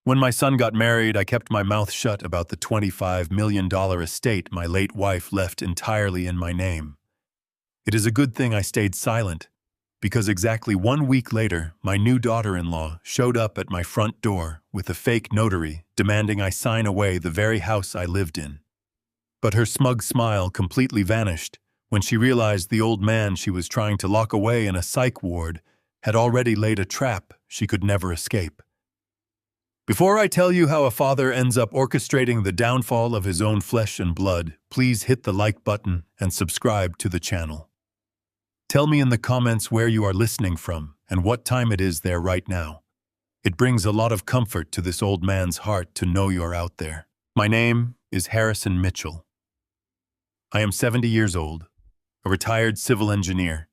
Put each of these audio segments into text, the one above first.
When my son got married, I kept my mouth shut about the $25 million estate my late wife left entirely in my name. It is a good thing I stayed silent, because exactly 1 week later, my new daughter-in-law showed up at my front door with a fake notary demanding I sign away the very house I lived in. But her smug smile completely vanished when she realized the old man she was trying to lock away in a psych ward had already laid a trap she could never escape. Before I tell you how a father ends up orchestrating the downfall of his own flesh and blood, please hit the like button and subscribe to the channel. Tell me in the comments where you are listening from and what time it is there right now. It brings a lot of comfort to this old man's heart to know you're out there. My name is Harrison Mitchell. I am 70 years old, a retired civil engineer,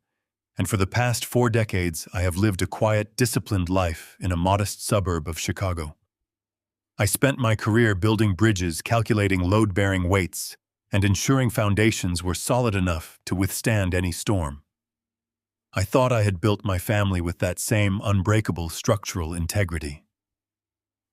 and for the past 4 decades I have lived a quiet, disciplined life in a modest suburb of Chicago. I spent my career building bridges, calculating load-bearing weights, and ensuring foundations were solid enough to withstand any storm. I thought I had built my family with that same unbreakable structural integrity.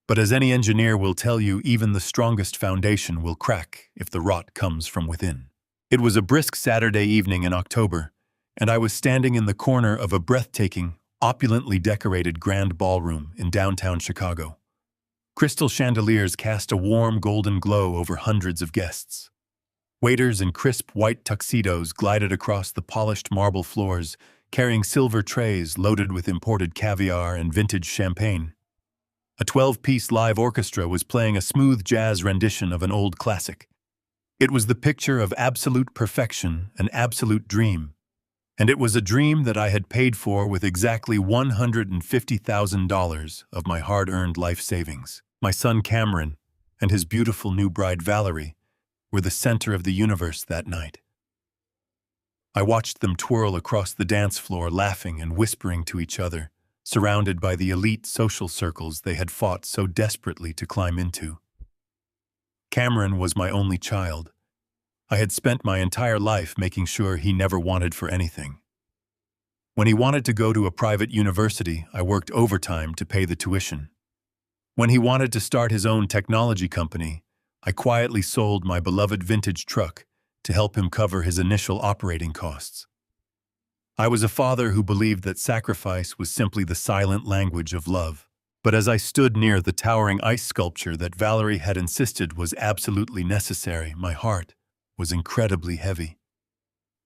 But as any engineer will tell you, even the strongest foundation will crack if the rot comes from within. It was a brisk Saturday evening in October, and I was standing in the corner of a breathtaking, opulently decorated grand ballroom in downtown Chicago. Crystal chandeliers cast a warm golden glow over hundreds of guests. Waiters in crisp white tuxedos glided across the polished marble floors, carrying silver trays loaded with imported caviar and vintage champagne. A 12-piece live orchestra was playing a smooth jazz rendition of an old classic. It was the picture of absolute perfection, an absolute dream. And it was a dream that I had paid for with exactly $150,000 of my hard-earned life savings. My son Cameron and his beautiful new bride Valerie were the center of the universe that night. I watched them twirl across the dance floor, laughing and whispering to each other, surrounded by the elite social circles they had fought so desperately to climb into. Cameron was my only child. I had spent my entire life making sure he never wanted for anything. When he wanted to go to a private university, I worked overtime to pay the tuition. When he wanted to start his own technology company, I quietly sold my beloved vintage truck to help him cover his initial operating costs. I was a father who believed that sacrifice was simply the silent language of love. But as I stood near the towering ice sculpture that Valerie had insisted was absolutely necessary, my heart was incredibly heavy.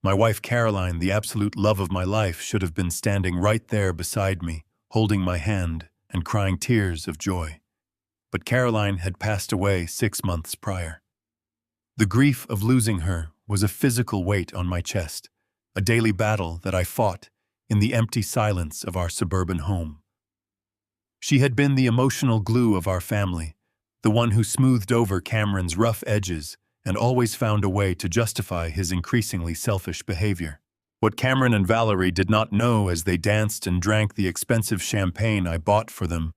My wife Caroline, the absolute love of my life, should have been standing right there beside me, holding my hand and crying tears of joy. But Caroline had passed away 6 months prior. The grief of losing her was a physical weight on my chest, a daily battle that I fought in the empty silence of our suburban home. She had been the emotional glue of our family, the one who smoothed over Cameron's rough edges and always found a way to justify his increasingly selfish behavior. What Cameron and Valerie did not know as they danced and drank the expensive champagne I bought for them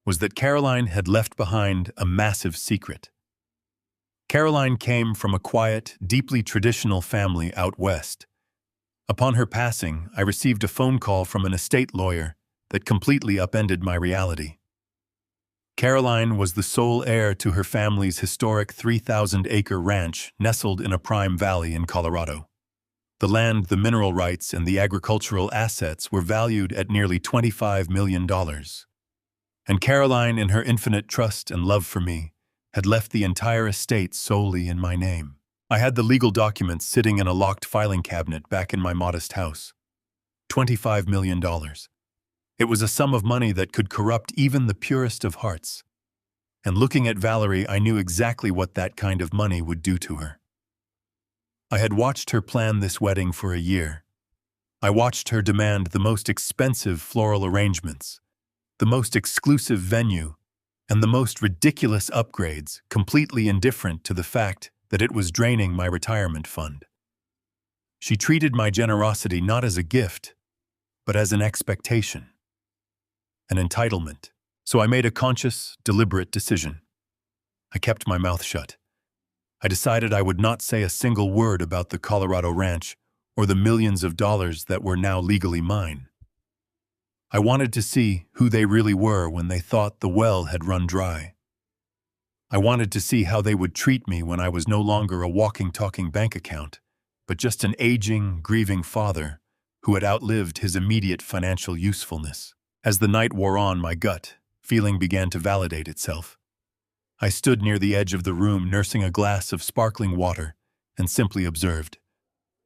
was that Caroline had left behind a massive secret. Caroline came from a quiet, deeply traditional family out west. Upon her passing, I received a phone call from an estate lawyer that completely upended my reality. Caroline was the sole heir to her family's historic 3,000-acre ranch nestled in a prime valley in Colorado. The land, the mineral rights, and the agricultural assets were valued at nearly $25 million. And Caroline, in her infinite trust and love for me, had left the entire estate solely in my name. I had the legal documents sitting in a locked filing cabinet back in my modest house. $25 million. It was a sum of money that could corrupt even the purest of hearts. And looking at Valerie, I knew exactly what that kind of money would do to her. I had watched her plan this wedding for a year. I watched her demand the most expensive floral arrangements, the most exclusive venue, and the most ridiculous upgrades, completely indifferent to the fact that it was draining my retirement fund. She treated my generosity not as a gift, but as an expectation, an entitlement. So I made a conscious, deliberate decision. I kept my mouth shut. I decided I would not say a single word about the Colorado ranch or the millions of dollars that were now legally mine. I wanted to see who they really were when they thought the well had run dry. I wanted to see how they would treat me when I was no longer a walking, talking bank account, but just an aging, grieving father who had outlived his immediate financial usefulness. As the night wore on, my gut feeling began to validate itself. I stood near the edge of the room nursing a glass of sparkling water and simply observed.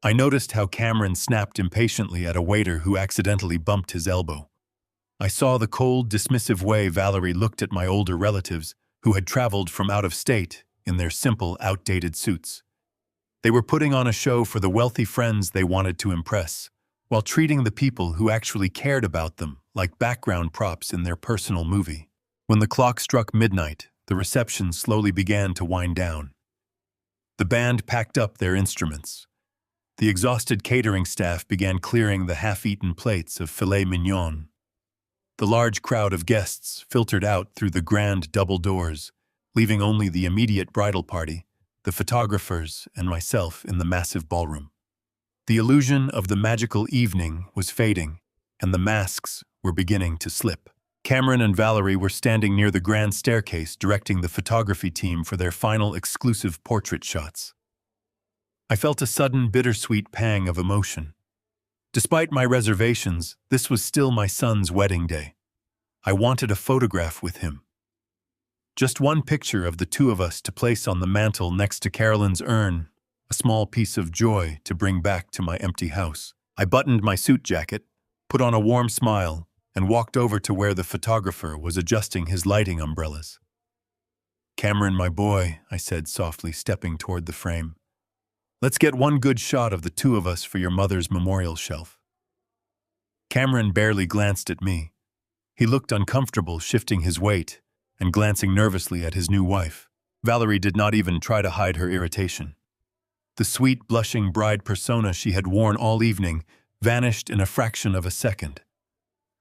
I noticed how Cameron snapped impatiently at a waiter who accidentally bumped his elbow. I saw the cold, dismissive way Valerie looked at my older relatives who had traveled from out of state in their simple, outdated suits. They were putting on a show for the wealthy friends they wanted to impress, while treating the people who actually cared about them like background props in their personal movie. When the clock struck midnight, the reception slowly began to wind down. The band packed up their instruments. The exhausted catering staff began clearing the half-eaten plates of filet mignon. The large crowd of guests filtered out through the grand double doors, leaving only the immediate bridal party, the photographers, and myself in the massive ballroom. The illusion of the magical evening was fading, and the masks were beginning to slip. Cameron and Valerie were standing near the grand staircase directing the photography team for their final exclusive portrait shots. I felt a sudden bittersweet pang of emotion. Despite my reservations, this was still my son's wedding day. I wanted a photograph with him. Just one picture of the two of us to place on the mantel next to Carolyn's urn, a small piece of joy to bring back to my empty house. I buttoned my suit jacket, put on a warm smile, and walked over to where the photographer was adjusting his lighting umbrellas. "Cameron, my boy," I said softly, stepping toward the frame. "Let's get one good shot of the two of us for your mother's memorial shelf." Cameron barely glanced at me. He looked uncomfortable, shifting his weight and glancing nervously at his new wife. Valerie did not even try to hide her irritation. The sweet, blushing bride persona she had worn all evening vanished in a fraction of a second.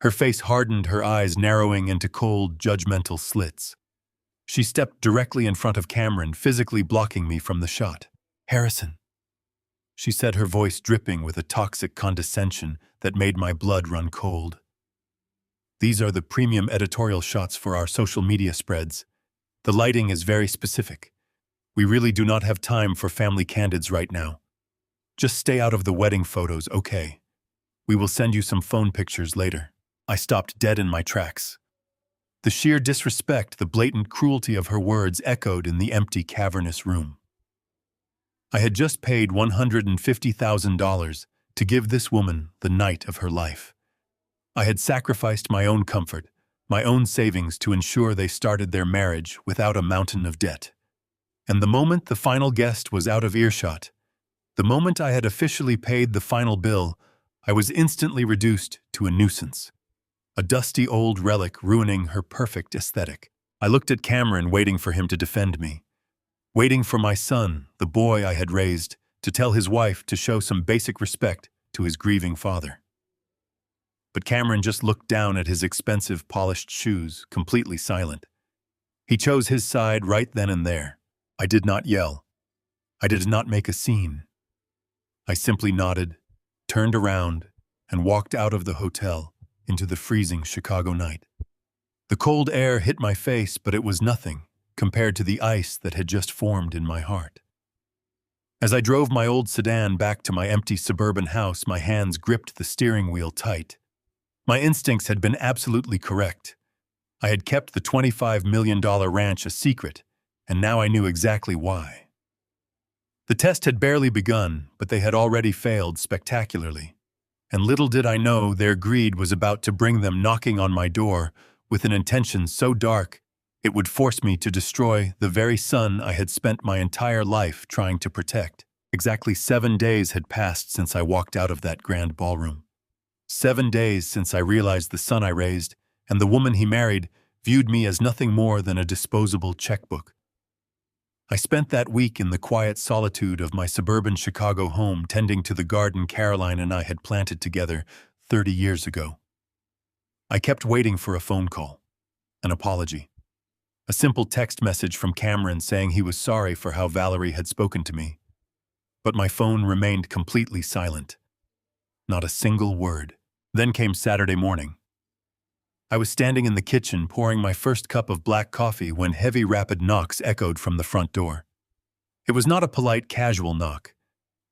Her face hardened, her eyes narrowing into cold, judgmental slits. She stepped directly in front of Cameron, physically blocking me from the shot. "Harrison," she said, her voice dripping with a toxic condescension that made my blood run cold. "These are the premium editorial shots for our social media spreads. The lighting is very specific. We really do not have time for family candids right now. Just stay out of the wedding photos, okay? We will send you some phone pictures later." I stopped dead in my tracks. The sheer disrespect, the blatant cruelty of her words echoed in the empty, cavernous room. I had just paid $150,000 to give this woman the night of her life. I had sacrificed my own comfort, my own savings to ensure they started their marriage without a mountain of debt. And the moment the final guest was out of earshot, the moment I had officially paid the final bill, I was instantly reduced to a nuisance. A dusty old relic ruining her perfect aesthetic. I looked at Cameron, waiting for him to defend me. Waiting for my son, the boy I had raised, to tell his wife to show some basic respect to his grieving father. But Cameron just looked down at his expensive, polished shoes, completely silent. He chose his side right then and there. I did not yell. I did not make a scene. I simply nodded, turned around, and walked out of the hotel into the freezing Chicago night. The cold air hit my face, but it was nothing compared to the ice that had just formed in my heart. As I drove my old sedan back to my empty suburban house, my hands gripped the steering wheel tight. My instincts had been absolutely correct. I had kept the $25 million ranch a secret, and now I knew exactly why. The test had barely begun, but they had already failed spectacularly. And little did I know their greed was about to bring them knocking on my door with an intention so dark it would force me to destroy the very son I had spent my entire life trying to protect. Exactly 7 days had passed since I walked out of that grand ballroom. 7 days since I realized the son I raised and the woman he married viewed me as nothing more than a disposable checkbook. I spent that week in the quiet solitude of my suburban Chicago home tending to the garden Caroline and I had planted together 30 years ago. I kept waiting for a phone call, an apology, a simple text message from Cameron saying he was sorry for how Valerie had spoken to me. But my phone remained completely silent. Not a single word. Then came Saturday morning. I was standing in the kitchen pouring my first cup of black coffee when heavy, rapid knocks echoed from the front door. It was not a polite, casual knock.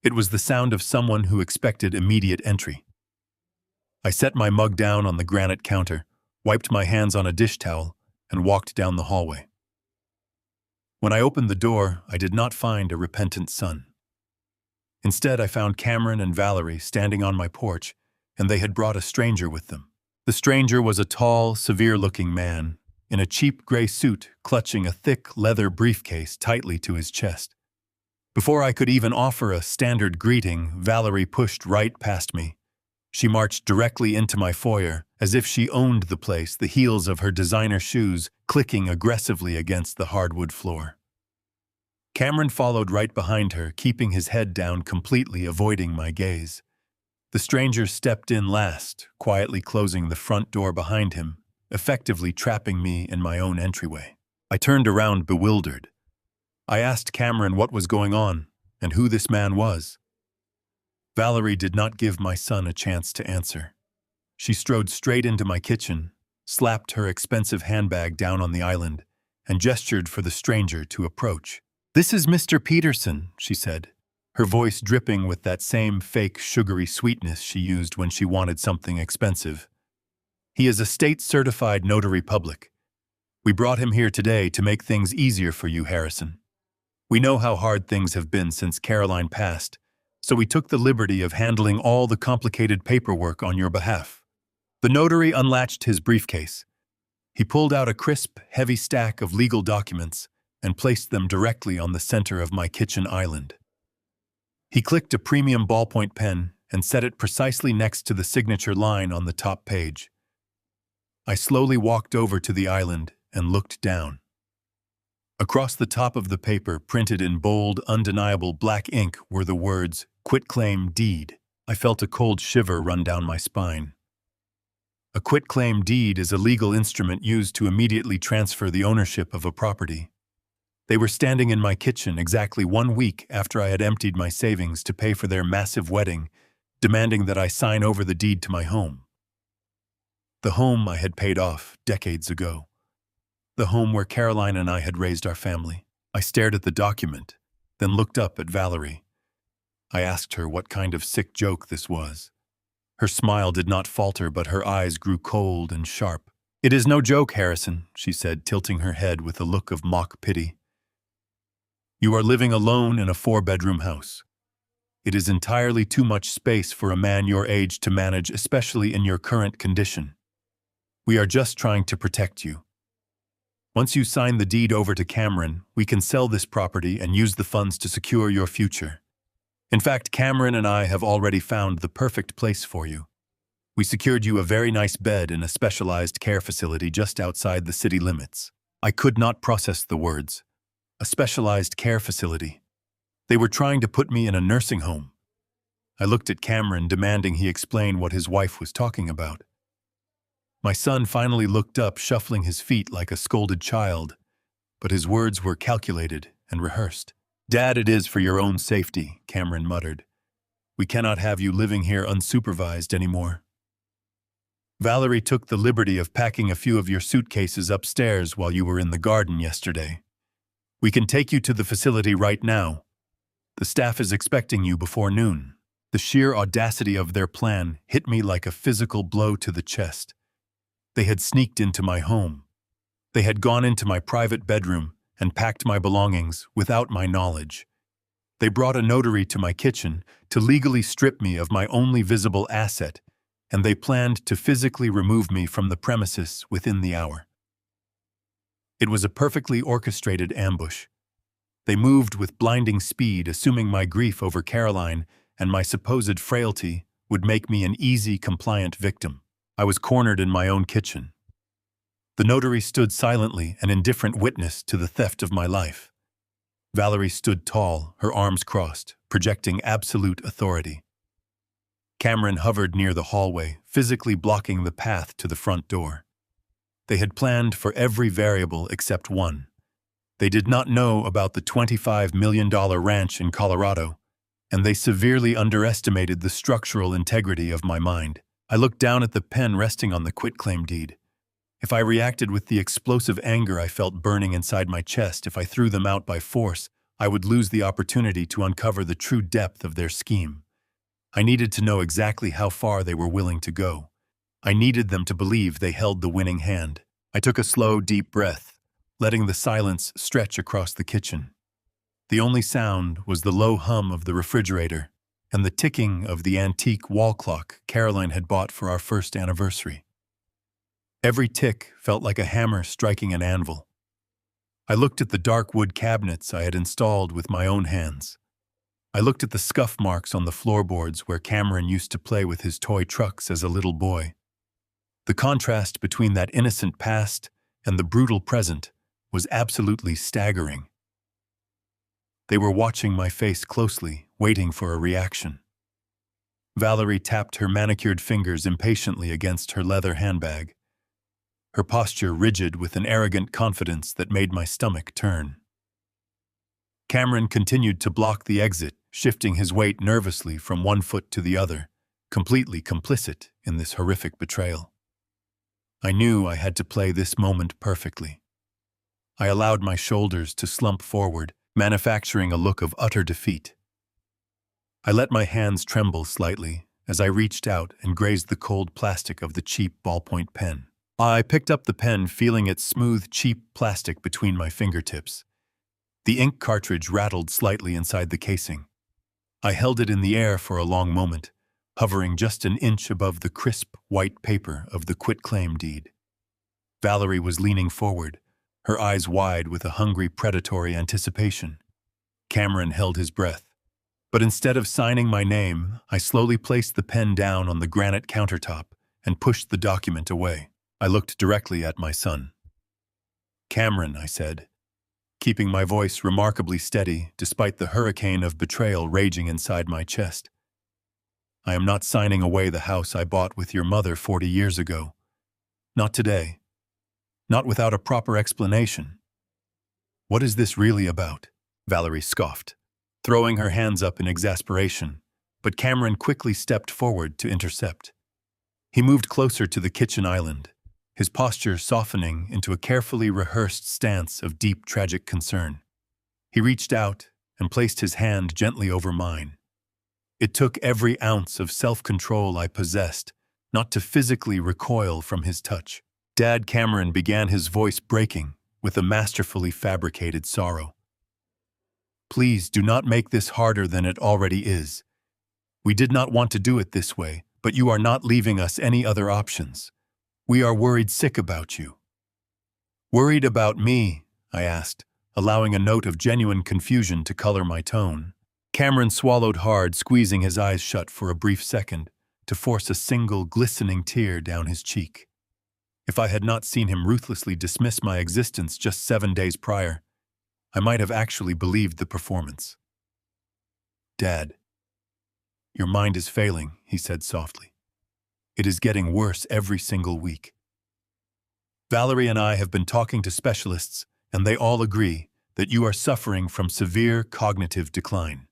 It was the sound of someone who expected immediate entry. I set my mug down on the granite counter, wiped my hands on a dish towel, and walked down the hallway. When I opened the door, I did not find a repentant son. Instead, I found Cameron and Valerie standing on my porch, and they had brought a stranger with them. The stranger was a tall, severe-looking man, in a cheap gray suit, clutching a thick leather briefcase tightly to his chest. Before I could even offer a standard greeting, Valerie pushed right past me. She marched directly into my foyer, as if she owned the place, the heels of her designer shoes clicking aggressively against the hardwood floor. Cameron followed right behind her, keeping his head down, completely avoiding my gaze. The stranger stepped in last, quietly closing the front door behind him, effectively trapping me in my own entryway. I turned around bewildered. I asked Cameron what was going on and who this man was. Valerie did not give my son a chance to answer. She strode straight into my kitchen, slapped her expensive handbag down on the island, and gestured for the stranger to approach. "This is Mr. Peterson," she said, her voice dripping with that same fake sugary sweetness she used when she wanted something expensive. "He is a state-certified notary public. We brought him here today to make things easier for you, Harrison. We know how hard things have been since Caroline passed, so we took the liberty of handling all the complicated paperwork on your behalf." The notary unlatched his briefcase. He pulled out a crisp, heavy stack of legal documents and placed them directly on the center of my kitchen island. He clicked a premium ballpoint pen and set it precisely next to the signature line on the top page. I slowly walked over to the island and looked down. Across the top of the paper, printed in bold, undeniable black ink, were the words, "Quitclaim Deed." I felt a cold shiver run down my spine. A quitclaim deed is a legal instrument used to immediately transfer the ownership of a property. They were standing in my kitchen exactly 1 week after I had emptied my savings to pay for their massive wedding, demanding that I sign over the deed to my home. The home I had paid off decades ago. The home where Caroline and I had raised our family. I stared at the document, then looked up at Valerie. I asked her what kind of sick joke this was. Her smile did not falter, but her eyes grew cold and sharp. "It is no joke, Harrison," she said, tilting her head with a look of mock pity. "You are living alone in a 4-bedroom house. It is entirely too much space for a man your age to manage, especially in your current condition. We are just trying to protect you. Once you sign the deed over to Cameron, we can sell this property and use the funds to secure your future. In fact, Cameron and I have already found the perfect place for you. We secured you a very nice bed in a specialized care facility just outside the city limits." I could not process the words. A specialized care facility. They were trying to put me in a nursing home. I looked at Cameron, demanding he explain what his wife was talking about. My son finally looked up, shuffling his feet like a scolded child, but his words were calculated and rehearsed. "Dad, it is for your own safety," Cameron muttered. "We cannot have you living here unsupervised anymore. Valerie took the liberty of packing a few of your suitcases upstairs while you were in the garden yesterday. We can take you to the facility right now. The staff is expecting you before noon." The sheer audacity of their plan hit me like a physical blow to the chest. They had sneaked into my home. They had gone into my private bedroom and packed my belongings without my knowledge. They brought a notary to my kitchen to legally strip me of my only visible asset, and they planned to physically remove me from the premises within the hour. It was a perfectly orchestrated ambush. They moved with blinding speed, assuming my grief over Caroline and my supposed frailty would make me an easy, compliant victim. I was cornered in my own kitchen. The notary stood silently, an indifferent witness to the theft of my life. Valerie stood tall, her arms crossed, projecting absolute authority. Cameron hovered near the hallway, physically blocking the path to the front door. They had planned for every variable except one. They did not know about the $25 million ranch in Colorado, and they severely underestimated the structural integrity of my mind. I looked down at the pen resting on the quitclaim deed. If I reacted with the explosive anger I felt burning inside my chest, if I threw them out by force, I would lose the opportunity to uncover the true depth of their scheme. I needed to know exactly how far they were willing to go. I needed them to believe they held the winning hand. I took a slow, deep breath, letting the silence stretch across the kitchen. The only sound was the low hum of the refrigerator and the ticking of the antique wall clock Caroline had bought for our first anniversary. Every tick felt like a hammer striking an anvil. I looked at the dark wood cabinets I had installed with my own hands. I looked at the scuff marks on the floorboards where Cameron used to play with his toy trucks as a little boy. The contrast between that innocent past and the brutal present was absolutely staggering. They were watching my face closely, waiting for a reaction. Valerie tapped her manicured fingers impatiently against her leather handbag, her posture rigid with an arrogant confidence that made my stomach turn. Cameron continued to block the exit, shifting his weight nervously from one foot to the other, completely complicit in this horrific betrayal. I knew I had to play this moment perfectly. I allowed my shoulders to slump forward, manufacturing a look of utter defeat. I let my hands tremble slightly as I reached out and grazed the cold plastic of the cheap ballpoint pen. I picked up the pen, feeling its smooth, cheap plastic between my fingertips. The ink cartridge rattled slightly inside the casing. I held it in the air for a long moment, hovering just an inch above the crisp, white paper of the quitclaim deed. Valerie was leaning forward, her eyes wide with a hungry, predatory anticipation. Cameron held his breath. But instead of signing my name, I slowly placed the pen down on the granite countertop and pushed the document away. I looked directly at my son. "Cameron," I said, keeping my voice remarkably steady despite the hurricane of betrayal raging inside my chest. "I am not signing away the house I bought with your mother 40 years ago. Not today. Not without a proper explanation." "What is this really about?" Valerie scoffed, throwing her hands up in exasperation, but Cameron quickly stepped forward to intercept. He moved closer to the kitchen island, his posture softening into a carefully rehearsed stance of deep, tragic concern. He reached out and placed his hand gently over mine. It took every ounce of self-control I possessed not to physically recoil from his touch. "Dad," Cameron began, his voice breaking with a masterfully fabricated sorrow. "Please do not make this harder than it already is. We did not want to do it this way, but you are not leaving us any other options. We are worried sick about you." "Worried about me?" I asked, allowing a note of genuine confusion to color my tone. Cameron swallowed hard, squeezing his eyes shut for a brief second to force a single glistening tear down his cheek. If I had not seen him ruthlessly dismiss my existence just 7 days prior, I might have actually believed the performance. "Dad, your mind is failing," he said softly. "It is getting worse every single week. Valerie and I have been talking to specialists, and they all agree that you are suffering from severe cognitive decline.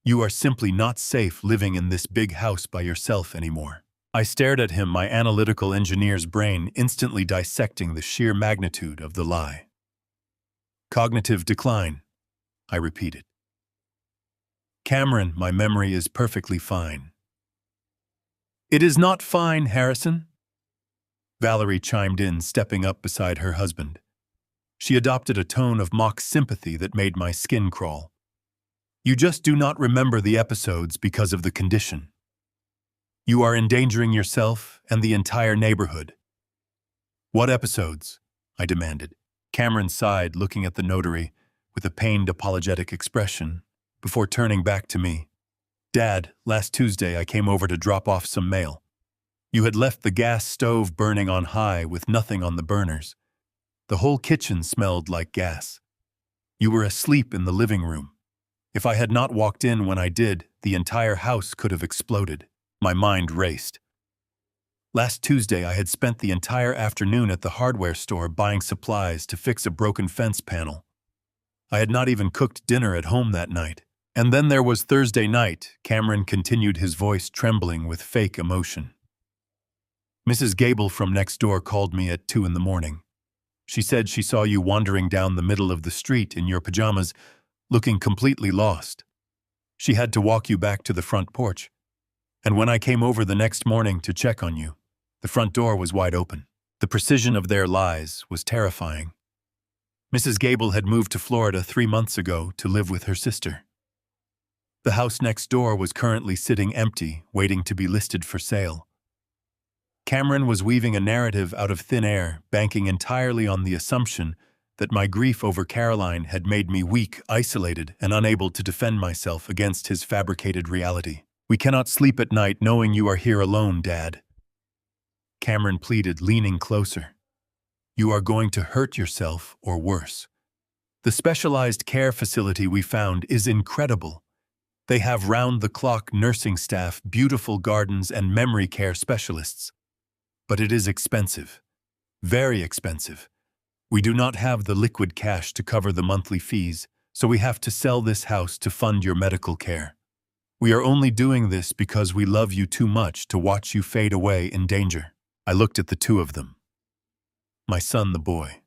You are simply not safe living in this big house by yourself anymore." I stared at him, my analytical engineer's brain instantly dissecting the sheer magnitude of the lie. "Cognitive decline," I repeated. "Cameron, my memory is perfectly fine." "It is not fine, Harrison," Valerie chimed in, stepping up beside her husband. She adopted a tone of mock sympathy that made my skin crawl. "You just do not remember the episodes because of the condition. You are endangering yourself and the entire neighborhood." "What episodes?" I demanded. Cameron sighed, looking at the notary with a pained, apologetic expression, before turning back to me. "Dad, last Tuesday I came over to drop off some mail. You had left the gas stove burning on high with nothing on the burners. The whole kitchen smelled like gas. You were asleep in the living room. If I had not walked in when I did, the entire house could have exploded." My mind raced. Last Tuesday I had spent the entire afternoon at the hardware store buying supplies to fix a broken fence panel. I had not even cooked dinner at home that night. "And then there was Thursday night," Cameron continued, his voice trembling with fake emotion. Mrs. Gable from next door called me at 2 in the morning. She said she saw you wandering down the middle of the street in your pajamas, looking completely lost. She had to walk you back to the front porch. And when I came over the next morning to check on you, the front door was wide open. The precision of their lies was terrifying. Mrs. Gable had moved to Florida 3 months ago to live with her sister. The house next door was currently sitting empty, waiting to be listed for sale. Cameron was weaving a narrative out of thin air, banking entirely on the assumption that my grief over Caroline had made me weak, isolated, and unable to defend myself against his fabricated reality. "We cannot sleep at night knowing you are here alone, Dad," Cameron pleaded, leaning closer. "You are going to hurt yourself or worse. The specialized care facility we found is incredible. They have round-the-clock nursing staff, beautiful gardens, and memory care specialists. But it is expensive. Very expensive. We do not have the liquid cash to cover the monthly fees, so we have to sell this house to fund your medical care. We are only doing this because we love you too much to watch you fade away in danger." I looked at the two of them. My son, the boy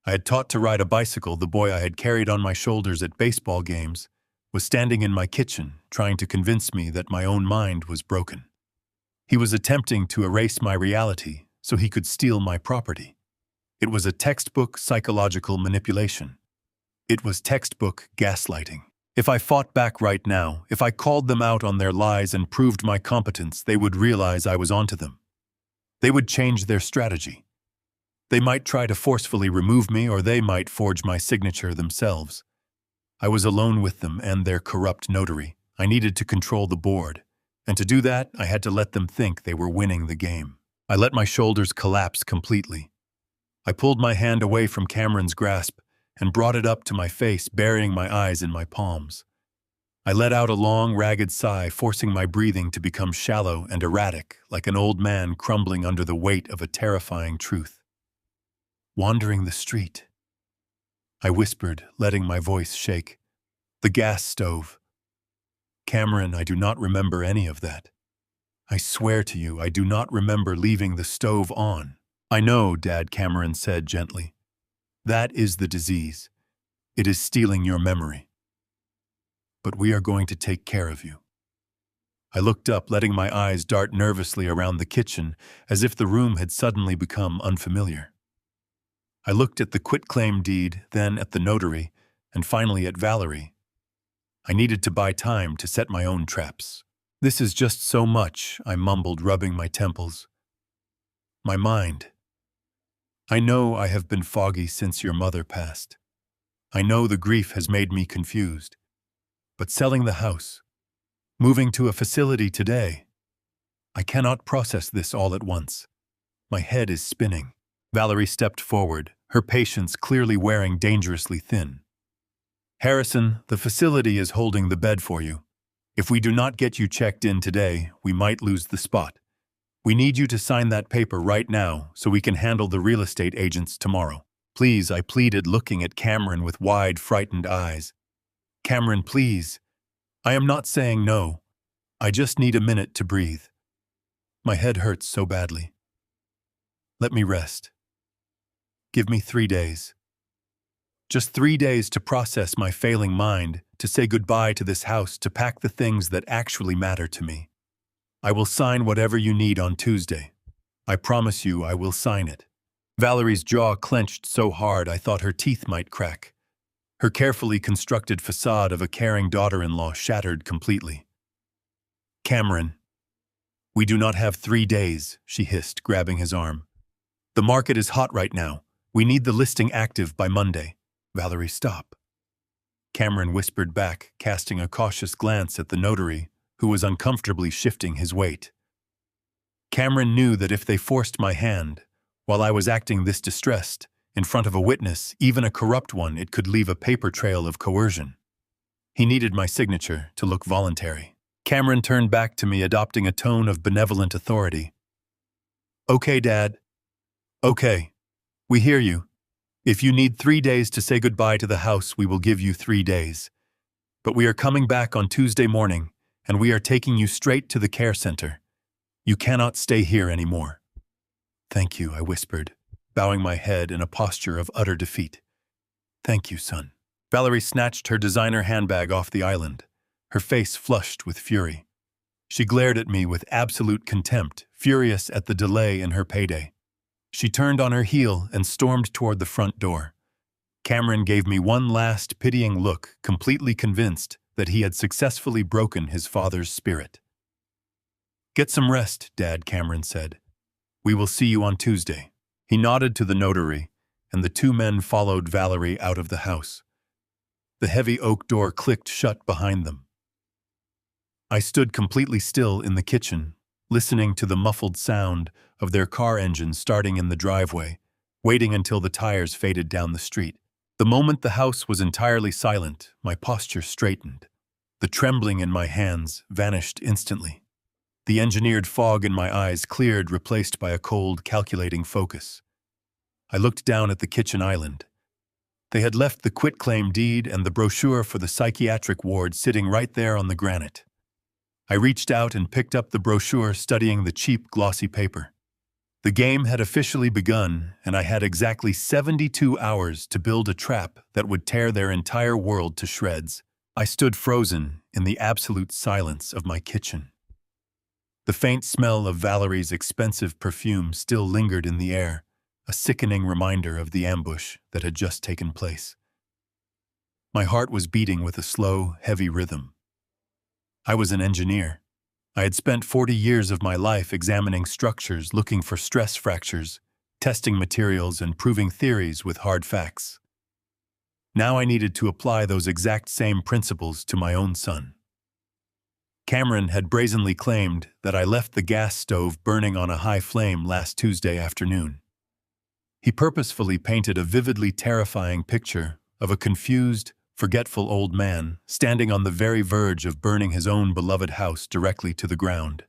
I had taught to ride a bicycle, the boy I had carried on my shoulders at baseball games, was standing in my kitchen, trying to convince me that my own mind was broken. He was attempting to erase my reality so he could steal my property. It was a textbook psychological manipulation. It was textbook gaslighting. If I fought back right now, if I called them out on their lies and proved my competence, they would realize I was onto them. They would change their strategy. They might try to forcefully remove me, or they might forge my signature themselves. I was alone with them and their corrupt notary. I needed to control the board. And to do that, I had to let them think they were winning the game. I let my shoulders collapse completely. I pulled my hand away from Cameron's grasp and brought it up to my face, burying my eyes in my palms. I let out a long, ragged sigh, forcing my breathing to become shallow and erratic, like an old man crumbling under the weight of a terrifying truth. "Wandering the street," I whispered, letting my voice shake. "The gas stove. Cameron, I do not remember any of that. I swear to you, I do not remember leaving the stove on." "I know, Dad," Cameron said gently. "That is the disease. It is stealing your memory. But we are going to take care of you." I looked up, letting my eyes dart nervously around the kitchen, as if the room had suddenly become unfamiliar. I looked at the quitclaim deed, then at the notary, and finally at Valerie. I needed to buy time to set my own traps. "This is just so much," I mumbled, rubbing my temples. "My mind. I know I have been foggy since your mother passed. I know the grief has made me confused. But selling the house, moving to a facility today, I cannot process this all at once. My head is spinning." Valerie stepped forward, her patience clearly wearing dangerously thin. "Harrison, the facility is holding the bed for you. If we do not get you checked in today, we might lose the spot. We need you to sign that paper right now so we can handle the real estate agents tomorrow. Please," I pleaded, looking at Cameron with wide, frightened eyes. "Cameron, please. I am not saying no. I just need a minute to breathe. My head hurts so badly. Let me rest. Give me 3 days. Just 3 days to process my failing mind, to say goodbye to this house, to pack the things that actually matter to me. I will sign whatever you need on Tuesday. I promise you I will sign it." Valerie's jaw clenched so hard I thought her teeth might crack. Her carefully constructed facade of a caring daughter-in-law shattered completely. "Cameron, we do not have 3 days, she hissed, grabbing his arm. "The market is hot right now. We need the listing active by Monday." "Valerie, stop." Cameron whispered back, casting a cautious glance at the notary, who was uncomfortably shifting his weight. Cameron knew that if they forced my hand, while I was acting this distressed, in front of a witness, even a corrupt one, it could leave a paper trail of coercion. He needed my signature to look voluntary. Cameron turned back to me, adopting a tone of benevolent authority. "Okay, Dad. Okay. We hear you. If you need 3 days to say goodbye to the house, we will give you 3 days. But we are coming back on Tuesday morning, and we are taking you straight to the care center. You cannot stay here anymore." Thank you, I whispered, bowing my head in a posture of utter defeat. Thank you, son. Valerie snatched her designer handbag off the island, her face flushed with fury. She glared at me with absolute contempt, furious at the delay in her payday. She turned on her heel and stormed toward the front door. Cameron gave me one last pitying look, completely convinced that he had successfully broken his father's spirit. Get some rest, Dad, Cameron said. We will see you on Tuesday. He nodded to the notary, and the two men followed Valerie out of the house. The heavy oak door clicked shut behind them. I stood completely still in the kitchen, listening to the muffled sound of their car engine starting in the driveway, waiting until the tires faded down the street. The moment the house was entirely silent, my posture straightened. The trembling in my hands vanished instantly. The engineered fog in my eyes cleared, replaced by a cold, calculating focus. I looked down at the kitchen island. They had left the quitclaim deed and the brochure for the psychiatric ward sitting right there on the granite. I reached out and picked up the brochure, studying the cheap, glossy paper. The game had officially begun, and I had exactly 72 hours to build a trap that would tear their entire world to shreds. I stood frozen in the absolute silence of my kitchen. The faint smell of Valerie's expensive perfume still lingered in the air, a sickening reminder of the ambush that had just taken place. My heart was beating with a slow, heavy rhythm. I was an engineer. I had spent 40 years of my life examining structures, looking for stress fractures, testing materials, and proving theories with hard facts. Now I needed to apply those exact same principles to my own son. Cameron had brazenly claimed that I left the gas stove burning on a high flame last Tuesday afternoon. He purposefully painted a vividly terrifying picture of a confused, forgetful old man standing on the very verge of burning his own beloved house directly to the ground.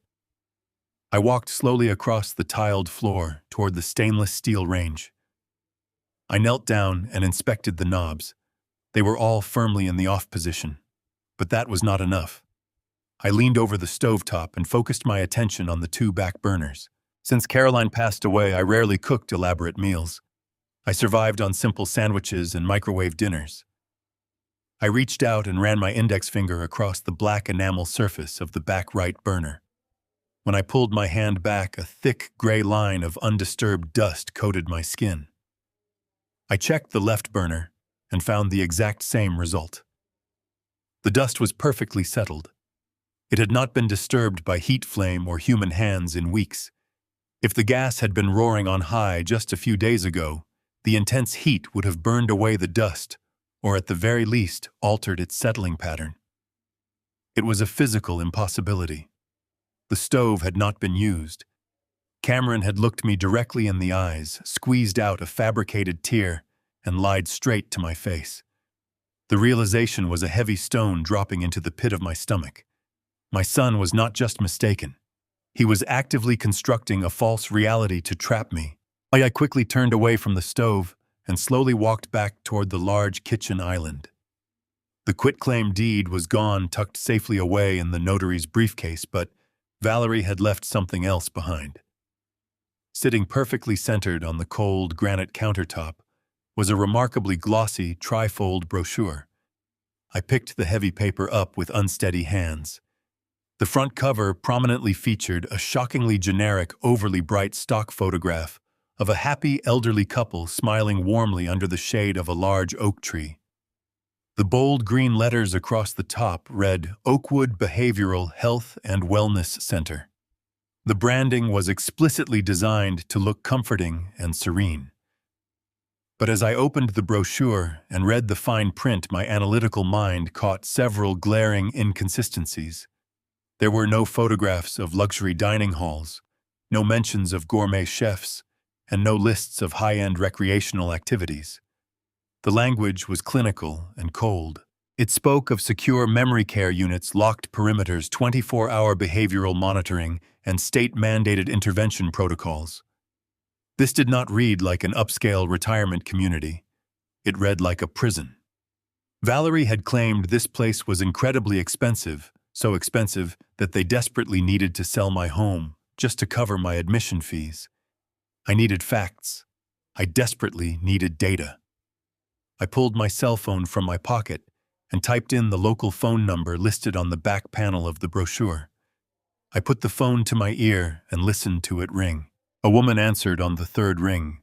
I walked slowly across the tiled floor toward the stainless steel range. I knelt down and inspected the knobs. They were all firmly in the off position, but that was not enough. I leaned over the stovetop and focused my attention on the two back burners. Since Caroline passed away, I rarely cooked elaborate meals. I survived on simple sandwiches and microwave dinners. I reached out and ran my index finger across the black enamel surface of the back right burner. When I pulled my hand back, a thick gray line of undisturbed dust coated my skin. I checked the left burner and found the exact same result. The dust was perfectly settled. It had not been disturbed by heat flame or human hands in weeks. If the gas had been roaring on high just a few days ago, the intense heat would have burned away the dust, or at the very least altered its settling pattern. It was a physical impossibility. The stove had not been used. Cameron had looked me directly in the eyes, squeezed out a fabricated tear, and lied straight to my face. The realization was a heavy stone dropping into the pit of my stomach. My son was not just mistaken. He was actively constructing a false reality to trap me. I quickly turned away from the stove and slowly walked back toward the large kitchen island. The quitclaim deed was gone, tucked safely away in the notary's briefcase, but Valerie had left something else behind. Sitting perfectly centered on the cold granite countertop was a remarkably glossy trifold brochure. I picked the heavy paper up with unsteady hands. The front cover prominently featured a shockingly generic, overly bright stock photograph of a happy elderly couple smiling warmly under the shade of a large oak tree. The bold green letters across the top read Oakwood Behavioral Health and Wellness Center. The branding was explicitly designed to look comforting and serene. But as I opened the brochure and read the fine print, my analytical mind caught several glaring inconsistencies. There were no photographs of luxury dining halls, no mentions of gourmet chefs, and no lists of high-end recreational activities. The language was clinical and cold. It spoke of secure memory care units, locked perimeters, 24-hour behavioral monitoring, and state-mandated intervention protocols. This did not read like an upscale retirement community. It read like a prison. Valerie had claimed this place was incredibly expensive, so expensive that they desperately needed to sell my home just to cover my admission fees. I needed facts. I desperately needed data. I pulled my cell phone from my pocket and typed in the local phone number listed on the back panel of the brochure. I put the phone to my ear and listened to it ring. A woman answered on the third ring.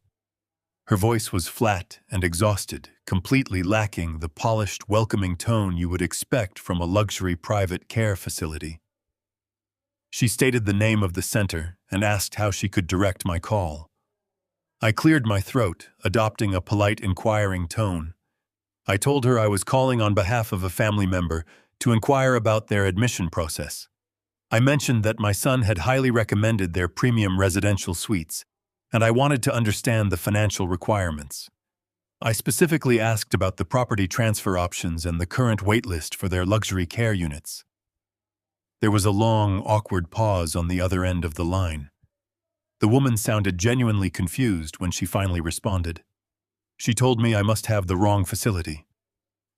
Her voice was flat and exhausted, completely lacking the polished, welcoming tone you would expect from a luxury private care facility. She stated the name of the center and asked how she could direct my call. I cleared my throat, adopting a polite, inquiring tone. I told her I was calling on behalf of a family member to inquire about their admission process. I mentioned that my son had highly recommended their premium residential suites, and I wanted to understand the financial requirements. I specifically asked about the property transfer options and the current waitlist for their luxury care units. There was a long, awkward pause on the other end of the line. The woman sounded genuinely confused when she finally responded. She told me I must have the wrong facility.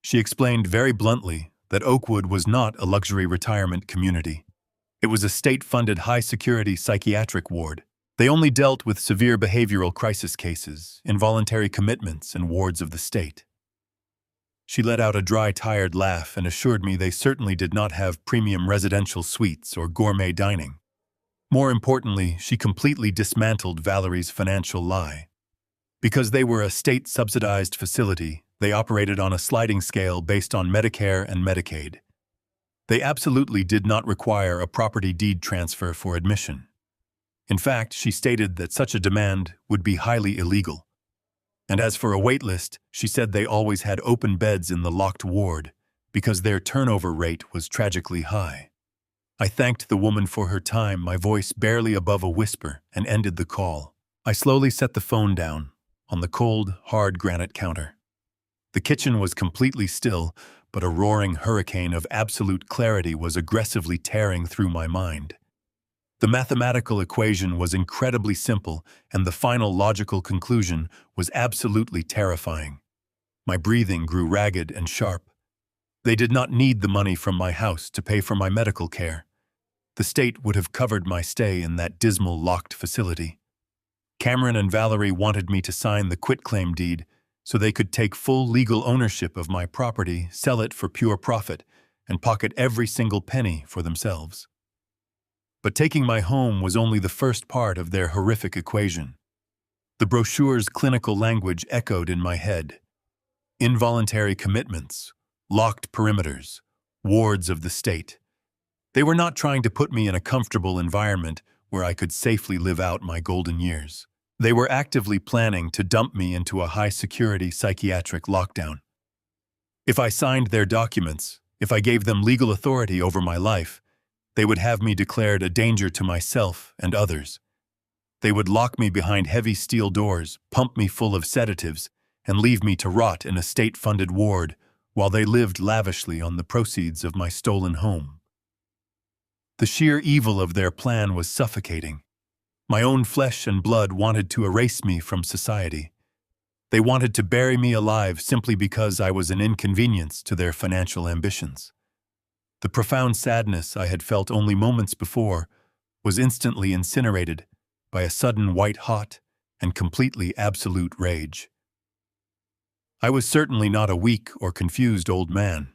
She explained very bluntly that Oakwood was not a luxury retirement community. It was a state-funded high-security psychiatric ward. They only dealt with severe behavioral crisis cases, involuntary commitments, and wards of the state. She let out a dry, tired laugh and assured me they certainly did not have premium residential suites or gourmet dining. More importantly, she completely dismantled Valerie's financial lie. Because they were a state-subsidized facility, they operated on a sliding scale based on Medicare and Medicaid. They absolutely did not require a property deed transfer for admission. In fact, she stated that such a demand would be highly illegal. And as for a waitlist, she said they always had open beds in the locked ward because their turnover rate was tragically high. I thanked the woman for her time, my voice barely above a whisper, and ended the call. I slowly set the phone down on the cold, hard granite counter. The kitchen was completely still, but a roaring hurricane of absolute clarity was aggressively tearing through my mind. The mathematical equation was incredibly simple, and the final logical conclusion was absolutely terrifying. My breathing grew ragged and sharp. They did not need the money from my house to pay for my medical care. The state would have covered my stay in that dismal locked facility. Cameron and Valerie wanted me to sign the quitclaim deed so they could take full legal ownership of my property, sell it for pure profit, and pocket every single penny for themselves. But taking my home was only the first part of their horrific equation. The brochure's clinical language echoed in my head. Involuntary commitments, locked perimeters, wards of the state. They were not trying to put me in a comfortable environment where I could safely live out my golden years. They were actively planning to dump me into a high-security psychiatric lockdown. If I signed their documents, if I gave them legal authority over my life, they would have me declared a danger to myself and others. They would lock me behind heavy steel doors, pump me full of sedatives, and leave me to rot in a state-funded ward while they lived lavishly on the proceeds of my stolen home. The sheer evil of their plan was suffocating. My own flesh and blood wanted to erase me from society. They wanted to bury me alive simply because I was an inconvenience to their financial ambitions. The profound sadness I had felt only moments before was instantly incinerated by a sudden white-hot and completely absolute rage. I was certainly not a weak or confused old man.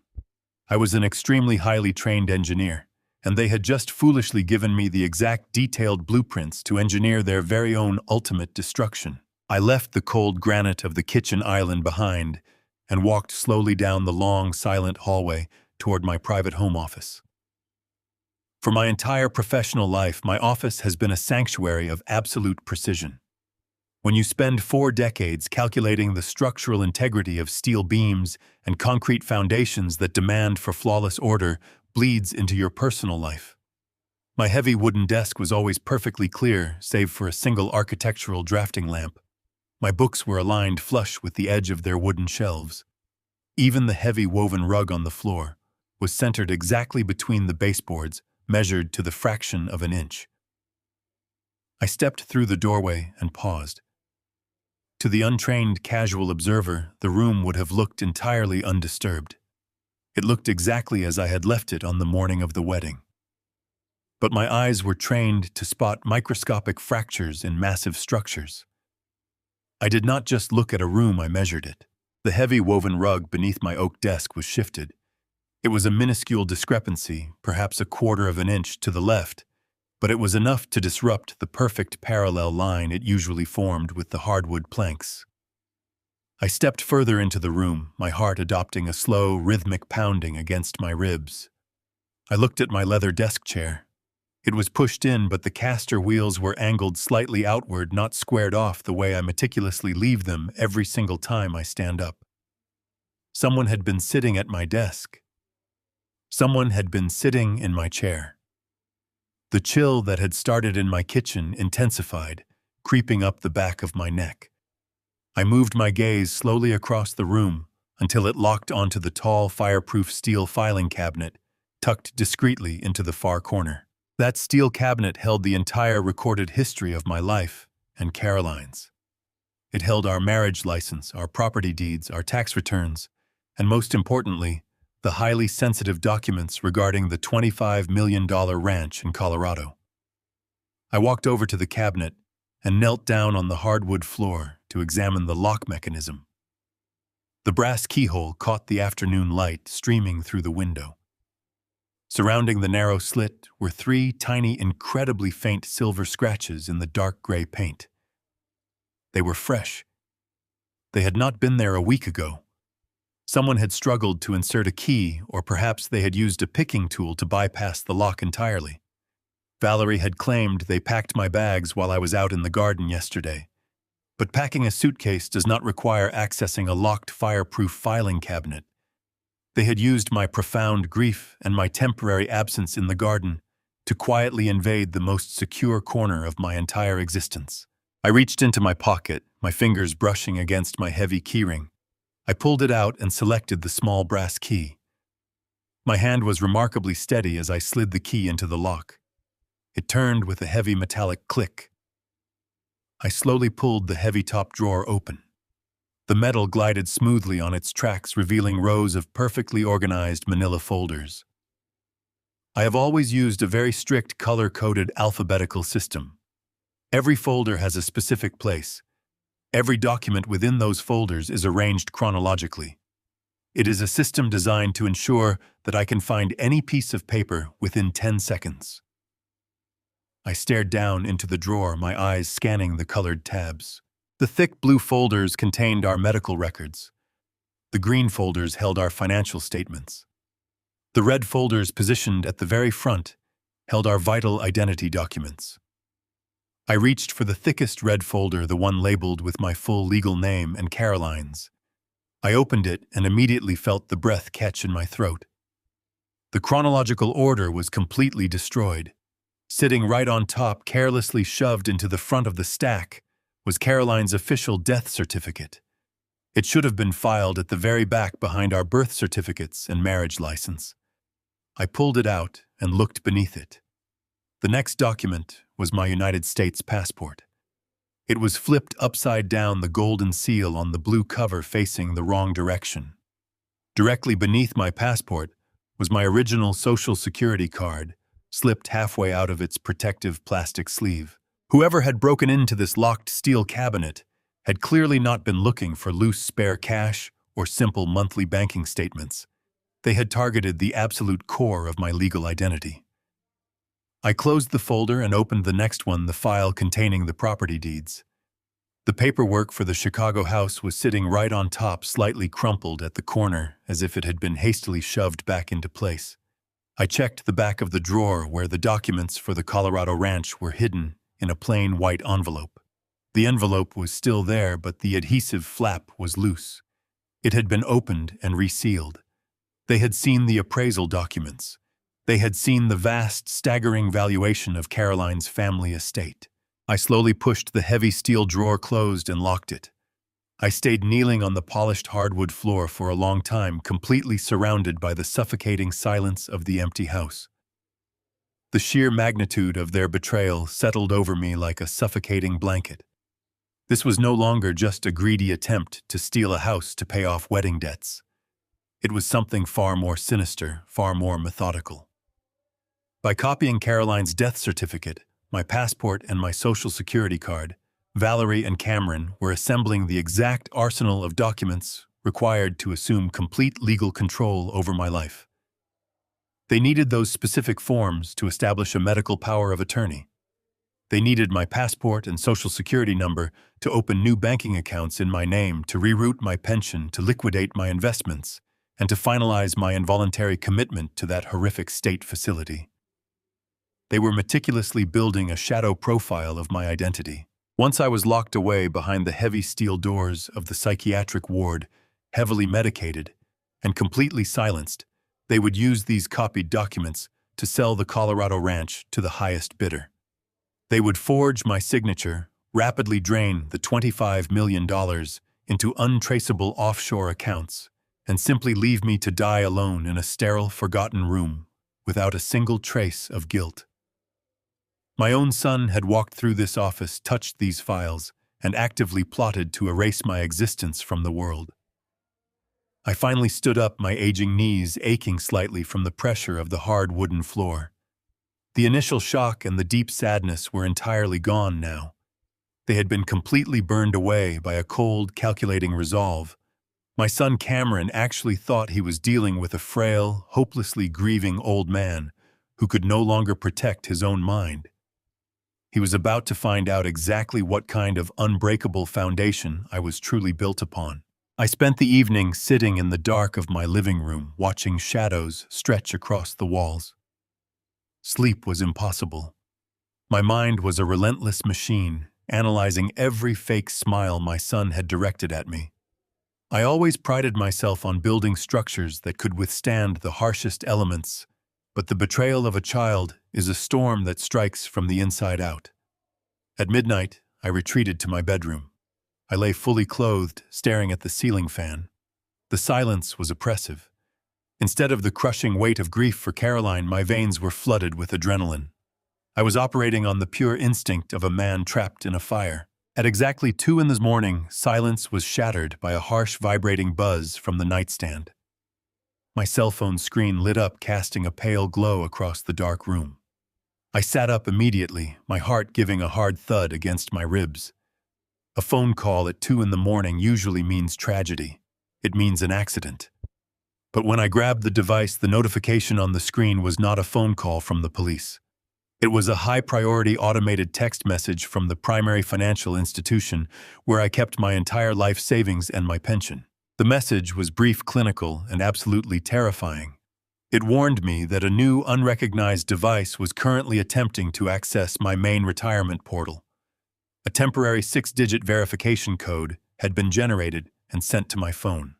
I was an extremely highly trained engineer, and they had just foolishly given me the exact detailed blueprints to engineer their very own ultimate destruction. I left the cold granite of the kitchen island behind and walked slowly down the long, silent hallway toward my private home office. For my entire professional life, my office has been a sanctuary of absolute precision. When you spend 4 decades calculating the structural integrity of steel beams and concrete foundations that demand for flawless order bleeds into your personal life. My heavy wooden desk was always perfectly clear, save for a single architectural drafting lamp. My books were aligned flush with the edge of their wooden shelves. Even the heavy woven rug on the floor was centered exactly between the baseboards, measured to the fraction of an inch. I stepped through the doorway and paused. To the untrained casual observer, the room would have looked entirely undisturbed. It looked exactly as I had left it on the morning of the wedding. but my eyes were trained to spot microscopic fractures in massive structures. I did not just look at a room, I measured it. The heavy woven rug beneath my oak desk was shifted. It was a minuscule discrepancy, perhaps a quarter of an inch to the left, but it was enough to disrupt the perfect parallel line it usually formed with the hardwood planks. I stepped further into the room, my heart adopting a slow, rhythmic pounding against my ribs. I looked at my leather desk chair. It was pushed in, but the caster wheels were angled slightly outward, not squared off the way I meticulously leave them every single time I stand up. Someone had been sitting at my desk. Someone had been sitting in my chair. The chill that had started in my kitchen intensified, creeping up the back of my neck. I moved my gaze slowly across the room until it locked onto the tall, fireproof steel filing cabinet, tucked discreetly into the far corner. That steel cabinet held the entire recorded history of my life and Caroline's. It held our marriage license, our property deeds, our tax returns, and most importantly, the highly sensitive documents regarding the $25 million ranch in Colorado. I walked over to the cabinet and knelt down on the hardwood floor to examine the lock mechanism. The brass keyhole caught the afternoon light streaming through the window. Surrounding the narrow slit were 3 tiny, incredibly faint silver scratches in the dark gray paint. They were fresh. They had not been there a week ago. Someone had struggled to insert a key, or perhaps they had used a picking tool to bypass the lock entirely. Valerie had claimed they packed my bags while I was out in the garden yesterday. But packing a suitcase does not require accessing a locked fireproof filing cabinet. They had used my profound grief and my temporary absence in the garden to quietly invade the most secure corner of my entire existence. I reached into my pocket, my fingers brushing against my heavy keyring. I pulled it out and selected the small brass key. My hand was remarkably steady as I slid the key into the lock. It turned with a heavy metallic click. I slowly pulled the heavy top drawer open. The metal glided smoothly on its tracks, revealing rows of perfectly organized manila folders. I have always used a very strict color-coded alphabetical system. Every folder has a specific place. Every document within those folders is arranged chronologically. It is a system designed to ensure that I can find any piece of paper within 10 seconds. I stared down into the drawer, my eyes scanning the colored tabs. The thick blue folders contained our medical records. The green folders held our financial statements. The red folders, positioned at the very front, held our vital identity documents. I reached for the thickest red folder, the one labeled with my full legal name and Caroline's. I opened it and immediately felt the breath catch in my throat. The chronological order was completely destroyed. Sitting right on top, carelessly shoved into the front of the stack, was Caroline's official death certificate. It should have been filed at the very back behind our birth certificates and marriage license. I pulled it out and looked beneath it. The next document was my United States passport. It was flipped upside down, the golden seal on the blue cover facing the wrong direction. Directly beneath my passport was my original Social Security card, slipped halfway out of its protective plastic sleeve. Whoever had broken into this locked steel cabinet had clearly not been looking for loose spare cash or simple monthly banking statements. They had targeted the absolute core of my legal identity. I closed the folder and opened the next one, the file containing the property deeds. The paperwork for the Chicago house was sitting right on top, slightly crumpled at the corner, as if it had been hastily shoved back into place. I checked the back of the drawer where the documents for the Colorado ranch were hidden in a plain white envelope. The envelope was still there, but the adhesive flap was loose. It had been opened and resealed. They had seen the appraisal documents. They had seen the vast, staggering valuation of Caroline's family estate. I slowly pushed the heavy steel drawer closed and locked it. I stayed kneeling on the polished hardwood floor for a long time, completely surrounded by the suffocating silence of the empty house. The sheer magnitude of their betrayal settled over me like a suffocating blanket. This was no longer just a greedy attempt to steal a house to pay off wedding debts. It was something far more sinister, far more methodical. By copying Caroline's death certificate, my passport, and my social security card, Valerie and Cameron were assembling the exact arsenal of documents required to assume complete legal control over my life. They needed those specific forms to establish a medical power of attorney. They needed my passport and social security number to open new banking accounts in my name, to reroute my pension, to liquidate my investments, and to finalize my involuntary commitment to that horrific state facility. They were meticulously building a shadow profile of my identity. Once I was locked away behind the heavy steel doors of the psychiatric ward, heavily medicated, and completely silenced, they would use these copied documents to sell the Colorado ranch to the highest bidder. They would forge my signature, rapidly drain the $25 million into untraceable offshore accounts, and simply leave me to die alone in a sterile, forgotten room without a single trace of guilt. My own son had walked through this office, touched these files, and actively plotted to erase my existence from the world. I finally stood up, my aging knees aching slightly from the pressure of the hard wooden floor. The initial shock and the deep sadness were entirely gone now. They had been completely burned away by a cold, calculating resolve. My son Cameron actually thought he was dealing with a frail, hopelessly grieving old man who could no longer protect his own mind. He was about to find out exactly what kind of unbreakable foundation I was truly built upon. I spent the evening sitting in the dark of my living room, watching shadows stretch across the walls. Sleep was impossible. My mind was a relentless machine, analyzing every fake smile my son had directed at me. I always prided myself on building structures that could withstand the harshest elements, but the betrayal of a child is a storm that strikes from the inside out. At midnight, I retreated to my bedroom. I lay fully clothed, staring at the ceiling fan. The silence was oppressive. Instead of the crushing weight of grief for Caroline, my veins were flooded with adrenaline. I was operating on the pure instinct of a man trapped in a fire. At exactly 2 a.m, silence was shattered by a harsh vibrating buzz from the nightstand. My cell phone screen lit up, casting a pale glow across the dark room. I sat up immediately, my heart giving a hard thud against my ribs. A phone call at 2 a.m. usually means tragedy. It means an accident. But when I grabbed the device, the notification on the screen was not a phone call from the police. It was a high-priority automated text message from the primary financial institution where I kept my entire life savings and my pension. The message was brief, clinical, and absolutely terrifying. It warned me that a new, unrecognized device was currently attempting to access my main retirement portal. A temporary 6-digit verification code had been generated and sent to my phone.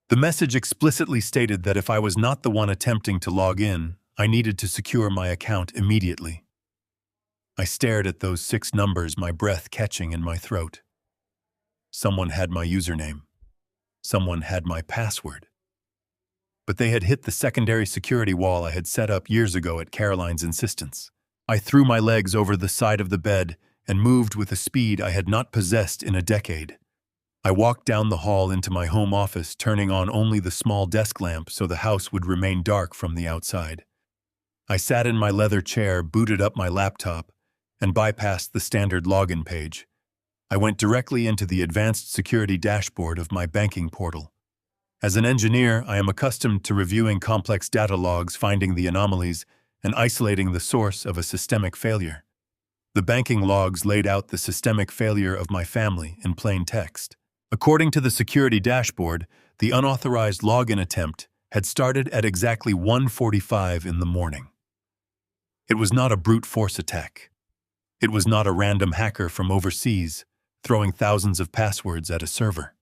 The message explicitly stated that if I was not the one attempting to log in, I needed to secure my account immediately. I stared at those 6 numbers, my breath catching in my throat. Someone had my username. Someone had my password. But they had hit the secondary security wall I had set up years ago at Caroline's insistence. I threw my legs over the side of the bed and moved with a speed I had not possessed in a decade. I walked down the hall into my home office, turning on only the small desk lamp so the house would remain dark from the outside. I sat in my leather chair, booted up my laptop, and bypassed the standard login page. I went directly into the advanced security dashboard of my banking portal. As an engineer, I am accustomed to reviewing complex data logs, finding the anomalies, and isolating the source of a systemic failure. The banking logs laid out the systemic failure of my family in plain text. According to the security dashboard, the unauthorized login attempt had started at exactly 1:45 in the morning. It was not a brute force attack. It was not a random hacker from overseas throwing thousands of passwords at a server.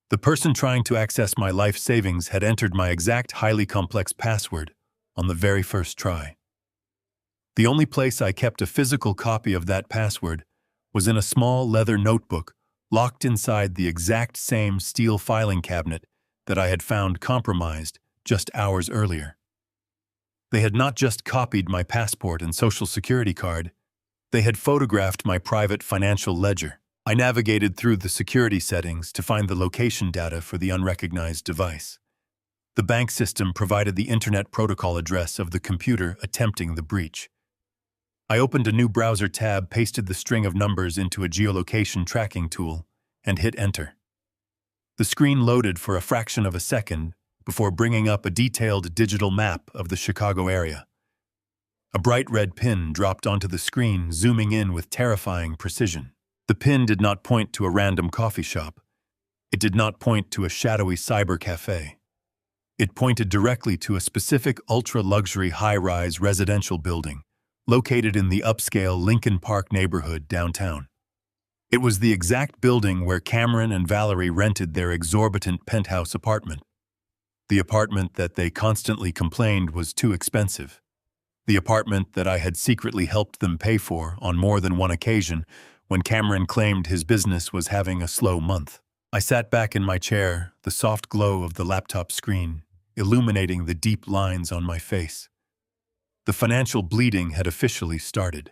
The person trying to access my life savings had entered my exact highly complex password on the very first try. The only place I kept a physical copy of that password was in a small leather notebook locked inside the exact same steel filing cabinet that I had found compromised just hours earlier. They had not just copied my passport and social security card, they had photographed my private financial ledger. I navigated through the security settings to find the location data for the unrecognized device. The bank system provided the internet protocol address of the computer attempting the breach. I opened a new browser tab, pasted the string of numbers into a geolocation tracking tool, and hit enter. The screen loaded for a fraction of a second before bringing up a detailed digital map of the Chicago area. A bright red pin dropped onto the screen, zooming in with terrifying precision. The pin did not point to a random coffee shop. It did not point to a shadowy cyber cafe. It pointed directly to a specific ultra-luxury high-rise residential building located in the upscale Lincoln Park neighborhood downtown. It was the exact building where Cameron and Valerie rented their exorbitant penthouse apartment. The apartment that they constantly complained was too expensive. The apartment that I had secretly helped them pay for on more than one occasion when Cameron claimed his business was having a slow month. I sat back in my chair, the soft glow of the laptop screen illuminating the deep lines on my face. The financial bleeding had officially started.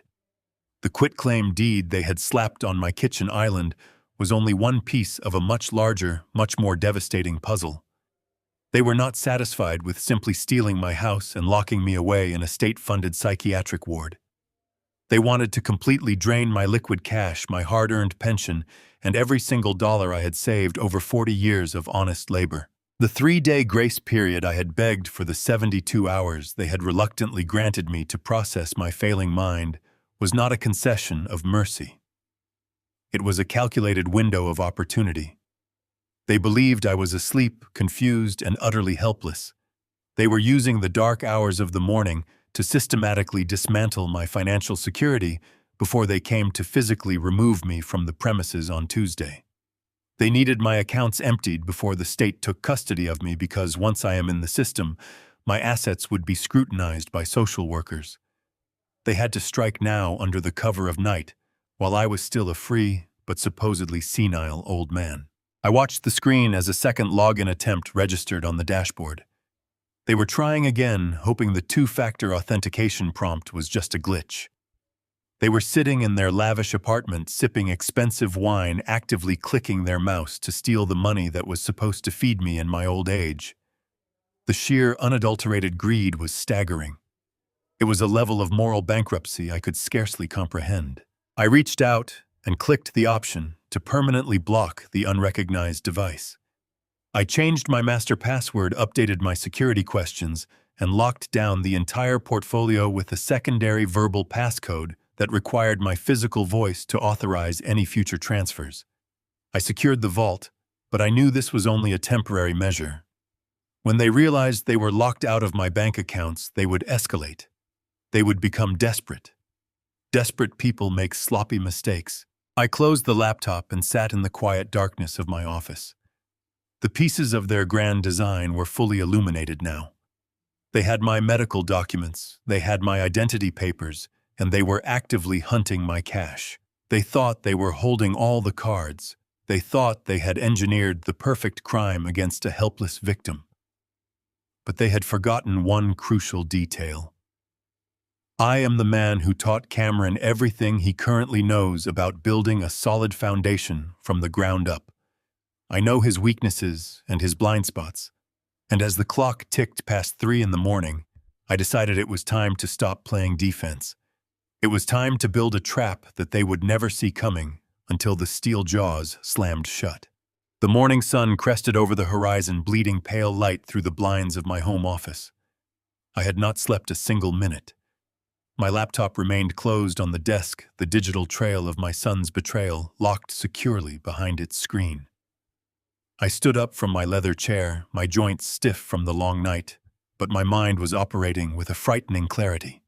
The quitclaim deed they had slapped on my kitchen island was only one piece of a much larger, much more devastating puzzle. They were not satisfied with simply stealing my house and locking me away in a state-funded psychiatric ward. They wanted to completely drain my liquid cash, my hard-earned pension, and every single dollar I had saved over 40 years of honest labor. The 3-day grace period I had begged for, the 72 hours they had reluctantly granted me to process my failing mind, was not a concession of mercy. It was a calculated window of opportunity. They believed I was asleep, confused, and utterly helpless. They were using the dark hours of the morning to systematically dismantle my financial security before they came to physically remove me from the premises on Tuesday. They needed my accounts emptied before the state took custody of me because once I am in the system, my assets would be scrutinized by social workers. They had to strike now under the cover of night, while I was still a free but supposedly senile old man. I watched the screen as a second login attempt registered on the dashboard. They were trying again, hoping the two-factor authentication prompt was just a glitch. They were sitting in their lavish apartment, sipping expensive wine, actively clicking their mouse to steal the money that was supposed to feed me in my old age. The sheer, unadulterated greed was staggering. It was a level of moral bankruptcy I could scarcely comprehend. I reached out and clicked the option to permanently block the unrecognized device. I changed my master password, updated my security questions, and locked down the entire portfolio with a secondary verbal passcode that required my physical voice to authorize any future transfers. I secured the vault, but I knew this was only a temporary measure. When they realized they were locked out of my bank accounts, they would escalate. They would become desperate. Desperate people make sloppy mistakes. I closed the laptop and sat in the quiet darkness of my office. The pieces of their grand design were fully illuminated now. They had my medical documents, they had my identity papers, and they were actively hunting my cash. They thought they were holding all the cards. They thought they had engineered the perfect crime against a helpless victim. But they had forgotten one crucial detail. I am the man who taught Cameron everything he currently knows about building a solid foundation from the ground up. I know his weaknesses and his blind spots, and as the clock ticked past 3 in the morning, I decided it was time to stop playing defense. It was time to build a trap that they would never see coming until the steel jaws slammed shut. The morning sun crested over the horizon, bleeding pale light through the blinds of my home office. I had not slept a single minute. My laptop remained closed on the desk, the digital trail of my son's betrayal locked securely behind its screen. I stood up from my leather chair, my joints stiff from the long night, but my mind was operating with a frightening clarity.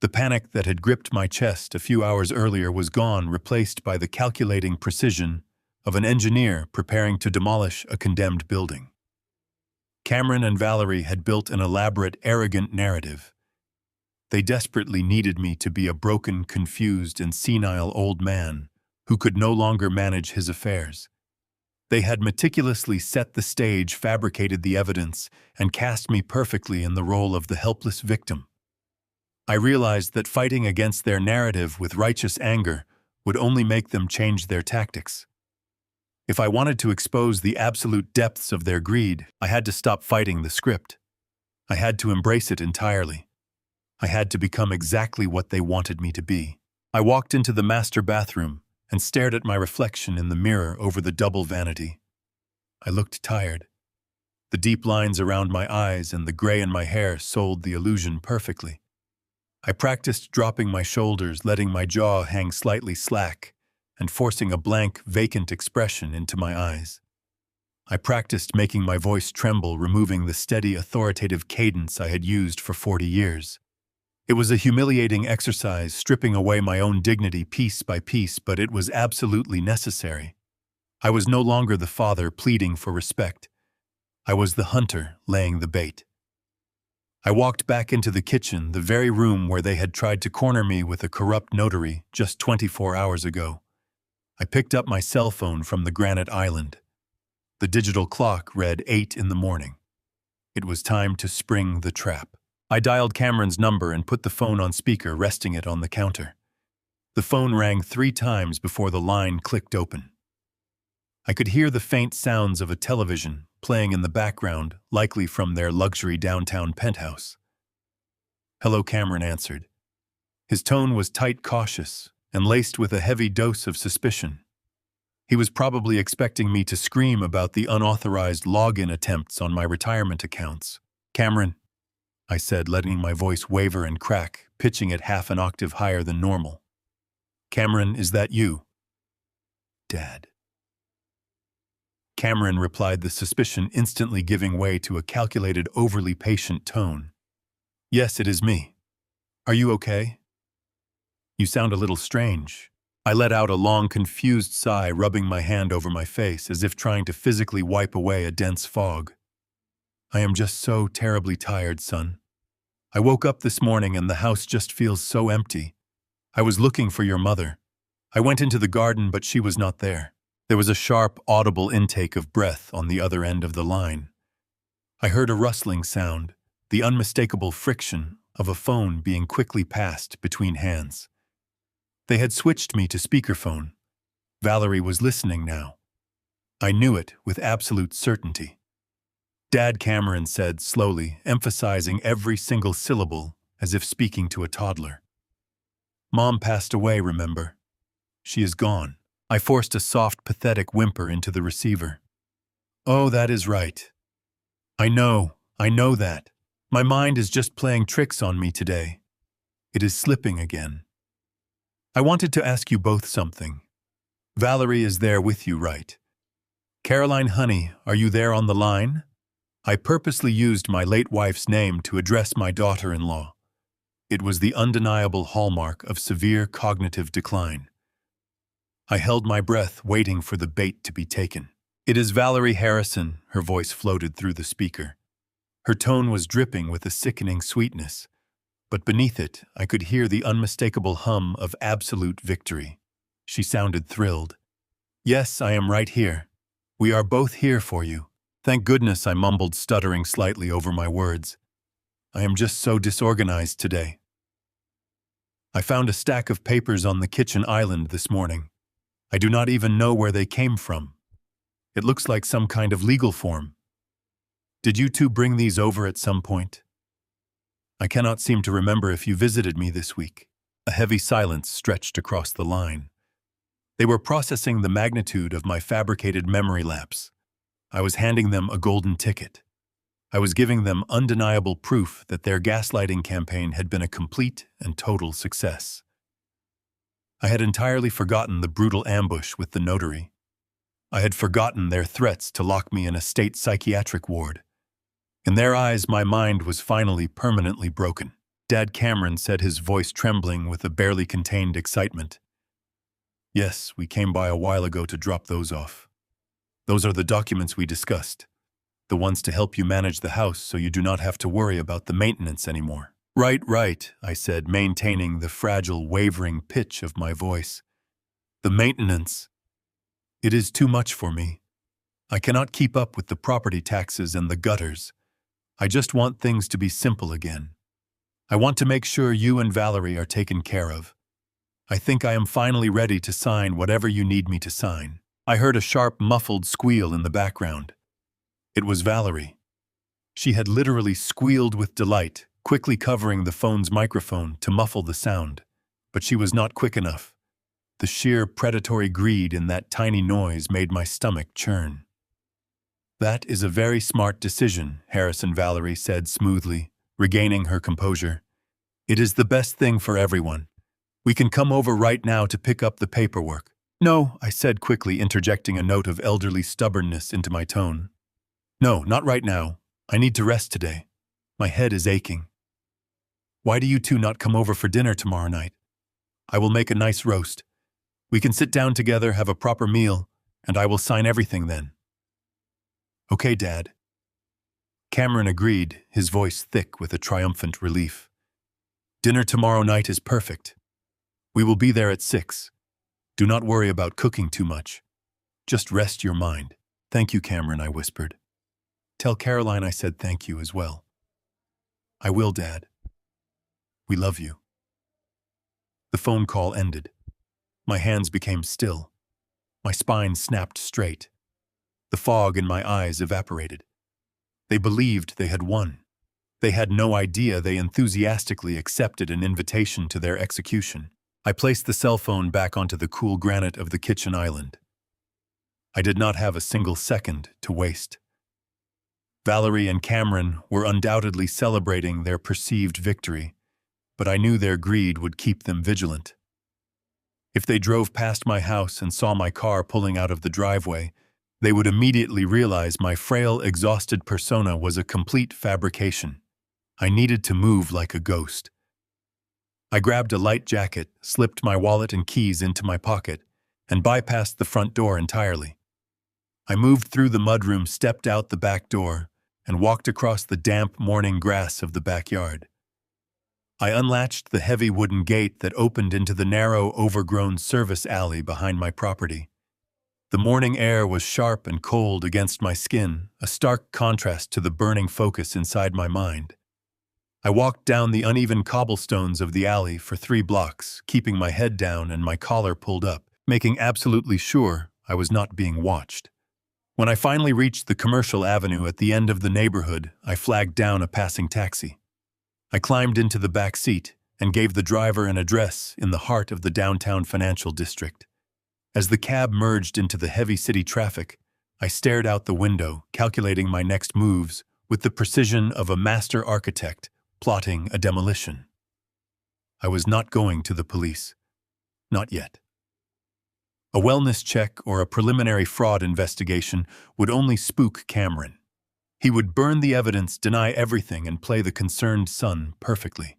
The panic that had gripped my chest a few hours earlier was gone, replaced by the calculating precision of an engineer preparing to demolish a condemned building. Cameron and Valerie had built an elaborate, arrogant narrative. They desperately needed me to be a broken, confused, and senile old man who could no longer manage his affairs. They had meticulously set the stage, fabricated the evidence, and cast me perfectly in the role of the helpless victim. I realized that fighting against their narrative with righteous anger would only make them change their tactics. If I wanted to expose the absolute depths of their greed, I had to stop fighting the script. I had to embrace it entirely. I had to become exactly what they wanted me to be. I walked into the master bathroom and stared at my reflection in the mirror over the double vanity. I looked tired. The deep lines around my eyes and the gray in my hair sold the illusion perfectly. I practiced dropping my shoulders, letting my jaw hang slightly slack, and forcing a blank, vacant expression into my eyes. I practiced making my voice tremble, removing the steady, authoritative cadence I had used for 40 years. It was a humiliating exercise, stripping away my own dignity piece by piece, but it was absolutely necessary. I was no longer the father pleading for respect. I was the hunter laying the bait. I walked back into the kitchen, the very room where they had tried to corner me with a corrupt notary just 24 hours ago. I picked up my cell phone from the granite island. The digital clock read 8 in the morning. It was time to spring the trap. I dialed Cameron's number and put the phone on speaker, resting it on the counter. The phone rang 3 times before the line clicked open. I could hear the faint sounds of a television playing in the background, likely from their luxury downtown penthouse. "Hello," Cameron answered. His tone was tight, cautious, and laced with a heavy dose of suspicion. He was probably expecting me to scream about the unauthorized login attempts on my retirement accounts. "Cameron," I said, letting my voice waver and crack, pitching it half an octave higher than normal. "Cameron, is that you?" "Dad." Cameron replied, the suspicion instantly giving way to a calculated, overly patient tone. "Yes, it is me. Are you okay? You sound a little strange." I let out a long, confused sigh, rubbing my hand over my face as if trying to physically wipe away a dense fog. "I am just so terribly tired, son. I woke up this morning and the house just feels so empty. I was looking for your mother. I went into the garden, but she was not there." There was a sharp, audible intake of breath on the other end of the line. I heard a rustling sound, the unmistakable friction of a phone being quickly passed between hands. They had switched me to speakerphone. Valerie was listening now. I knew it with absolute certainty. "Dad," Cameron said slowly, emphasizing every single syllable as if speaking to a toddler. "Mom passed away, remember? She is gone." I forced a soft, pathetic whimper into the receiver. "Oh, that is right. I know that. My mind is just playing tricks on me today. It is slipping again. I wanted to ask you both something. Valerie is there with you, right? Caroline, honey, are you there on the line?" I purposely used my late wife's name to address my daughter-in-law. It was the undeniable hallmark of severe cognitive decline. I held my breath, waiting for the bait to be taken. "It is Valerie Harrison," her voice floated through the speaker. Her tone was dripping with a sickening sweetness, but beneath it I could hear the unmistakable hum of absolute victory. She sounded thrilled. "Yes, I am right here. We are both here for you. Thank goodness," I mumbled, stuttering slightly over my words. "I am just so disorganized today." I found a stack of papers on the kitchen island this morning. I do not even know where they came from. It looks like some kind of legal form. Did you two bring these over at some point? I cannot seem to remember if you visited me this week." A heavy silence stretched across the line. They were processing the magnitude of my fabricated memory lapse. I was handing them a golden ticket. I was giving them undeniable proof that their gaslighting campaign had been a complete and total success. I had entirely forgotten the brutal ambush with the notary. I had forgotten their threats to lock me in a state psychiatric ward. In their eyes, my mind was finally permanently broken. "Dad," Cameron said, his voice trembling with a barely contained excitement. "Yes, we came by a while ago to drop those off. Those are the documents we discussed, the ones to help you manage the house so you do not have to worry about the maintenance anymore." Right, I said, maintaining the fragile, wavering pitch of my voice. "The maintenance. It is too much for me. I cannot keep up with the property taxes and the gutters. I just want things to be simple again. I want to make sure you and Valerie are taken care of. I think I am finally ready to sign whatever you need me to sign." I heard a sharp, muffled squeal in the background. It was Valerie. She had literally squealed with delight, quickly covering the phone's microphone to muffle the sound. But she was not quick enough. The sheer predatory greed in that tiny noise made my stomach churn. "That is a very smart decision," Harrison Valerie said smoothly, regaining her composure. "It is the best thing for everyone. We can come over right now to pick up the paperwork." "No," I said quickly, interjecting a note of elderly stubbornness into my tone. "No, not right now. I need to rest today. My head is aching." "Why do you two not come over for dinner tomorrow night? I will make a nice roast. We can sit down together, have a proper meal, and I will sign everything then." "Okay, Dad." Cameron agreed, his voice thick with a triumphant relief. "Dinner tomorrow night is perfect. We will be there at 6. Do not worry about cooking too much. Just rest your mind." "Thank you, Cameron," I whispered. "Tell Caroline I said thank you as well." "I will, Dad. We love you." The phone call ended. My hands became still. My spine snapped straight. The fog in my eyes evaporated. They believed they had won. They had no idea they enthusiastically accepted an invitation to their execution. I placed the cell phone back onto the cool granite of the kitchen island. I did not have a single second to waste. Valerie and Cameron were undoubtedly celebrating their perceived victory, but I knew their greed would keep them vigilant. If they drove past my house and saw my car pulling out of the driveway, they would immediately realize my frail, exhausted persona was a complete fabrication. I needed to move like a ghost. I grabbed a light jacket, slipped my wallet and keys into my pocket, and bypassed the front door entirely. I moved through the mudroom, stepped out the back door, and walked across the damp morning grass of the backyard. I unlatched the heavy wooden gate that opened into the narrow, overgrown service alley behind my property. The morning air was sharp and cold against my skin, a stark contrast to the burning focus inside my mind. I walked down the uneven cobblestones of the alley for 3 blocks, keeping my head down and my collar pulled up, making absolutely sure I was not being watched. When I finally reached the commercial avenue at the end of the neighborhood, I flagged down a passing taxi. I climbed into the back seat and gave the driver an address in the heart of the downtown financial district. As the cab merged into the heavy city traffic, I stared out the window, calculating my next moves with the precision of a master architect plotting a demolition. I was not going to the police. Not yet. A wellness check or a preliminary fraud investigation would only spook Cameron. He would burn the evidence, deny everything, and play the concerned son perfectly.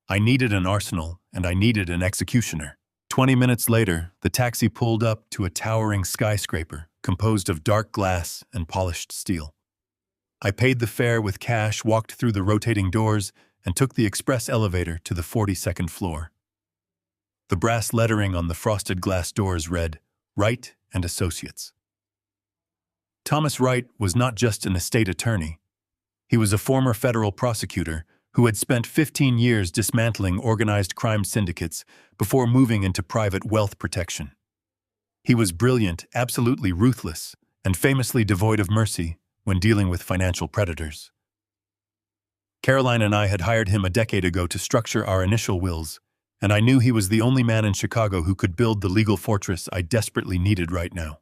I needed an arsenal, and I needed an executioner. 20 minutes later, the taxi pulled up to a towering skyscraper composed of dark glass and polished steel. I paid the fare with cash, walked through the rotating doors, and took the express elevator to the 42nd floor. The brass lettering on the frosted glass doors read, "Wright and Associates." Thomas Wright was not just an estate attorney. He was a former federal prosecutor who had spent 15 years dismantling organized crime syndicates before moving into private wealth protection. He was brilliant, absolutely ruthless, and famously devoid of mercy when dealing with financial predators. Caroline and I had hired him a decade ago to structure our initial wills, and I knew he was the only man in Chicago who could build the legal fortress I desperately needed right now.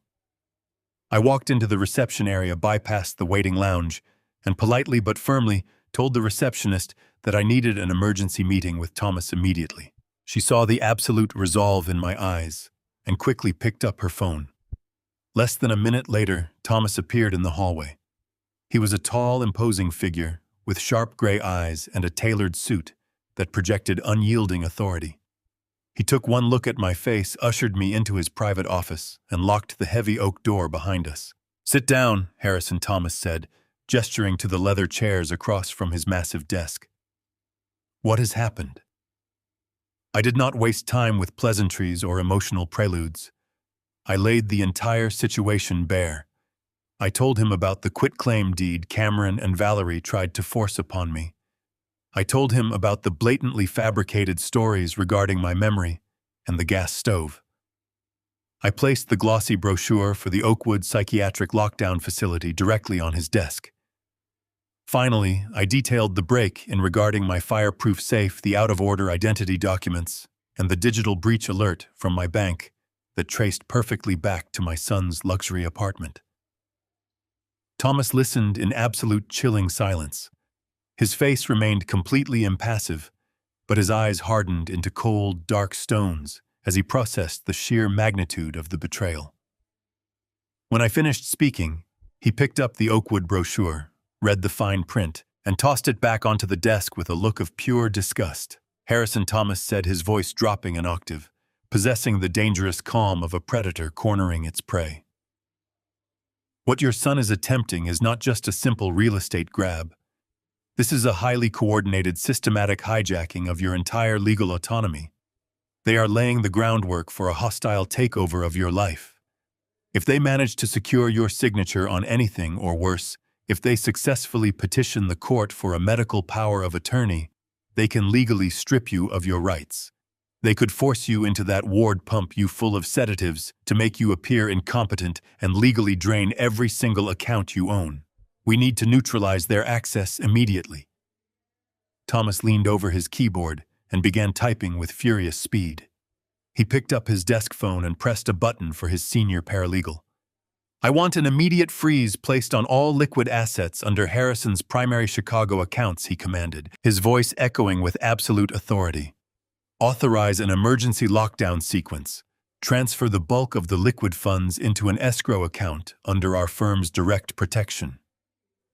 I walked into the reception area, bypassed the waiting lounge, and politely but firmly told the receptionist that I needed an emergency meeting with Thomas immediately. She saw the absolute resolve in my eyes and quickly picked up her phone. Less than a minute later, Thomas appeared in the hallway. He was a tall, imposing figure with sharp gray eyes and a tailored suit that projected unyielding authority. He took one look at my face, ushered me into his private office, and locked the heavy oak door behind us. "Sit down," Harrison Thomas said, gesturing to the leather chairs across from his massive desk. "What has happened?" I did not waste time with pleasantries or emotional preludes. I laid the entire situation bare. I told him about the quitclaim deed Cameron and Valerie tried to force upon me. I told him about the blatantly fabricated stories regarding my memory and the gas stove. I placed the glossy brochure for the Oakwood Psychiatric Lockdown Facility directly on his desk. Finally, I detailed the break in regarding my fireproof safe, the out-of-order identity documents, and the digital breach alert from my bank that traced perfectly back to my son's luxury apartment. Thomas listened in absolute chilling silence. His face remained completely impassive, but his eyes hardened into cold, dark stones as he processed the sheer magnitude of the betrayal. When I finished speaking, he picked up the Oakwood brochure, read the fine print, and tossed it back onto the desk with a look of pure disgust. Harrison, Thomas said, his voice dropping an octave, possessing the dangerous calm of a predator cornering its prey. What your son is attempting is not just a simple real estate grab. This is a highly coordinated, systematic hijacking of your entire legal autonomy. They are laying the groundwork for a hostile takeover of your life. If they manage to secure your signature on anything, or worse, if they successfully petition the court for a medical power of attorney, they can legally strip you of your rights. They could force you into that ward, pump you full of sedatives to make you appear incompetent, and legally drain every single account you own. We need to neutralize their access immediately. Thomas leaned over his keyboard and began typing with furious speed. He picked up his desk phone and pressed a button for his senior paralegal. I want an immediate freeze placed on all liquid assets under Harrison's primary Chicago accounts, he commanded, his voice echoing with absolute authority. Authorize an emergency lockdown sequence. Transfer the bulk of the liquid funds into an escrow account under our firm's direct protection.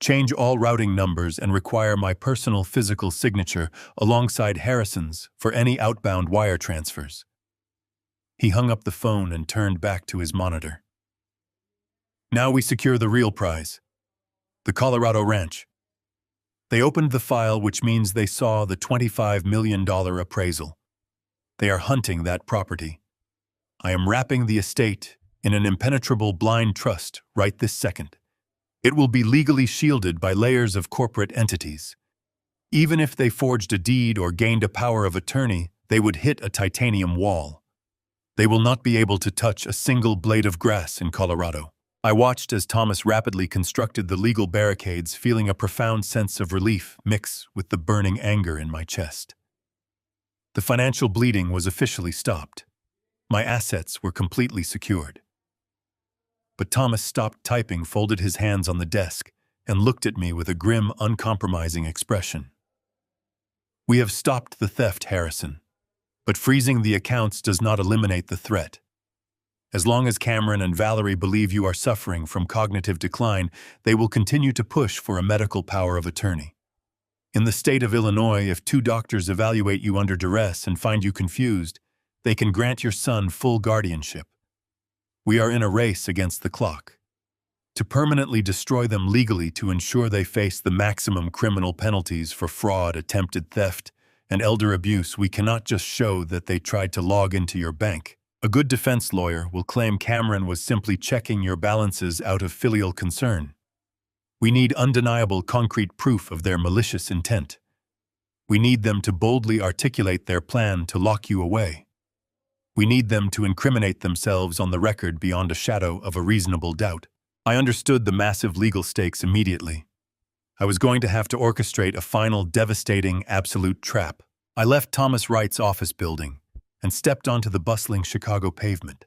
Change all routing numbers and require my personal physical signature alongside Harrison's for any outbound wire transfers. He hung up the phone and turned back to his monitor. Now we secure the real prize, the Colorado ranch. They opened the file, which means they saw the $25 million appraisal. They are hunting that property. I am wrapping the estate in an impenetrable blind trust right this second. It will be legally shielded by layers of corporate entities. Even if they forged a deed or gained a power of attorney, they would hit a titanium wall. They will not be able to touch a single blade of grass in Colorado. I watched as Thomas rapidly constructed the legal barricades, feeling a profound sense of relief mix with the burning anger in my chest. The financial bleeding was officially stopped. My assets were completely secured. But Thomas stopped typing, folded his hands on the desk, and looked at me with a grim, uncompromising expression. We have stopped the theft, Harrison, but freezing the accounts does not eliminate the threat. As long as Cameron and Valerie believe you are suffering from cognitive decline, they will continue to push for a medical power of attorney. In the state of Illinois, if 2 doctors evaluate you under duress and find you confused, they can grant your son full guardianship. We are in a race against the clock. To permanently destroy them legally to ensure they face the maximum criminal penalties for fraud, attempted theft, and elder abuse, we cannot just show that they tried to log into your bank. A good defense lawyer will claim Cameron was simply checking your balances out of filial concern. We need undeniable concrete proof of their malicious intent. We need them to boldly articulate their plan to lock you away. We need them to incriminate themselves on the record beyond a shadow of a reasonable doubt. I understood the massive legal stakes immediately. I was going to have to orchestrate a final, devastating, absolute trap. I left Thomas Wright's office building and stepped onto the bustling Chicago pavement.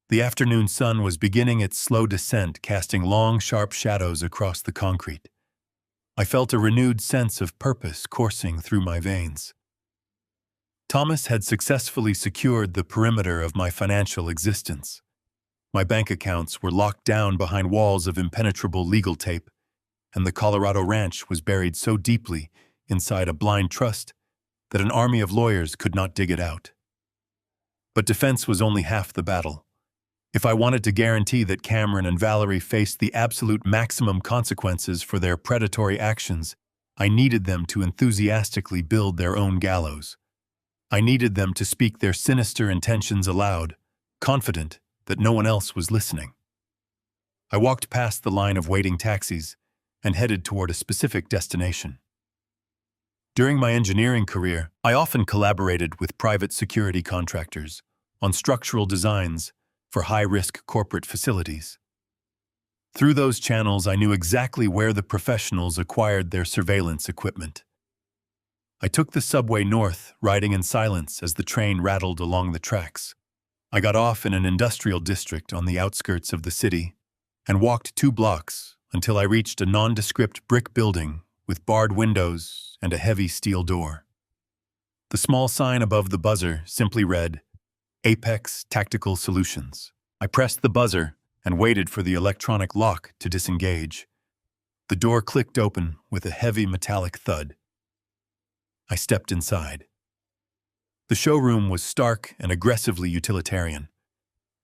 The afternoon sun was beginning its slow descent, casting long, sharp shadows across the concrete. I felt a renewed sense of purpose coursing through my veins. Thomas had successfully secured the perimeter of my financial existence. My bank accounts were locked down behind walls of impenetrable legal tape, and the Colorado ranch was buried so deeply inside a blind trust that an army of lawyers could not dig it out. But defense was only half the battle. If I wanted to guarantee that Cameron and Valerie faced the absolute maximum consequences for their predatory actions, I needed them to enthusiastically build their own gallows. I needed them to speak their sinister intentions aloud, confident that no one else was listening. I walked past the line of waiting taxis and headed toward a specific destination. During my engineering career, I often collaborated with private security contractors on structural designs for high-risk corporate facilities. Through those channels, I knew exactly where the professionals acquired their surveillance equipment. I took the subway north, riding in silence as the train rattled along the tracks. I got off in an industrial district on the outskirts of the city and walked 2 blocks until I reached a nondescript brick building with barred windows and a heavy steel door. The small sign above the buzzer simply read, Apex Tactical Solutions. I pressed the buzzer and waited for the electronic lock to disengage. The door clicked open with a heavy metallic thud. I stepped inside. The showroom was stark and aggressively utilitarian.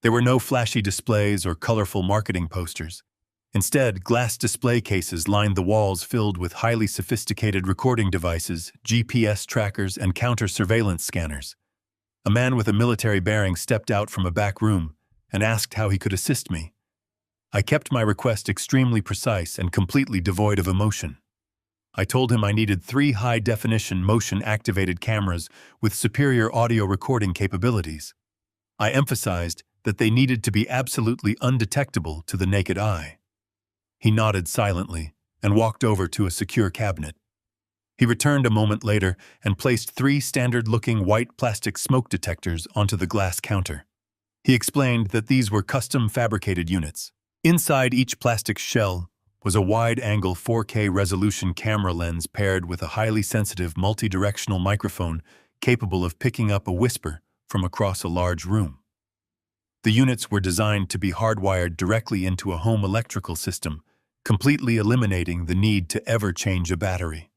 There were no flashy displays or colorful marketing posters. Instead, glass display cases lined the walls filled with highly sophisticated recording devices, GPS trackers, and counter-surveillance scanners. A man with a military bearing stepped out from a back room and asked how he could assist me. I kept my request extremely precise and completely devoid of emotion. I told him I needed 3 high-definition motion-activated cameras with superior audio recording capabilities. I emphasized that they needed to be absolutely undetectable to the naked eye. He nodded silently and walked over to a secure cabinet. He returned a moment later and placed 3 standard-looking white plastic smoke detectors onto the glass counter. He explained that these were custom-fabricated units. Inside each plastic shell was a wide-angle 4K resolution camera lens paired with a highly sensitive multi-directional microphone capable of picking up a whisper from across a large room. The units were designed to be hardwired directly into a home electrical system, completely eliminating the need to ever change a battery.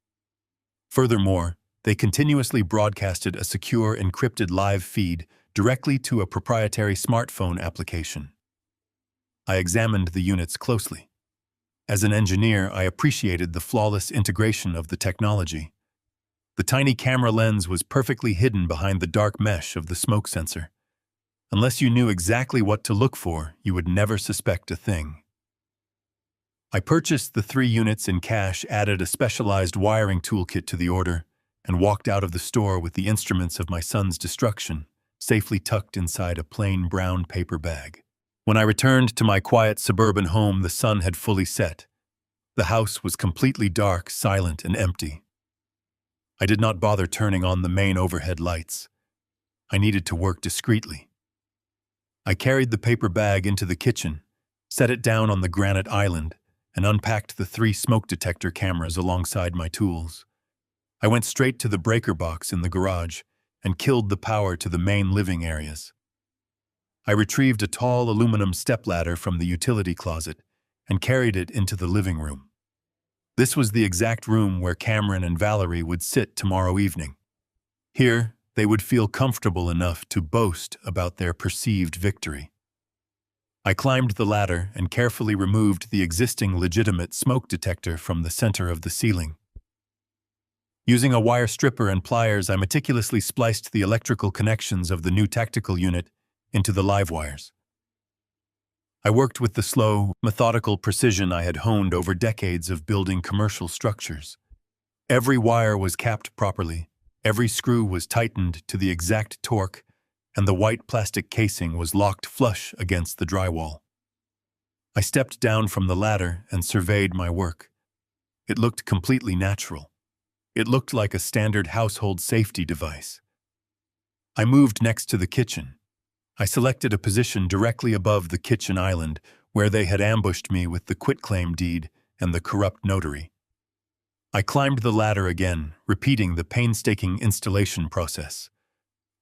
Furthermore, they continuously broadcasted a secure encrypted live feed directly to a proprietary smartphone application. I examined the units closely. As an engineer, I appreciated the flawless integration of the technology. The tiny camera lens was perfectly hidden behind the dark mesh of the smoke sensor. Unless you knew exactly what to look for, you would never suspect a thing. I purchased the 3 units in cash, added a specialized wiring toolkit to the order, and walked out of the store with the instruments of my son's destruction safely tucked inside a plain brown paper bag. When I returned to my quiet suburban home, the sun had fully set. The house was completely dark, silent, and empty. I did not bother turning on the main overhead lights. I needed to work discreetly. I carried the paper bag into the kitchen, set it down on the granite island, and unpacked the 3 smoke detector cameras alongside my tools. I went straight to the breaker box in the garage and killed the power to the main living areas. I retrieved a tall aluminum stepladder from the utility closet and carried it into the living room. This was the exact room where Cameron and Valerie would sit tomorrow evening. Here, they would feel comfortable enough to boast about their perceived victory. I climbed the ladder and carefully removed the existing legitimate smoke detector from the center of the ceiling. Using a wire stripper and pliers, I meticulously spliced the electrical connections of the new tactical unit into the live wires. I worked with the slow, methodical precision I had honed over decades of building commercial structures. Every wire was capped properly, every screw was tightened to the exact torque, and the white plastic casing was locked flush against the drywall. I stepped down from the ladder and surveyed my work. It looked completely natural. It looked like a standard household safety device. I moved next to the kitchen. I selected a position directly above the kitchen island where they had ambushed me with the quitclaim deed and the corrupt notary. I climbed the ladder again, repeating the painstaking installation process.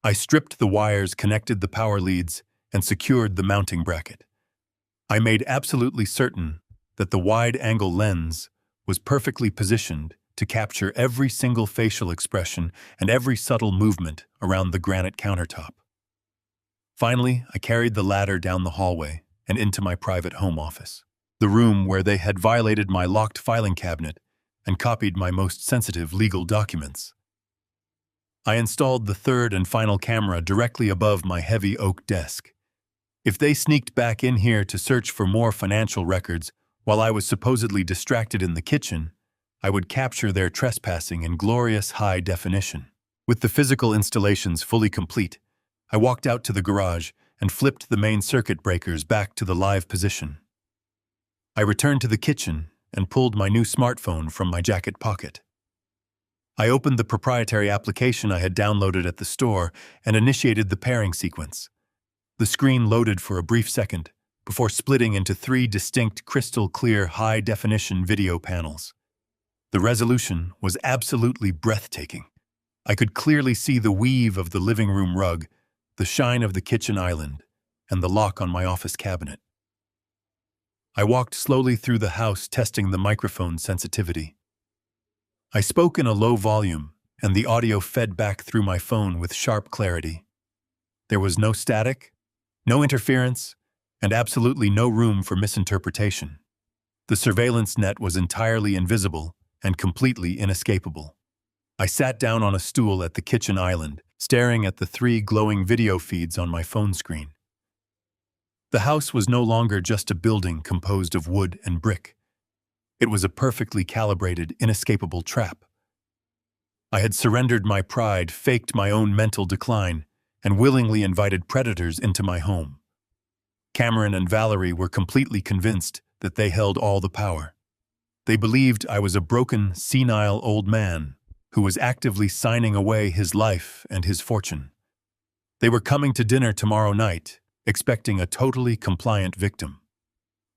I stripped the wires, connected the power leads, and secured the mounting bracket. I made absolutely certain that the wide-angle lens was perfectly positioned to capture every single facial expression and every subtle movement around the granite countertop. Finally, I carried the ladder down the hallway and into my private home office, the room where they had violated my locked filing cabinet and copied my most sensitive legal documents. I installed the 3rd and final camera directly above my heavy oak desk. If they sneaked back in here to search for more financial records while I was supposedly distracted in the kitchen, I would capture their trespassing in glorious high definition. With the physical installations fully complete, I walked out to the garage and flipped the main circuit breakers back to the live position. I returned to the kitchen and pulled my new smartphone from my jacket pocket. I opened the proprietary application I had downloaded at the store and initiated the pairing sequence. The screen loaded for a brief second before splitting into 3 distinct crystal-clear high-definition video panels. The resolution was absolutely breathtaking. I could clearly see the weave of the living room rug, the shine of the kitchen island, and the lock on my office cabinet. I walked slowly through the house, testing the microphone sensitivity. I spoke in a low volume, and the audio fed back through my phone with sharp clarity. There was no static, no interference, and absolutely no room for misinterpretation. The surveillance net was entirely invisible and completely inescapable. I sat down on a stool at the kitchen island, staring at the 3 glowing video feeds on my phone screen. The house was no longer just a building composed of wood and brick. It was a perfectly calibrated, inescapable trap. I had surrendered my pride, faked my own mental decline, and willingly invited predators into my home. Cameron and Valerie were completely convinced that they held all the power. They believed I was a broken, senile old man who was actively signing away his life and his fortune. They were coming to dinner tomorrow night, expecting a totally compliant victim.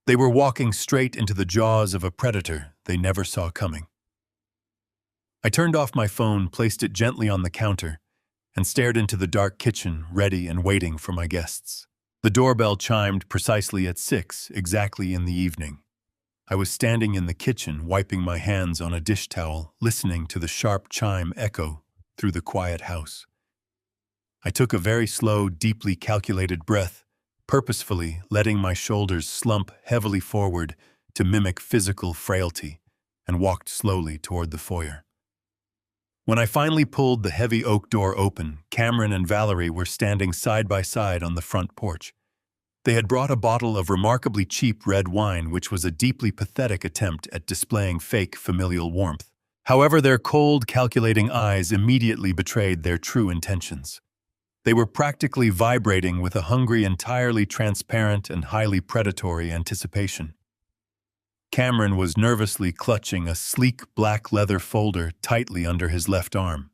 They were walking straight into the jaws of a predator they never saw coming. I turned off my phone, placed it gently on the counter, and stared into the dark kitchen, ready and waiting for my guests. The doorbell chimed precisely at 6, exactly in the evening. I was standing in the kitchen, wiping my hands on a dish towel, listening to the sharp chime echo through the quiet house. I took a very slow, deeply calculated breath, purposefully letting my shoulders slump heavily forward to mimic physical frailty, and walked slowly toward the foyer. When I finally pulled the heavy oak door open, Cameron and Valerie were standing side by side on the front porch. They had brought a bottle of remarkably cheap red wine, which was a deeply pathetic attempt at displaying fake familial warmth. However, their cold, calculating eyes immediately betrayed their true intentions. They were practically vibrating with a hungry, entirely transparent and highly predatory anticipation. Cameron was nervously clutching a sleek black leather folder tightly under his left arm.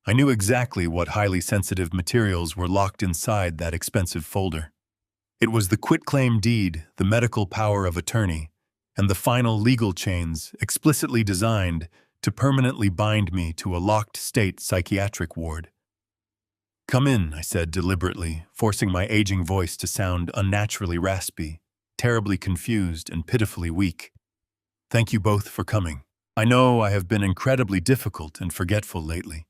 I knew exactly what highly sensitive materials were locked inside that expensive folder. It was the quitclaim deed, the medical power of attorney, and the final legal chains explicitly designed to permanently bind me to a locked state psychiatric ward. "Come in," I said deliberately, forcing my aging voice to sound unnaturally raspy, terribly confused and pitifully weak. "Thank you both for coming. I know I have been incredibly difficult and forgetful lately."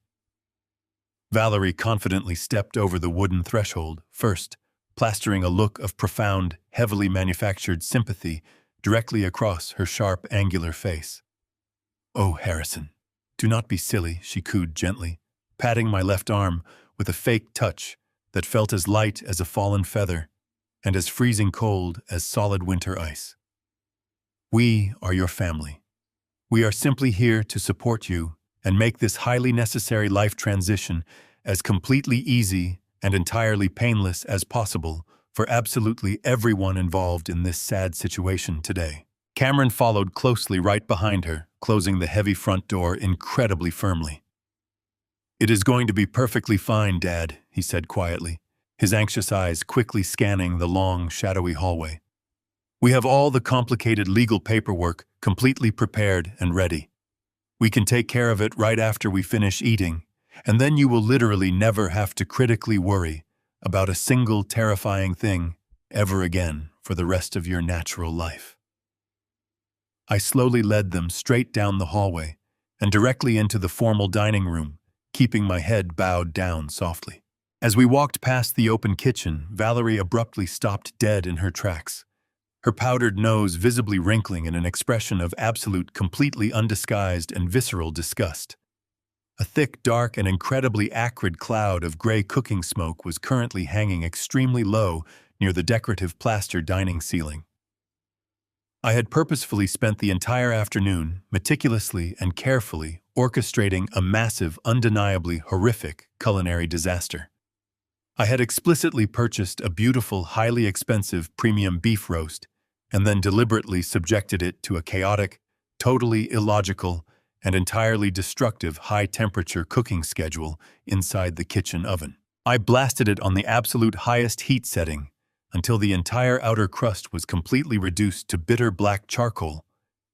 Valerie confidently stepped over the wooden threshold, first, plastering a look of profound, heavily manufactured sympathy directly across her sharp, angular face. "Oh, Harrison, do not be silly," she cooed gently, patting my left arm with a fake touch that felt as light as a fallen feather and as freezing cold as solid winter ice. "We are your family. We are simply here to support you and make this highly necessary life transition as completely easy and entirely painless as possible for absolutely everyone involved in this sad situation today." Cameron followed closely right behind her, closing the heavy front door incredibly firmly. "It is going to be perfectly fine, Dad," he said quietly, his anxious eyes quickly scanning the long, shadowy hallway. "We have all the complicated legal paperwork completely prepared and ready. We can take care of it right after we finish eating, and then you will literally never have to critically worry about a single terrifying thing ever again for the rest of your natural life." I slowly led them straight down the hallway and directly into the formal dining room, keeping my head bowed down softly. As we walked past the open kitchen, Valerie abruptly stopped dead in her tracks, her powdered nose visibly wrinkling in an expression of absolute, completely undisguised and visceral disgust. A thick, dark, and incredibly acrid cloud of gray cooking smoke was currently hanging extremely low near the decorative plaster dining ceiling. I had purposefully spent the entire afternoon meticulously and carefully orchestrating a massive, undeniably horrific culinary disaster. I had explicitly purchased a beautiful, highly expensive premium beef roast and then deliberately subjected it to a chaotic, totally illogical, and entirely destructive high-temperature cooking schedule inside the kitchen oven. I blasted it on the absolute highest heat setting until the entire outer crust was completely reduced to bitter black charcoal,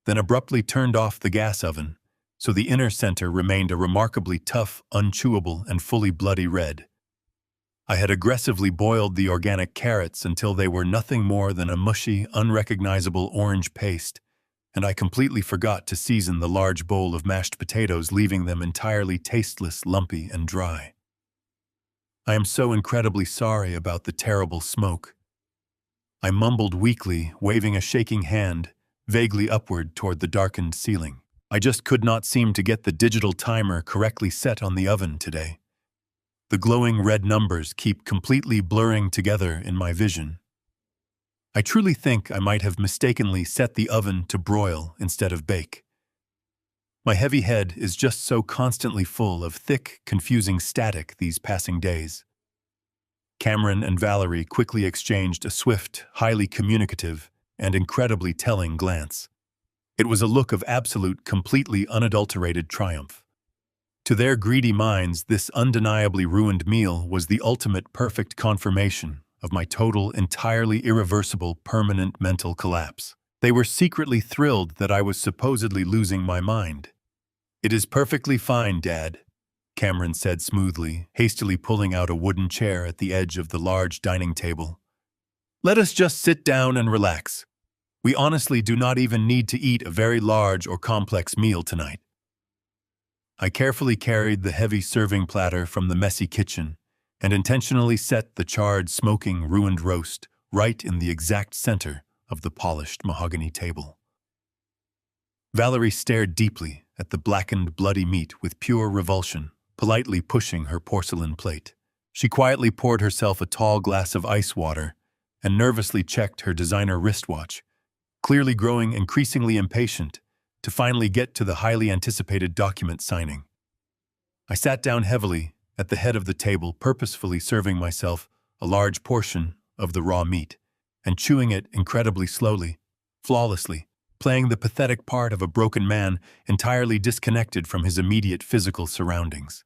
then abruptly turned off the gas oven, so the inner center remained a remarkably tough, unchewable, and fully bloody red. I had aggressively boiled the organic carrots until they were nothing more than a mushy, unrecognizable orange paste, and I completely forgot to season the large bowl of mashed potatoes, leaving them entirely tasteless, lumpy, and dry. I am so incredibly sorry about the terrible smoke. I mumbled weakly, waving a shaking hand vaguely upward toward the darkened ceiling. I just could not seem to get the digital timer correctly set on the oven today. The glowing red numbers keep completely blurring together in my vision. I truly think I might have mistakenly set the oven to broil instead of bake. My heavy head is just so constantly full of thick, confusing static these passing days. Cameron and Valerie quickly exchanged a swift, highly communicative, and incredibly telling glance. It was a look of absolute, completely unadulterated triumph. To their greedy minds, this undeniably ruined meal was the ultimate perfect confirmation of my total, entirely irreversible, permanent mental collapse. They were secretly thrilled that I was supposedly losing my mind. "It is perfectly fine, Dad," Cameron said smoothly, hastily pulling out a wooden chair at the edge of the large dining table. "Let us just sit down and relax. We honestly do not even need to eat a very large or complex meal tonight." I carefully carried the heavy serving platter from the messy kitchen and intentionally set the charred, smoking, ruined roast right in the exact center of the polished mahogany table. Valerie stared deeply at the blackened, bloody meat with pure revulsion, politely pushing her porcelain plate. She quietly poured herself a tall glass of ice water and nervously checked her designer wristwatch, clearly growing increasingly impatient to finally get to the highly anticipated document signing. I sat down heavily at the head of the table, purposefully serving myself a large portion of the raw meat and chewing it incredibly slowly, flawlessly, playing the pathetic part of a broken man entirely disconnected from his immediate physical surroundings.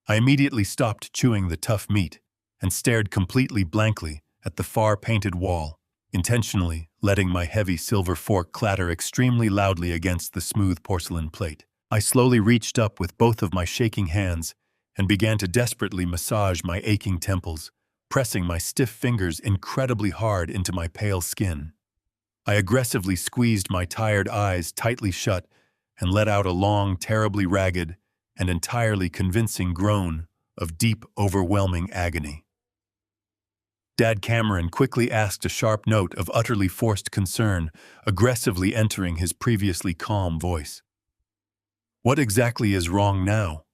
I immediately stopped chewing the tough meat and stared completely blankly at the far-painted wall, intentionally letting my heavy silver fork clatter extremely loudly against the smooth porcelain plate. I slowly reached up with both of my shaking hands and began to desperately massage my aching temples, pressing my stiff fingers incredibly hard into my pale skin. I aggressively squeezed my tired eyes tightly shut and let out a long, terribly ragged, and entirely convincing groan of deep, overwhelming agony. Dad Cameron quickly asked a sharp note of utterly forced concern, aggressively entering his previously calm voice. "What exactly is wrong now?"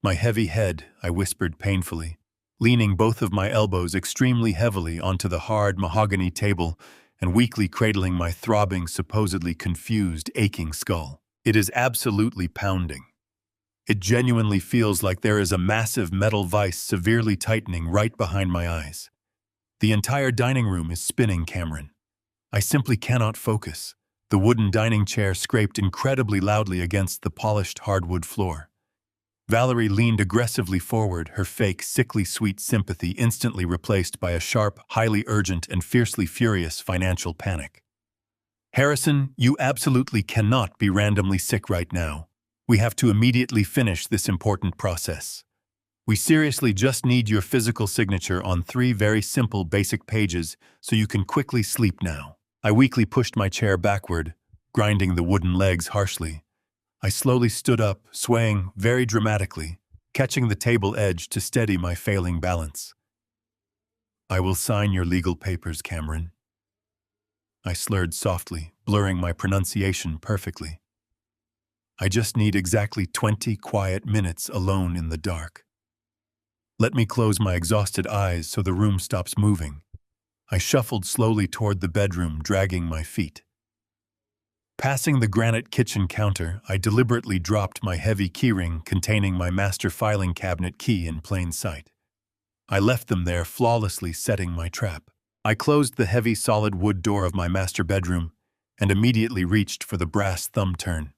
My heavy head, I whispered painfully, leaning both of my elbows extremely heavily onto the hard mahogany table and weakly cradling my throbbing, supposedly confused, aching skull. "It is absolutely pounding. It genuinely feels like there is a massive metal vise severely tightening right behind my eyes. The entire dining room is spinning, Cameron. I simply cannot focus." The wooden dining chair scraped incredibly loudly against the polished hardwood floor. Valerie leaned aggressively forward, her fake, sickly sweet sympathy instantly replaced by a sharp, highly urgent, and fiercely furious financial panic. "Harrison, you absolutely cannot be randomly sick right now. We have to immediately finish this important process. We seriously just need your physical signature on 3 very simple basic pages so you can quickly sleep now." I weakly pushed my chair backward, grinding the wooden legs harshly. I slowly stood up, swaying very dramatically, catching the table edge to steady my failing balance. "I will sign your legal papers, Cameron." I slurred softly, blurring my pronunciation perfectly. "I just need exactly 20 quiet minutes alone in the dark. Let me close my exhausted eyes so the room stops moving." I shuffled slowly toward the bedroom, dragging my feet. Passing the granite kitchen counter, I deliberately dropped my heavy keyring containing my master filing cabinet key in plain sight. I left them there, flawlessly setting my trap. I closed the heavy solid wood door of my master bedroom and immediately reached for the brass thumb turn.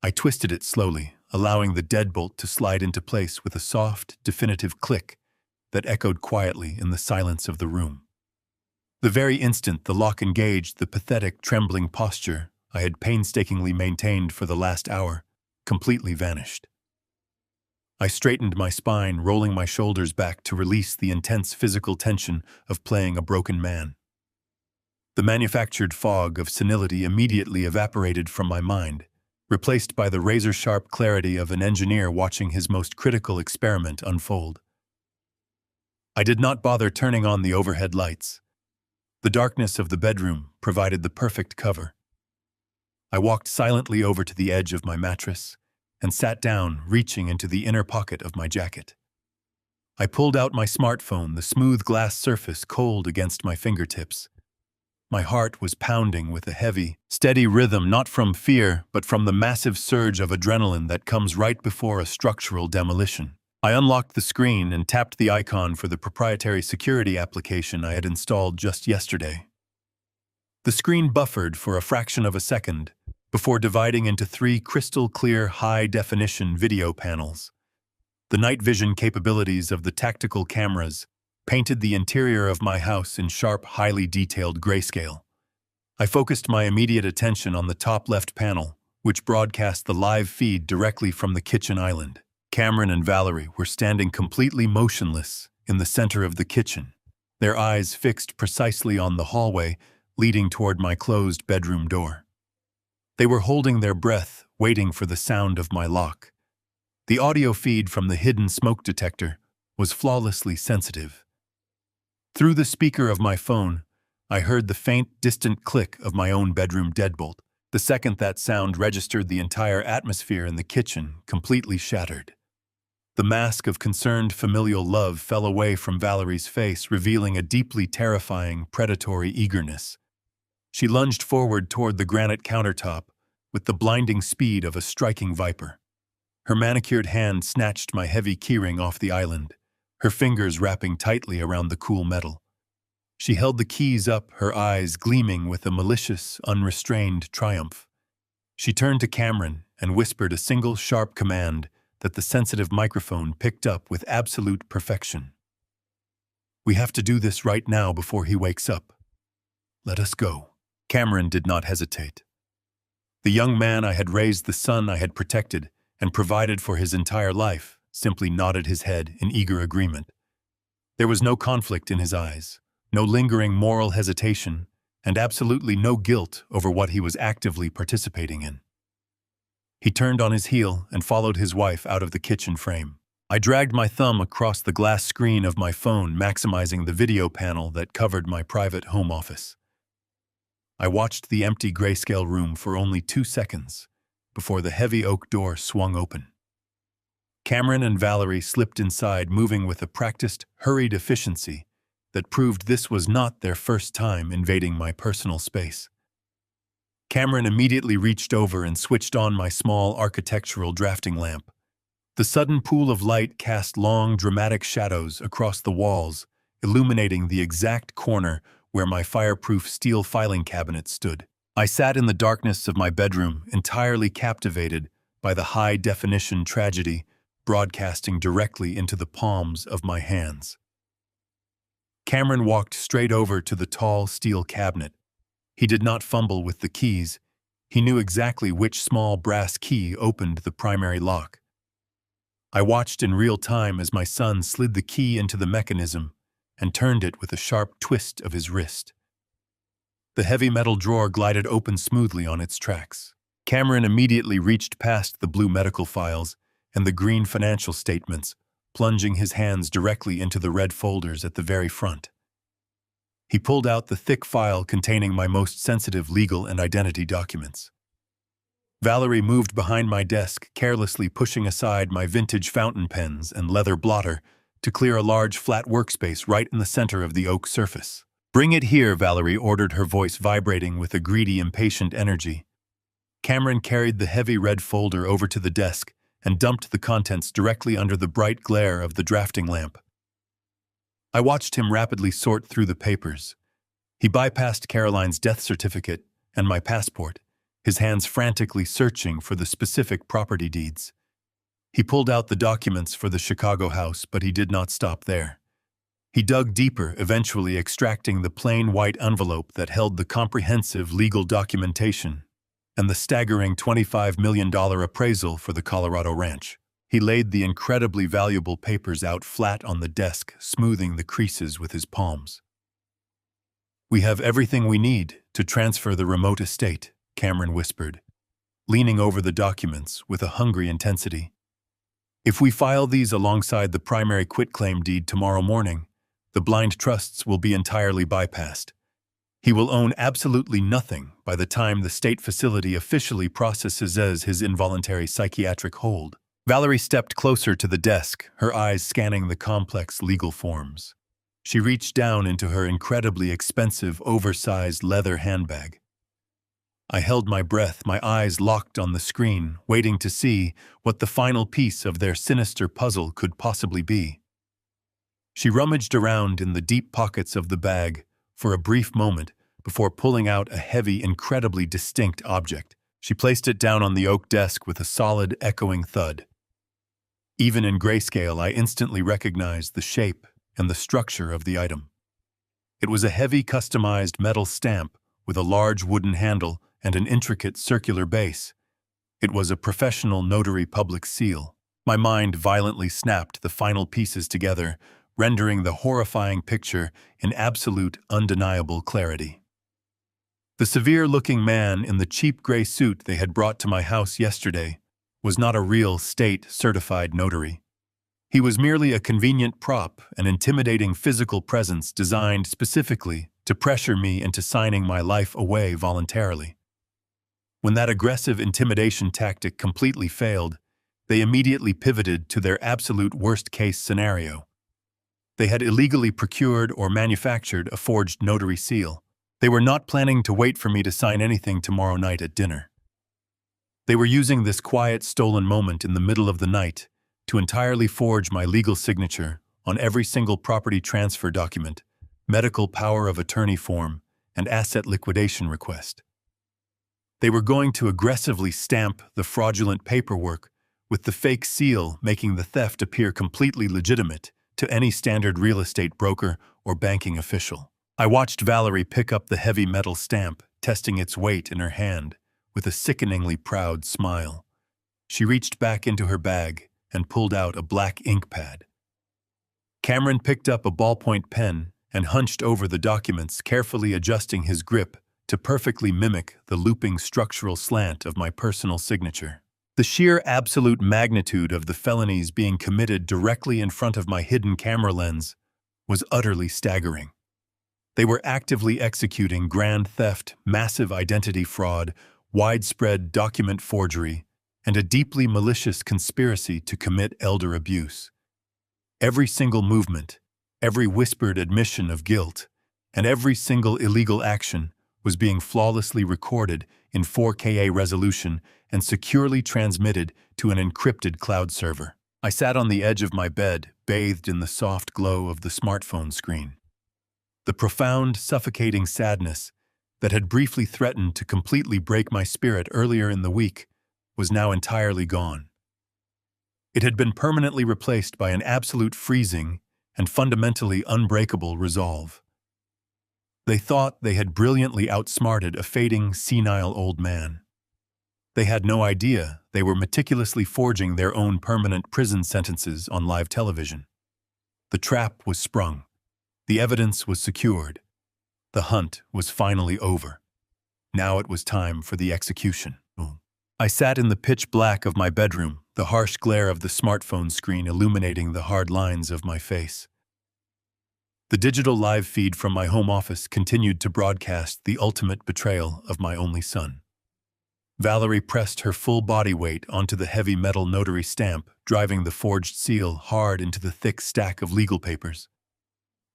I twisted it slowly, allowing the deadbolt to slide into place with a soft, definitive click that echoed quietly in the silence of the room. The very instant the lock engaged, the pathetic, trembling posture I had painstakingly maintained for the last hour completely vanished. I straightened my spine, rolling my shoulders back to release the intense physical tension of playing a broken man. The manufactured fog of senility immediately evaporated from my mind, replaced by the razor-sharp clarity of an engineer watching his most critical experiment unfold. I did not bother turning on the overhead lights. The darkness of the bedroom provided the perfect cover. I walked silently over to the edge of my mattress and sat down, reaching into the inner pocket of my jacket. I pulled out my smartphone, the smooth glass surface cold against my fingertips. My heart was pounding with a heavy, steady rhythm, not from fear, but from the massive surge of adrenaline that comes right before a structural demolition. I unlocked the screen and tapped the icon for the proprietary security application I had installed just yesterday. The screen buffered for a fraction of a second before dividing into 3 crystal-clear, high-definition video panels. The night vision capabilities of the tactical cameras painted the interior of my house in sharp, highly detailed grayscale. I focused my immediate attention on the top left panel, which broadcast the live feed directly from the kitchen island. Cameron and Valerie were standing completely motionless in the center of the kitchen, their eyes fixed precisely on the hallway leading toward my closed bedroom door. They were holding their breath, waiting for the sound of my lock. The audio feed from the hidden smoke detector was flawlessly sensitive. Through the speaker of my phone, I heard the faint, distant click of my own bedroom deadbolt. The second that sound registered, the entire atmosphere in the kitchen completely shattered. The mask of concerned familial love fell away from Valerie's face, revealing a deeply terrifying, predatory eagerness. She lunged forward toward the granite countertop with the blinding speed of a striking viper. Her manicured hand snatched my heavy keyring off the island, her fingers wrapping tightly around the cool metal. She held the keys up, her eyes gleaming with a malicious, unrestrained triumph. She turned to Cameron and whispered a single sharp command that the sensitive microphone picked up with absolute perfection. "We have to do this right now before he wakes up. Let us go." Cameron did not hesitate. The young man I had raised, the son I had protected and provided for his entire life, simply nodded his head in eager agreement. There was no conflict in his eyes, no lingering moral hesitation, and absolutely no guilt over what he was actively participating in. He turned on his heel and followed his wife out of the kitchen frame. I dragged my thumb across the glass screen of my phone, maximizing the video panel that covered my private home office. I watched the empty grayscale room for only 2 seconds before the heavy oak door swung open. Cameron and Valerie slipped inside, moving with a practiced, hurried efficiency that proved this was not their first time invading my personal space. Cameron immediately reached over and switched on my small architectural drafting lamp. The sudden pool of light cast long, dramatic shadows across the walls, illuminating the exact corner where my fireproof steel filing cabinet stood. I sat in the darkness of my bedroom, entirely captivated by the high-definition tragedy broadcasting directly into the palms of my hands. Cameron walked straight over to the tall steel cabinet. He did not fumble with the keys. He knew exactly which small brass key opened the primary lock. I watched in real time as my son slid the key into the mechanism and turned it with a sharp twist of his wrist. The heavy metal drawer glided open smoothly on its tracks. Cameron immediately reached past the blue medical files and the green financial statements, plunging his hands directly into the red folders at the very front. He pulled out the thick file containing my most sensitive legal and identity documents. Valerie moved behind my desk, carelessly pushing aside my vintage fountain pens and leather blotter to clear a large flat workspace right in the center of the oak surface. "Bring it here," Valerie ordered, her voice vibrating with a greedy, impatient energy. Cameron carried the heavy red folder over to the desk and dumped the contents directly under the bright glare of the drafting lamp. I watched him rapidly sort through the papers. He bypassed Caroline's death certificate and my passport, his hands frantically searching for the specific property deeds. He pulled out the documents for the Chicago house, but he did not stop there. He dug deeper, eventually extracting the plain white envelope that held the comprehensive legal documentation and the staggering $25 million appraisal for the Colorado ranch. He laid the incredibly valuable papers out flat on the desk, smoothing the creases with his palms. "We have everything we need to transfer the remote estate," Cameron whispered, leaning over the documents with a hungry intensity. "If we file these alongside the primary quitclaim deed tomorrow morning, the blind trusts will be entirely bypassed. He will own absolutely nothing by the time the state facility officially processes his involuntary psychiatric hold." Valerie stepped closer to the desk, her eyes scanning the complex legal forms. She reached down into her incredibly expensive, oversized leather handbag. I held my breath, my eyes locked on the screen, waiting to see what the final piece of their sinister puzzle could possibly be. She rummaged around in the deep pockets of the bag for a brief moment before pulling out a heavy, incredibly distinct object. She placed it down on the oak desk with a solid, echoing thud. Even in grayscale, I instantly recognized the shape and the structure of the item. It was a heavy, customized metal stamp with a large wooden handle and an intricate circular base. It was a professional notary public seal. My mind violently snapped the final pieces together, rendering the horrifying picture in absolute, undeniable clarity. The severe-looking man in the cheap gray suit they had brought to my house yesterday was not a real state-certified notary. He was merely a convenient prop, an intimidating physical presence designed specifically to pressure me into signing my life away voluntarily. When that aggressive intimidation tactic completely failed, they immediately pivoted to their absolute worst-case scenario. They had illegally procured or manufactured a forged notary seal. They were not planning to wait for me to sign anything tomorrow night at dinner. They were using this quiet, stolen moment in the middle of the night to entirely forge my legal signature on every single property transfer document, medical power of attorney form, and asset liquidation request. They were going to aggressively stamp the fraudulent paperwork with the fake seal, making the theft appear completely legitimate to any standard real estate broker or banking official. I watched Valerie pick up the heavy metal stamp, testing its weight in her hand, with a sickeningly proud smile. She reached back into her bag and pulled out a black ink pad. Cameron picked up a ballpoint pen and hunched over the documents, carefully adjusting his grip to perfectly mimic the looping structural slant of my personal signature. The sheer absolute magnitude of the felonies being committed directly in front of my hidden camera lens was utterly staggering. They were actively executing grand theft, massive identity fraud, widespread document forgery, and a deeply malicious conspiracy to commit elder abuse. Every single movement, every whispered admission of guilt, and every single illegal action was being flawlessly recorded in 4K resolution and securely transmitted to an encrypted cloud server. I sat on the edge of my bed, bathed in the soft glow of the smartphone screen. The profound, suffocating sadness that had briefly threatened to completely break my spirit earlier in the week was now entirely gone. It had been permanently replaced by an absolute freezing and fundamentally unbreakable resolve. They thought they had brilliantly outsmarted a fading, senile old man. They had no idea they were meticulously forging their own permanent prison sentences on live television. The trap was sprung. The evidence was secured. The hunt was finally over. Now it was time for the execution. I sat in the pitch black of my bedroom, the harsh glare of the smartphone screen illuminating the hard lines of my face. The digital live feed from my home office continued to broadcast the ultimate betrayal of my only son. Valerie pressed her full body weight onto the heavy metal notary stamp, driving the forged seal hard into the thick stack of legal papers.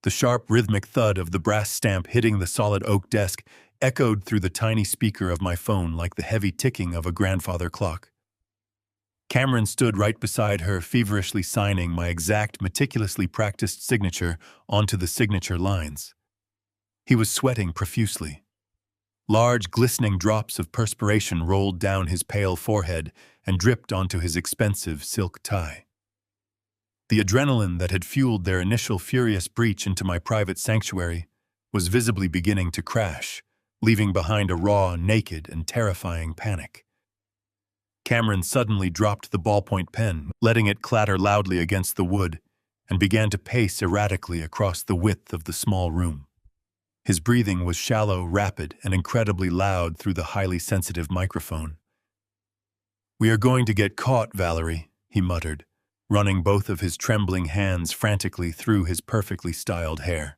The sharp, rhythmic thud of the brass stamp hitting the solid oak desk echoed through the tiny speaker of my phone like the heavy ticking of a grandfather clock. Cameron stood right beside her, feverishly signing my exact, meticulously practiced signature onto the signature lines. He was sweating profusely. Large, glistening drops of perspiration rolled down his pale forehead and dripped onto his expensive silk tie. The adrenaline that had fueled their initial furious breach into my private sanctuary was visibly beginning to crash, leaving behind a raw, naked, and terrifying panic. Cameron suddenly dropped the ballpoint pen, letting it clatter loudly against the wood, and began to pace erratically across the width of the small room. His breathing was shallow, rapid, and incredibly loud through the highly sensitive microphone. "We are going to get caught, Valerie," he muttered, running both of his trembling hands frantically through his perfectly styled hair.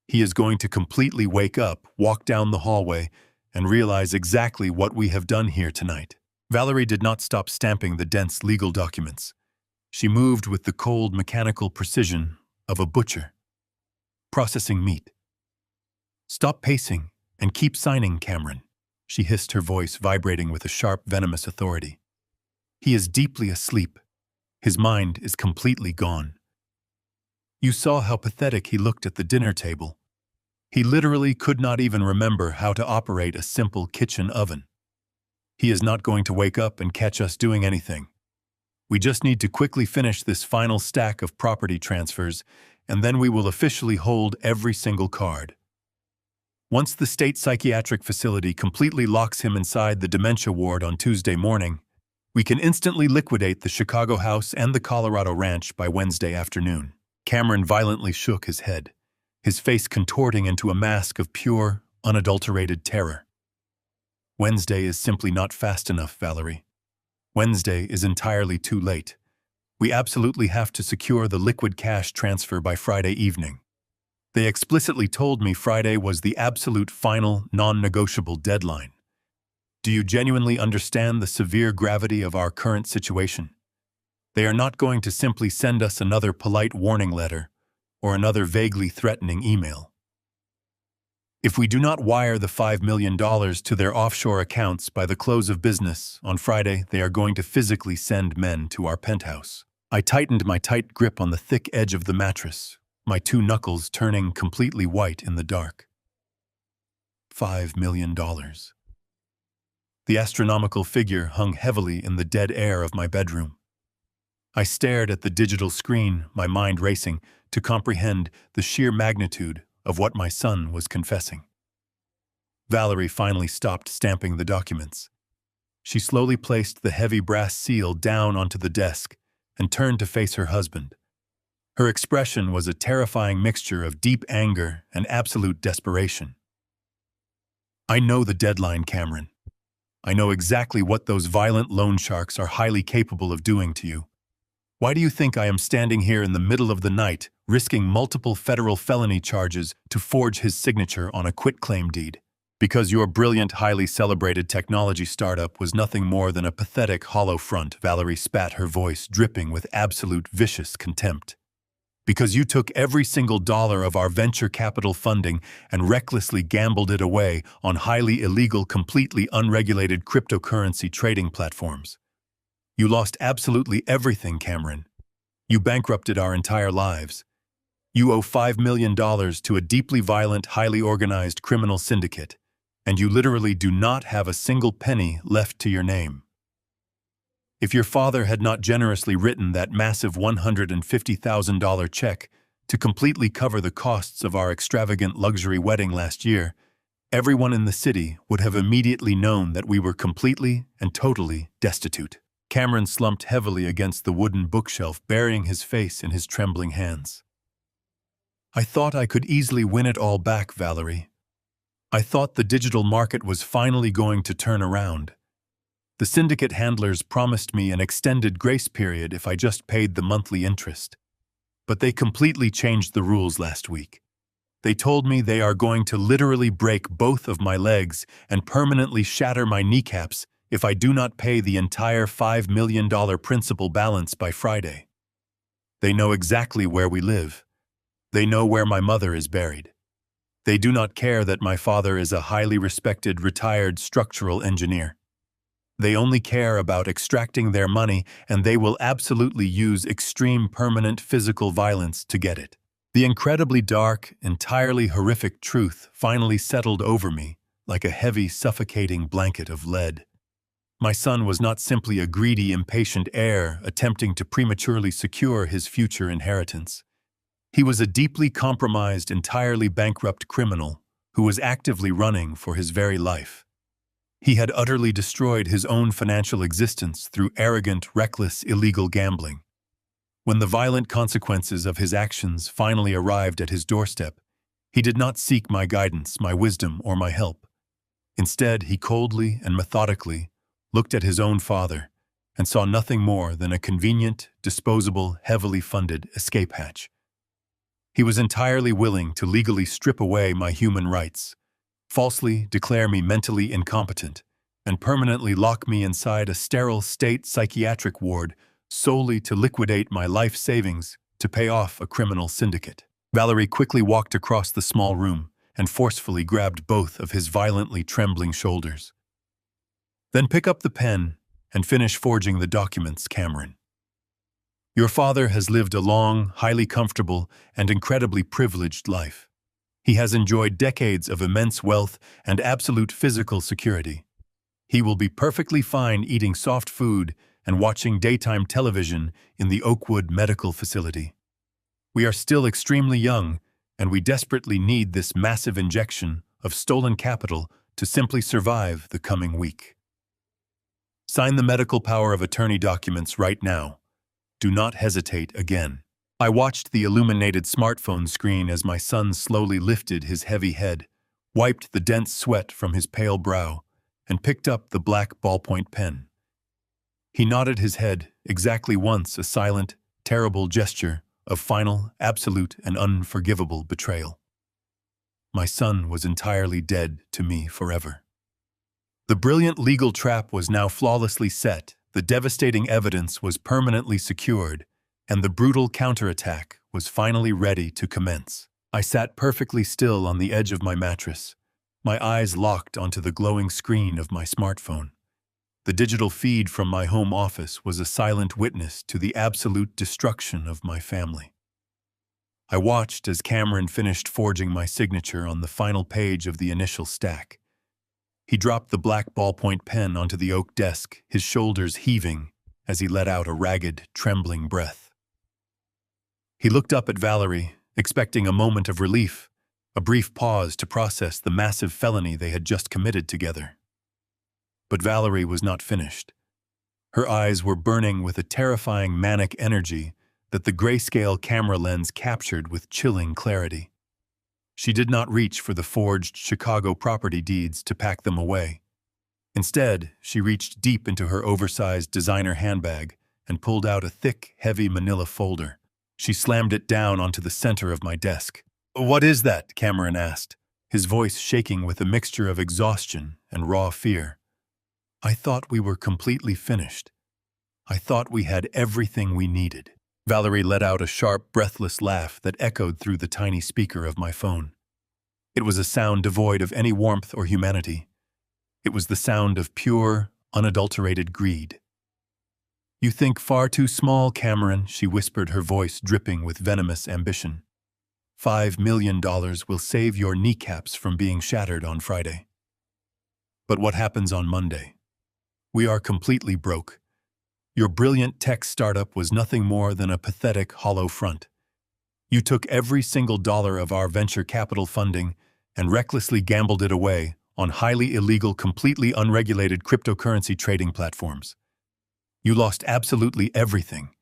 "He is going to completely wake up, walk down the hallway, and realize exactly what we have done here tonight." Valerie did not stop stamping the dense legal documents. She moved with the cold, mechanical precision of a butcher, processing meat. "Stop pacing and keep signing, Cameron," she hissed, her voice vibrating with a sharp, venomous authority. "He is deeply asleep. His mind is completely gone. You saw how pathetic he looked at the dinner table. He literally could not even remember how to operate a simple kitchen oven. He is not going to wake up and catch us doing anything. We just need to quickly finish this final stack of property transfers, and then we will officially hold every single card. Once the state psychiatric facility completely locks him inside the dementia ward on Tuesday morning, we can instantly liquidate the Chicago house and the Colorado ranch by Wednesday afternoon." Cameron violently shook his head, his face contorting into a mask of pure, unadulterated terror. "Wednesday is simply not fast enough, Valerie. Wednesday is entirely too late. We absolutely have to secure the liquid cash transfer by Friday evening. They explicitly told me Friday was the absolute final, non-negotiable deadline. Do you genuinely understand the severe gravity of our current situation? They are not going to simply send us another polite warning letter or another vaguely threatening email. If we do not wire the $5 million to their offshore accounts by the close of business on Friday, they are going to physically send men to our penthouse." I tightened my tight grip on the thick edge of the mattress, my two knuckles turning completely white in the dark. $5 million. The astronomical figure hung heavily in the dead air of my bedroom. I stared at the digital screen, my mind racing, to comprehend the sheer magnitude of what my son was confessing. Valerie finally stopped stamping the documents. She slowly placed the heavy brass seal down onto the desk and turned to face her husband. Her expression was a terrifying mixture of deep anger and absolute desperation. "I know the deadline, Cameron. I know exactly what those violent loan sharks are highly capable of doing to you. Why do you think I am standing here in the middle of the night, risking multiple federal felony charges to forge his signature on a quitclaim deed? Because your brilliant, highly celebrated technology startup was nothing more than a pathetic hollow front." Valerie spat, her voice dripping with absolute vicious contempt. "Because you took every single dollar of our venture capital funding and recklessly gambled it away on highly illegal, completely unregulated cryptocurrency trading platforms. You lost absolutely everything, Cameron. You bankrupted our entire lives. You owe $5 million to a deeply violent, highly organized criminal syndicate, and you literally do not have a single penny left to your name. If your father had not generously written that massive $150,000 check to completely cover the costs of our extravagant luxury wedding last year, everyone in the city would have immediately known that we were completely and totally destitute." Cameron slumped heavily against the wooden bookshelf, burying his face in his trembling hands. "I thought I could easily win it all back, Valerie. I thought the digital market was finally going to turn around. The syndicate handlers promised me an extended grace period if I just paid the monthly interest. But they completely changed the rules last week. They told me they are going to literally break both of my legs and permanently shatter my kneecaps if I do not pay the entire $5 million principal balance by Friday. They know exactly where we live. They know where my mother is buried. They do not care that my father is a highly respected retired structural engineer. They only care about extracting their money, and they will absolutely use extreme permanent physical violence to get it. The incredibly dark, entirely horrific truth finally settled over me like a heavy, suffocating blanket of lead. My son was not simply a greedy, impatient heir attempting to prematurely secure his future inheritance. He was a deeply compromised, entirely bankrupt criminal who was actively running for his very life. He had utterly destroyed his own financial existence through arrogant, reckless, illegal gambling. When the violent consequences of his actions finally arrived at his doorstep, he did not seek my guidance, my wisdom, or my help. Instead, he coldly and methodically looked at his own father and saw nothing more than a convenient, disposable, heavily funded escape hatch. He was entirely willing to legally strip away my human rights, falsely declare me mentally incompetent, and permanently lock me inside a sterile state psychiatric ward solely to liquidate my life savings to pay off a criminal syndicate. Valerie quickly walked across the small room and forcefully grabbed both of his violently trembling shoulders. "Then pick up the pen and finish forging the documents, Cameron. Your father has lived a long, highly comfortable, and incredibly privileged life. He has enjoyed decades of immense wealth and absolute physical security. He will be perfectly fine eating soft food and watching daytime television in the Oakwood Medical Facility. We are still extremely young, and we desperately need this massive injection of stolen capital to simply survive the coming week. Sign the medical power of attorney documents right now. Do not hesitate again." I watched the illuminated smartphone screen as my son slowly lifted his heavy head, wiped the dense sweat from his pale brow, and picked up the black ballpoint pen. He nodded his head exactly once, a silent, terrible gesture of final, absolute, and unforgivable betrayal. My son was entirely dead to me forever. The brilliant legal trap was now flawlessly set, the devastating evidence was permanently secured, and the brutal counterattack was finally ready to commence. I sat perfectly still on the edge of my mattress, my eyes locked onto the glowing screen of my smartphone. The digital feed from my home office was a silent witness to the absolute destruction of my family. I watched as Cameron finished forging my signature on the final page of the initial stack. He dropped the black ballpoint pen onto the oak desk, his shoulders heaving as he let out a ragged, trembling breath. He looked up at Valerie, expecting a moment of relief, a brief pause to process the massive felony they had just committed together. But Valerie was not finished. Her eyes were burning with a terrifying manic energy that the grayscale camera lens captured with chilling clarity. She did not reach for the forged Chicago property deeds to pack them away. Instead, she reached deep into her oversized designer handbag and pulled out a thick, heavy manila folder. She slammed it down onto the center of my desk. "What is that?" Cameron asked, his voice shaking with a mixture of exhaustion and raw fear. "I thought we were completely finished. I thought we had everything we needed." Valerie let out a sharp, breathless laugh that echoed through the tiny speaker of my phone. It was a sound devoid of any warmth or humanity. It was the sound of pure, unadulterated greed. "You think far too small, Cameron," she whispered, her voice dripping with venomous ambition. $5 million will save your kneecaps from being shattered on Friday. But what happens on Monday? We are completely broke. Your brilliant tech startup was nothing more than a pathetic, hollow front. You took every single dollar of our venture capital funding and recklessly gambled it away on highly illegal, completely unregulated cryptocurrency trading platforms. You lost absolutely everything.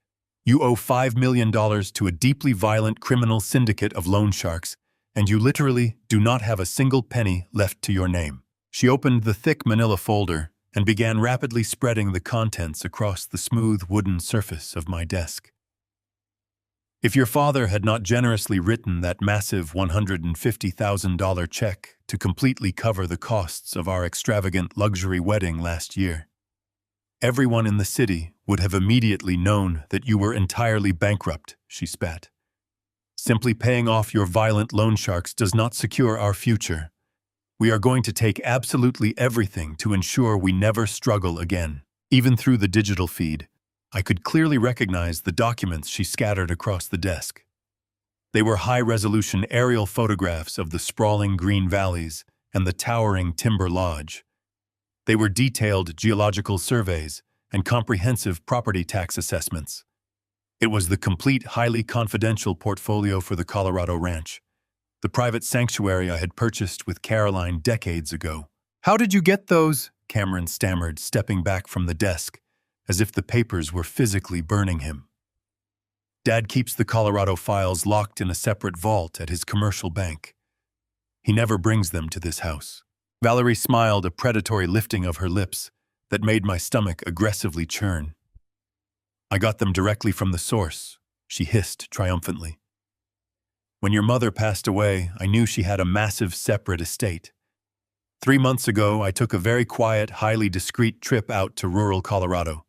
You owe $5 million to a deeply violent criminal syndicate of loan sharks, and you literally do not have a single penny left to your name. She opened the thick manila folder and began rapidly spreading the contents across the smooth wooden surface of my desk. If your father had not generously written that massive $150,000 check to completely cover the costs of our extravagant luxury wedding last year, everyone in the city would have immediately known that you were entirely bankrupt, she spat. Simply paying off your violent loan sharks does not secure our future. We are going to take absolutely everything to ensure we never struggle again. Even through the digital feed, I could clearly recognize the documents she scattered across the desk. They were high-resolution aerial photographs of the sprawling green valleys and the towering timber lodge. They were detailed geological surveys and comprehensive property tax assessments. It was the complete, highly confidential portfolio for the Colorado Ranch, the private sanctuary I had purchased with Caroline decades ago. "How did you get those?" Cameron stammered, stepping back from the desk, as if the papers were physically burning him. "Dad keeps the Colorado files locked in a separate vault at his commercial bank. He never brings them to this house." Valerie smiled, a predatory lifting of her lips that made my stomach aggressively churn. "I got them directly from the source," she hissed triumphantly. "When your mother passed away, I knew she had a massive separate estate. 3 months ago, I took a very quiet, highly discreet trip out to rural Colorado.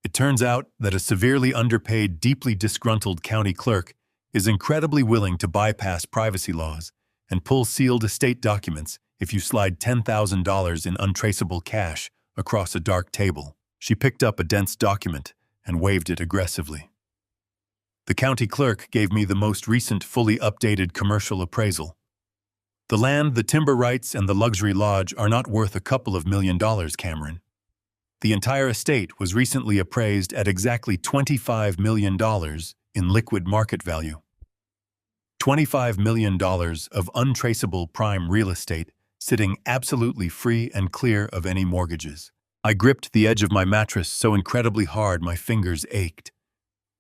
It turns out that a severely underpaid, deeply disgruntled county clerk is incredibly willing to bypass privacy laws and pull sealed estate documents if you slide $10,000 in untraceable cash across a dark table." She picked up a dense document and waved it aggressively. "The county clerk gave me the most recent, fully updated commercial appraisal. The land, the timber rights, and the luxury lodge are not worth a couple of $1 million, Cameron. The entire estate was recently appraised at exactly $25 million in liquid market value. $25 million of untraceable prime real estate sitting absolutely free and clear of any mortgages." I gripped the edge of my mattress so incredibly hard my fingers ached.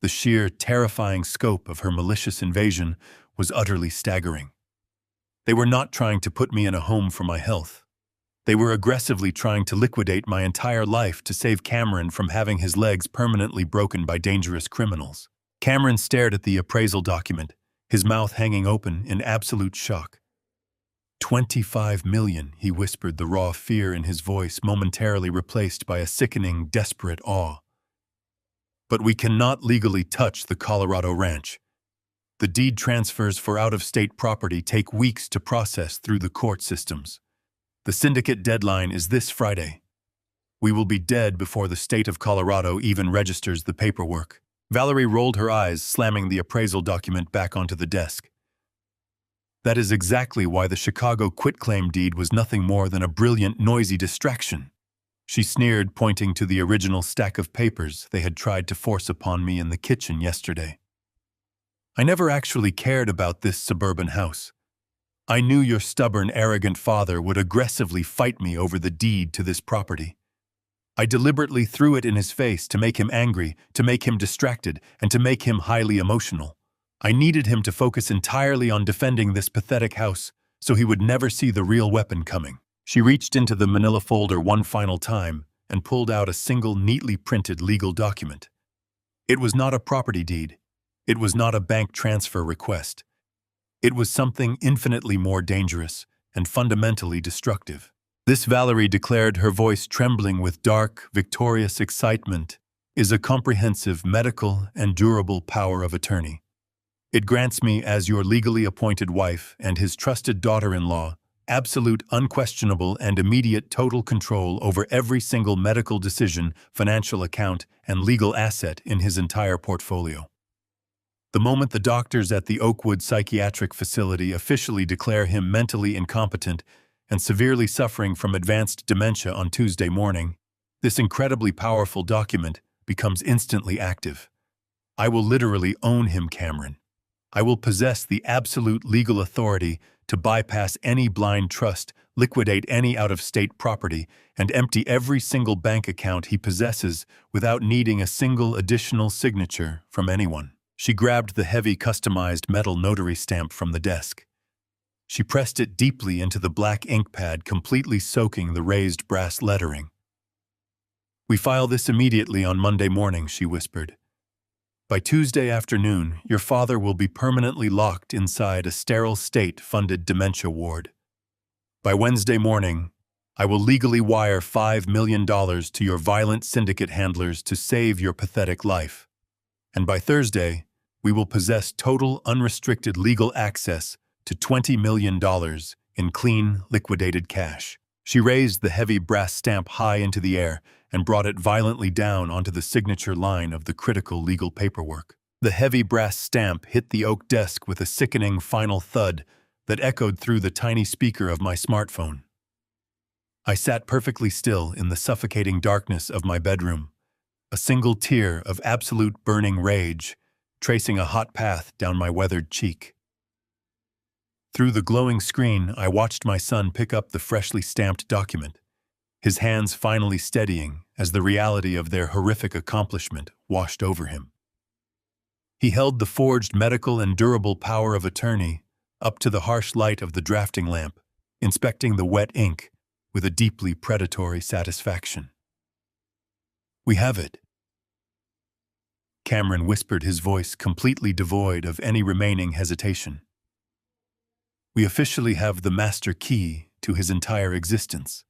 The sheer, terrifying scope of her malicious invasion was utterly staggering. They were not trying to put me in a home for my health. They were aggressively trying to liquidate my entire life to save Cameron from having his legs permanently broken by dangerous criminals. Cameron stared at the appraisal document, his mouth hanging open in absolute shock. $25 million, he whispered, the raw fear in his voice momentarily replaced by a sickening, desperate awe. "But we cannot legally touch the Colorado Ranch. The deed transfers for out-of-state property take weeks to process through the court systems. The syndicate deadline is this Friday. We will be dead before the state of Colorado even registers the paperwork." Valerie rolled her eyes, slamming the appraisal document back onto the desk. "That is exactly why the Chicago quitclaim deed was nothing more than a brilliant, noisy distraction," she sneered, pointing to the original stack of papers they had tried to force upon me in the kitchen yesterday. "I never actually cared about this suburban house. I knew your stubborn, arrogant father would aggressively fight me over the deed to this property. I deliberately threw it in his face to make him angry, to make him distracted, and to make him highly emotional. I needed him to focus entirely on defending this pathetic house so he would never see the real weapon coming." She reached into the manila folder one final time and pulled out a single neatly printed legal document. It was not a property deed. It was not a bank transfer request. It was something infinitely more dangerous and fundamentally destructive. "This," Valerie declared, her voice trembling with dark, victorious excitement, "is a comprehensive medical and durable power of attorney. It grants me, as your legally appointed wife and his trusted daughter-in-law, absolute, unquestionable, and immediate total control over every single medical decision, financial account, and legal asset in his entire portfolio. The moment the doctors at the Oakwood Psychiatric Facility officially declare him mentally incompetent and severely suffering from advanced dementia on Tuesday morning, this incredibly powerful document becomes instantly active. I will literally own him, Cameron. I will possess the absolute legal authority to bypass any blind trust, liquidate any out-of-state property, and empty every single bank account he possesses without needing a single additional signature from anyone." She grabbed the heavy, customized metal notary stamp from the desk. She pressed it deeply into the black ink pad, completely soaking the raised brass lettering. "We file this immediately on Monday morning," she whispered. "By Tuesday afternoon, your father will be permanently locked inside a sterile state-funded dementia ward. By Wednesday morning, I will legally wire $5 million to your violent syndicate handlers to save your pathetic life. And by Thursday, we will possess total, unrestricted legal access to $20 million in clean, liquidated cash. She raised the heavy brass stamp high into the air and brought it violently down onto the signature line of the critical legal paperwork. The heavy brass stamp hit the oak desk with a sickening final thud that echoed through the tiny speaker of my smartphone. I sat perfectly still in the suffocating darkness of my bedroom, a single tear of absolute burning rage tracing a hot path down my weathered cheek. Through the glowing screen, I watched my son pick up the freshly stamped document, his hands finally steadying as the reality of their horrific accomplishment washed over him. He held the forged medical and durable power of attorney up to the harsh light of the drafting lamp, inspecting the wet ink with a deeply predatory satisfaction. "We have it," Cameron whispered, his voice completely devoid of any remaining hesitation. "We officially have the master key to his entire existence."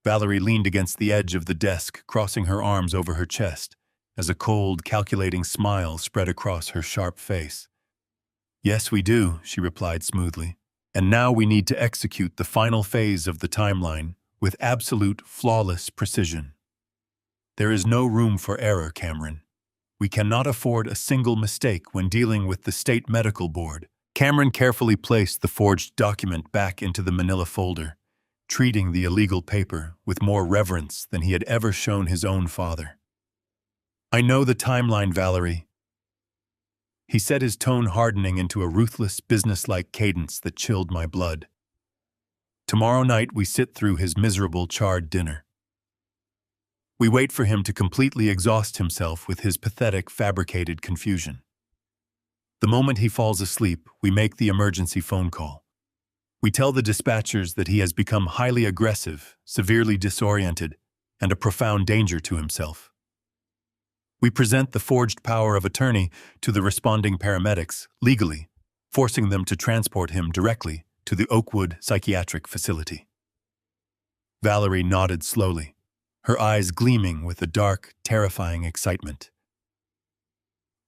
Valerie leaned against the edge of the desk, crossing her arms over her chest, as a cold, calculating smile spread across her sharp face. "Yes, we do," she replied smoothly. "And now we need to execute the final phase of the timeline with absolute, flawless precision. There is no room for error, Cameron. We cannot afford a single mistake when dealing with the State Medical Board." Cameron carefully placed the forged document back into the manila folder, treating the illegal paper with more reverence than he had ever shown his own father. "I know the timeline, Valerie," he said, his tone hardening into a ruthless, businesslike cadence that chilled my blood. "Tomorrow night we sit through his miserable, charred dinner. We wait for him to completely exhaust himself with his pathetic, fabricated confusion. The moment he falls asleep, we make the emergency phone call. We tell the dispatchers that he has become highly aggressive, severely disoriented, and a profound danger to himself. We present the forged power of attorney to the responding paramedics legally, forcing them to transport him directly to the Oakwood psychiatric facility." Valerie nodded slowly, her eyes gleaming with a dark, terrifying excitement.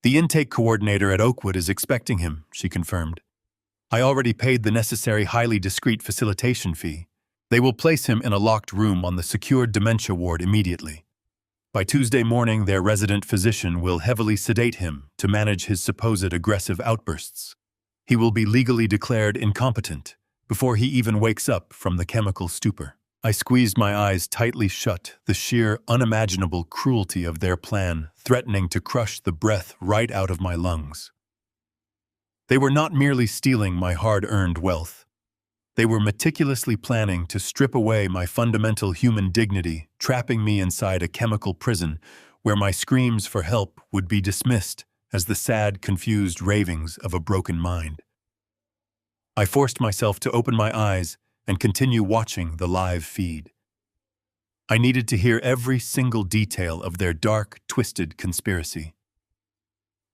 "The intake coordinator at Oakwood is expecting him," she confirmed. "I already paid the necessary highly discreet facilitation fee. They will place him in a locked room on the secured dementia ward immediately. By Tuesday morning, their resident physician will heavily sedate him to manage his supposed aggressive outbursts. He will be legally declared incompetent before he even wakes up from the chemical stupor." I squeezed my eyes tightly shut, the sheer, unimaginable cruelty of their plan threatening to crush the breath right out of my lungs. They were not merely stealing my hard-earned wealth. They were meticulously planning to strip away my fundamental human dignity, trapping me inside a chemical prison where my screams for help would be dismissed as the sad, confused ravings of a broken mind. I forced myself to open my eyes and continue watching the live feed. I needed to hear every single detail of their dark, twisted conspiracy.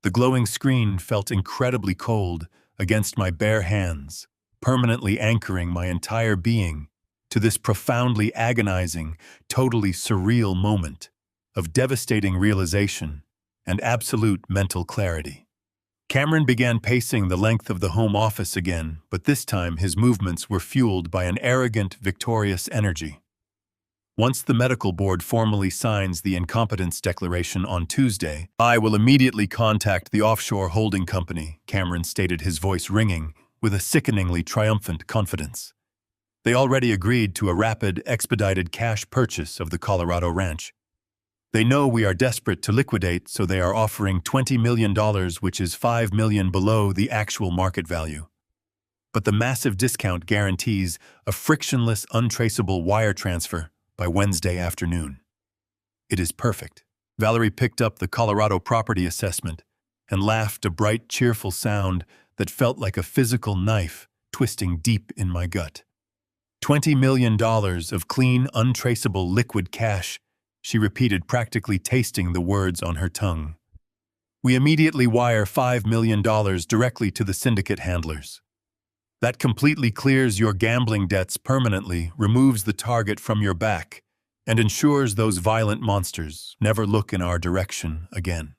The glowing screen felt incredibly cold against my bare hands, permanently anchoring my entire being to this profoundly agonizing, totally surreal moment of devastating realization and absolute mental clarity. Cameron began pacing the length of the home office again, but this time his movements were fueled by an arrogant, victorious energy. "Once the medical board formally signs the incompetence declaration on Tuesday, I will immediately contact the offshore holding company," Cameron stated, his voice ringing with a sickeningly triumphant confidence. "They already agreed to a rapid, expedited cash purchase of the Colorado ranch. They know we are desperate to liquidate, so they are offering $20 million, which is $5 million below the actual market value. But the massive discount guarantees a frictionless, untraceable wire transfer by Wednesday afternoon. It is perfect." Valerie picked up the Colorado property assessment and laughed, a bright, cheerful sound that felt like a physical knife twisting deep in my gut. $20 million of clean, untraceable liquid cash, she repeated, practically tasting the words on her tongue. "We immediately wire $5 million directly to the syndicate handlers. That completely clears your gambling debts permanently, removes the target from your back, and ensures those violent monsters never look in our direction again.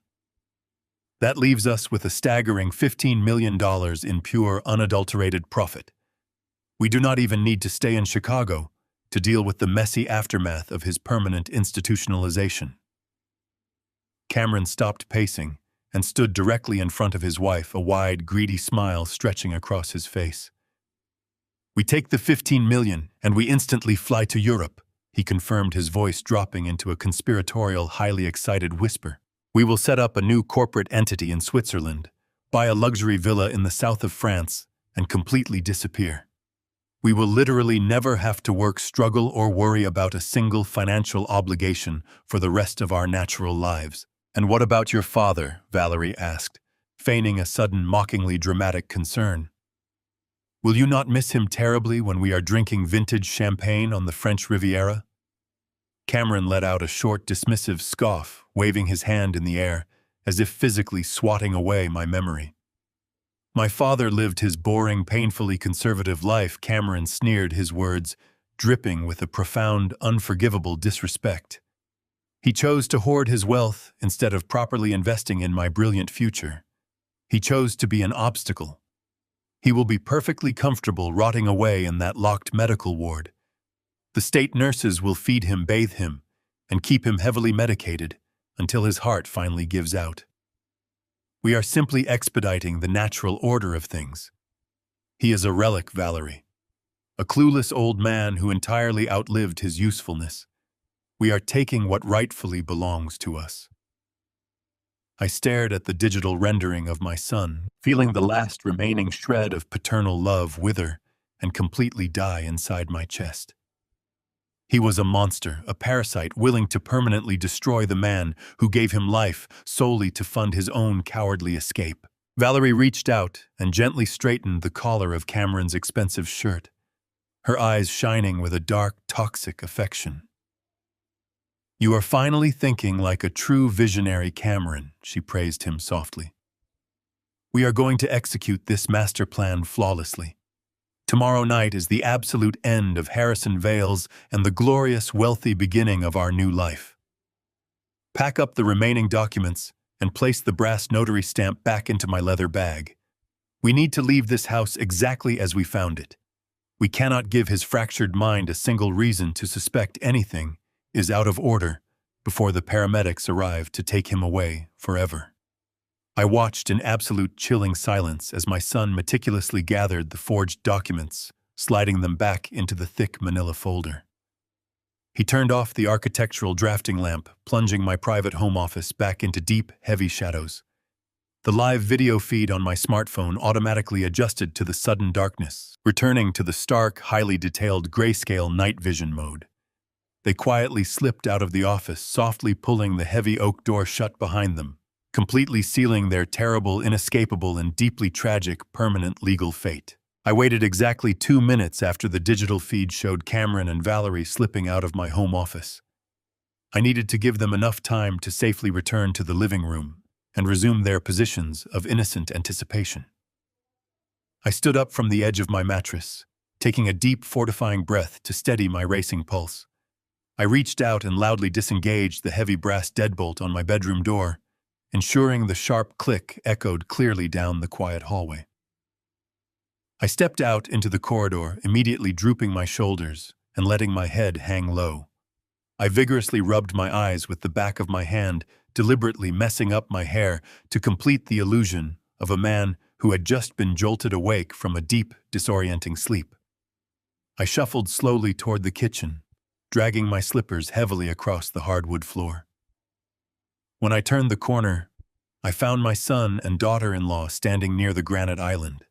That leaves us with a staggering $15 million in pure, unadulterated profit. We do not even need to stay in Chicago to deal with the messy aftermath of his permanent institutionalization. Cameron stopped pacing and stood directly in front of his wife, a wide, greedy smile stretching across his face. "We take the 15 million and we instantly fly to Europe," he confirmed, his voice dropping into a conspiratorial, highly excited whisper. "We will set up a new corporate entity in Switzerland, buy a luxury villa in the south of France, and completely disappear. We will literally never have to work, struggle, or worry about a single financial obligation for the rest of our natural lives." "And what about your father?" Valerie asked, feigning a sudden, mockingly dramatic concern. "Will you not miss him terribly when we are drinking vintage champagne on the French Riviera?" Cameron let out a short, dismissive scoff, waving his hand in the air, as if physically swatting away my memory. "My father lived his boring, painfully conservative life," Cameron sneered, his words dripping with a profound, unforgivable disrespect. "He chose to hoard his wealth instead of properly investing in my brilliant future. He chose to be an obstacle. He will be perfectly comfortable rotting away in that locked medical ward. The state nurses will feed him, bathe him, and keep him heavily medicated until his heart finally gives out. We are simply expediting the natural order of things. He is a relic, Valerie. A clueless old man who entirely outlived his usefulness. We are taking what rightfully belongs to us." I stared at the digital rendering of my son, feeling the last remaining shred of paternal love wither and completely die inside my chest. He was a monster, a parasite willing to permanently destroy the man who gave him life solely to fund his own cowardly escape. Valerie reached out and gently straightened the collar of Cameron's expensive shirt, her eyes shining with a dark, toxic affection. "You are finally thinking like a true visionary, Cameron," she praised him softly. "We are going to execute this master plan flawlessly. Tomorrow night is the absolute end of Harrison Vales and the glorious, wealthy beginning of our new life. Pack up the remaining documents and place the brass notary stamp back into my leather bag. We need to leave this house exactly as we found it. We cannot give his fractured mind a single reason to suspect anything is out of order before the paramedics arrive to take him away forever." I watched in absolute chilling silence as my son meticulously gathered the forged documents, sliding them back into the thick manila folder. He turned off the architectural drafting lamp, plunging my private home office back into deep, heavy shadows. The live video feed on my smartphone automatically adjusted to the sudden darkness, returning to the stark, highly detailed grayscale night vision mode. They quietly slipped out of the office, softly pulling the heavy oak door shut behind them, completely sealing their terrible, inescapable, and deeply tragic permanent legal fate. I waited exactly 2 minutes after the digital feed showed Cameron and Valerie slipping out of my home office. I needed to give them enough time to safely return to the living room and resume their positions of innocent anticipation. I stood up from the edge of my mattress, taking a deep, fortifying breath to steady my racing pulse. I reached out and loudly disengaged the heavy brass deadbolt on my bedroom door, ensuring the sharp click echoed clearly down the quiet hallway. I stepped out into the corridor, immediately drooping my shoulders and letting my head hang low. I vigorously rubbed my eyes with the back of my hand, deliberately messing up my hair to complete the illusion of a man who had just been jolted awake from a deep, disorienting sleep. I shuffled slowly toward the kitchen, dragging my slippers heavily across the hardwood floor. When I turned the corner, I found my son and daughter-in-law standing near the granite island.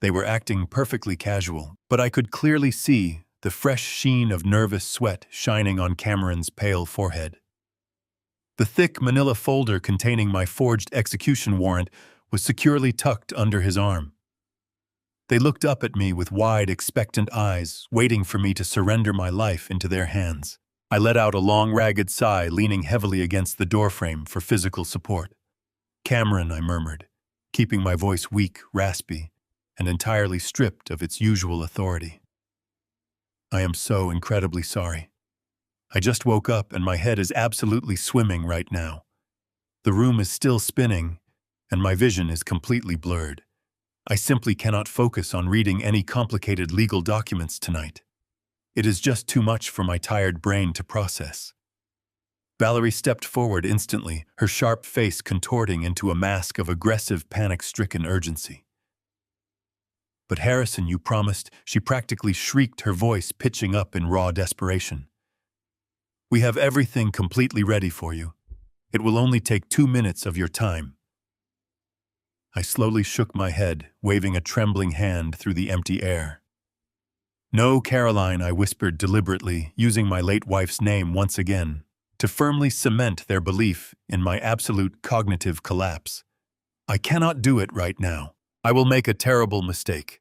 They were acting perfectly casual, but I could clearly see the fresh sheen of nervous sweat shining on Cameron's pale forehead. The thick manila folder containing my forged execution warrant was securely tucked under his arm. They looked up at me with wide, expectant eyes, waiting for me to surrender my life into their hands. I let out a long, ragged sigh, leaning heavily against the doorframe for physical support. "Cameron," I murmured, keeping my voice weak, raspy, and entirely stripped of its usual authority. "I am so incredibly sorry. I just woke up and my head is absolutely swimming right now. The room is still spinning, and my vision is completely blurred. I simply cannot focus on reading any complicated legal documents tonight. It is just too much for my tired brain to process." Valerie stepped forward instantly, her sharp face contorting into a mask of aggressive, panic-stricken urgency. "But Harrison, you promised," she practically shrieked, her voice pitching up in raw desperation. "We have everything completely ready for you. It will only take 2 minutes of your time." I slowly shook my head, waving a trembling hand through the empty air. "No, Caroline," I whispered deliberately, using my late wife's name once again, to firmly cement their belief in my absolute cognitive collapse. "I cannot do it right now. I will make a terrible mistake.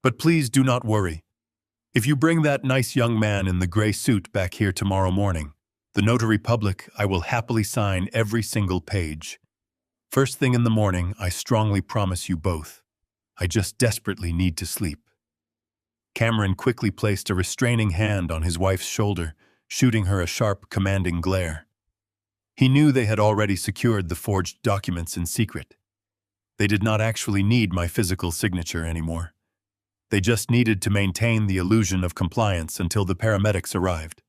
But please do not worry. If you bring that nice young man in the gray suit back here tomorrow morning, the notary public, I will happily sign every single page. First thing in the morning, I strongly promise you both. I just desperately need to sleep." Cameron quickly placed a restraining hand on his wife's shoulder, shooting her a sharp, commanding glare. He knew they had already secured the forged documents in secret. They did not actually need my physical signature anymore. They just needed to maintain the illusion of compliance until the paramedics arrived.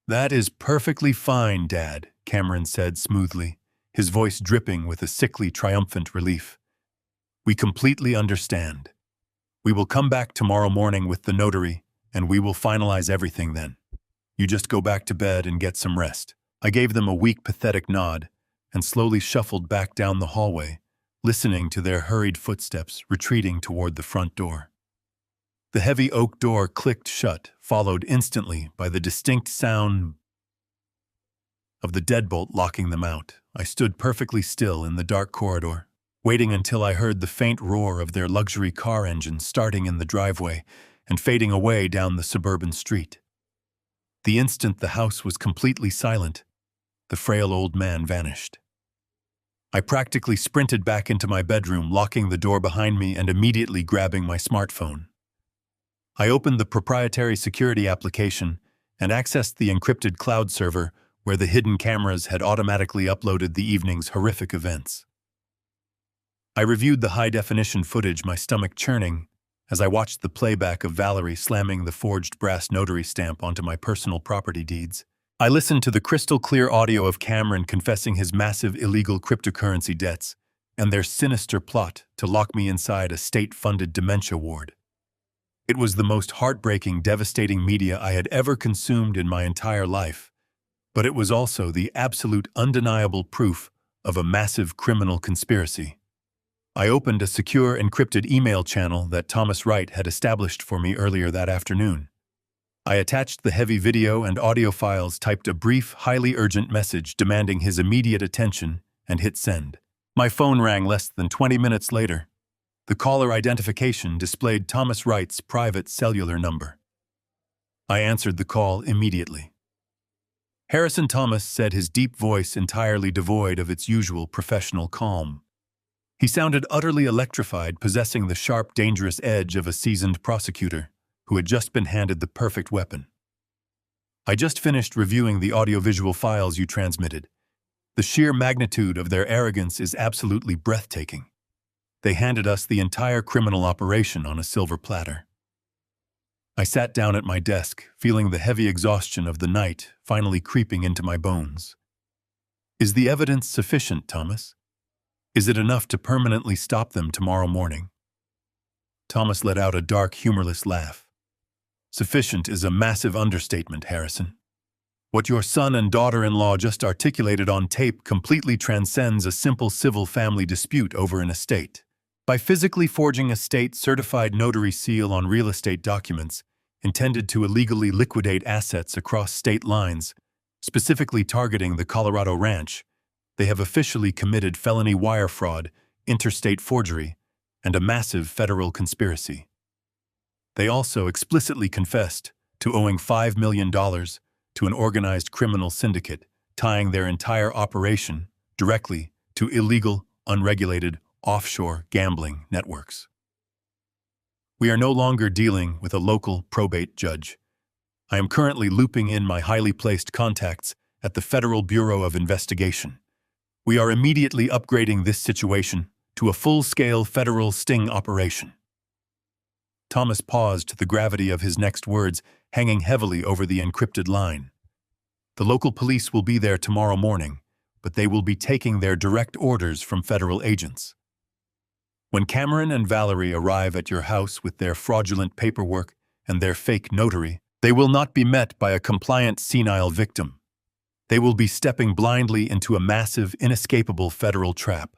"That is perfectly fine, Dad," Cameron said smoothly, his voice dripping with a sickly, triumphant relief. "We completely understand. We will come back tomorrow morning with the notary, and we will finalize everything then. You just go back to bed and get some rest." I gave them a weak, pathetic nod and slowly shuffled back down the hallway, listening to their hurried footsteps retreating toward the front door. The heavy oak door clicked shut, followed instantly by the distinct sound of the deadbolt locking them out. I stood perfectly still in the dark corridor, waiting until I heard the faint roar of their luxury car engine starting in the driveway and fading away down the suburban street. The instant the house was completely silent, the frail old man vanished. I practically sprinted back into my bedroom, locking the door behind me and immediately grabbing my smartphone. I opened the proprietary security application and accessed the encrypted cloud server where the hidden cameras had automatically uploaded the evening's horrific events. I reviewed the high-definition footage, my stomach churning, as I watched the playback of Valerie slamming the forged brass notary stamp onto my personal property deeds. I listened to the crystal-clear audio of Cameron confessing his massive illegal cryptocurrency debts and their sinister plot to lock me inside a state-funded dementia ward. It was the most heartbreaking, devastating media I had ever consumed in my entire life, but it was also the absolute undeniable proof of a massive criminal conspiracy. I opened a secure, encrypted email channel that Thomas Wright had established for me earlier that afternoon. I attached the heavy video and audio files, typed a brief, highly urgent message demanding his immediate attention, and hit send. My phone rang less than 20 minutes later. The caller identification displayed Thomas Wright's private cellular number. I answered the call immediately. Harrison Thomas said, his deep voice entirely devoid of its usual professional calm. He sounded utterly electrified, possessing the sharp, dangerous edge of a seasoned prosecutor who had just been handed the perfect weapon. "I just finished reviewing the audiovisual files you transmitted. The sheer magnitude of their arrogance is absolutely breathtaking. They handed us the entire criminal operation on a silver platter." I sat down at my desk, feeling the heavy exhaustion of the night finally creeping into my bones. "Is the evidence sufficient, Thomas? Is it enough to permanently stop them tomorrow morning?" Thomas let out a dark, humorless laugh. "Sufficient is a massive understatement, Harrison. What your son and daughter-in-law just articulated on tape completely transcends a simple civil family dispute over an estate. By physically forging a state-certified notary seal on real estate documents intended to illegally liquidate assets across state lines, specifically targeting the Colorado ranch, they have officially committed felony wire fraud, interstate forgery, and a massive federal conspiracy. They also explicitly confessed to owing $5 million to an organized criminal syndicate, tying their entire operation directly to illegal, unregulated, offshore gambling networks. We are no longer dealing with a local probate judge. I am currently looping in my highly placed contacts at the Federal Bureau of Investigation. We are immediately upgrading this situation to a full-scale federal sting operation. Thomas paused, the gravity of his next words hanging heavily over the encrypted line. The local police will be there tomorrow morning, but they will be taking their direct orders from federal agents. When Cameron and Valerie arrive at your house with their fraudulent paperwork and their fake notary, they will not be met by a compliant senile victim. They will be stepping blindly into a massive, inescapable federal trap.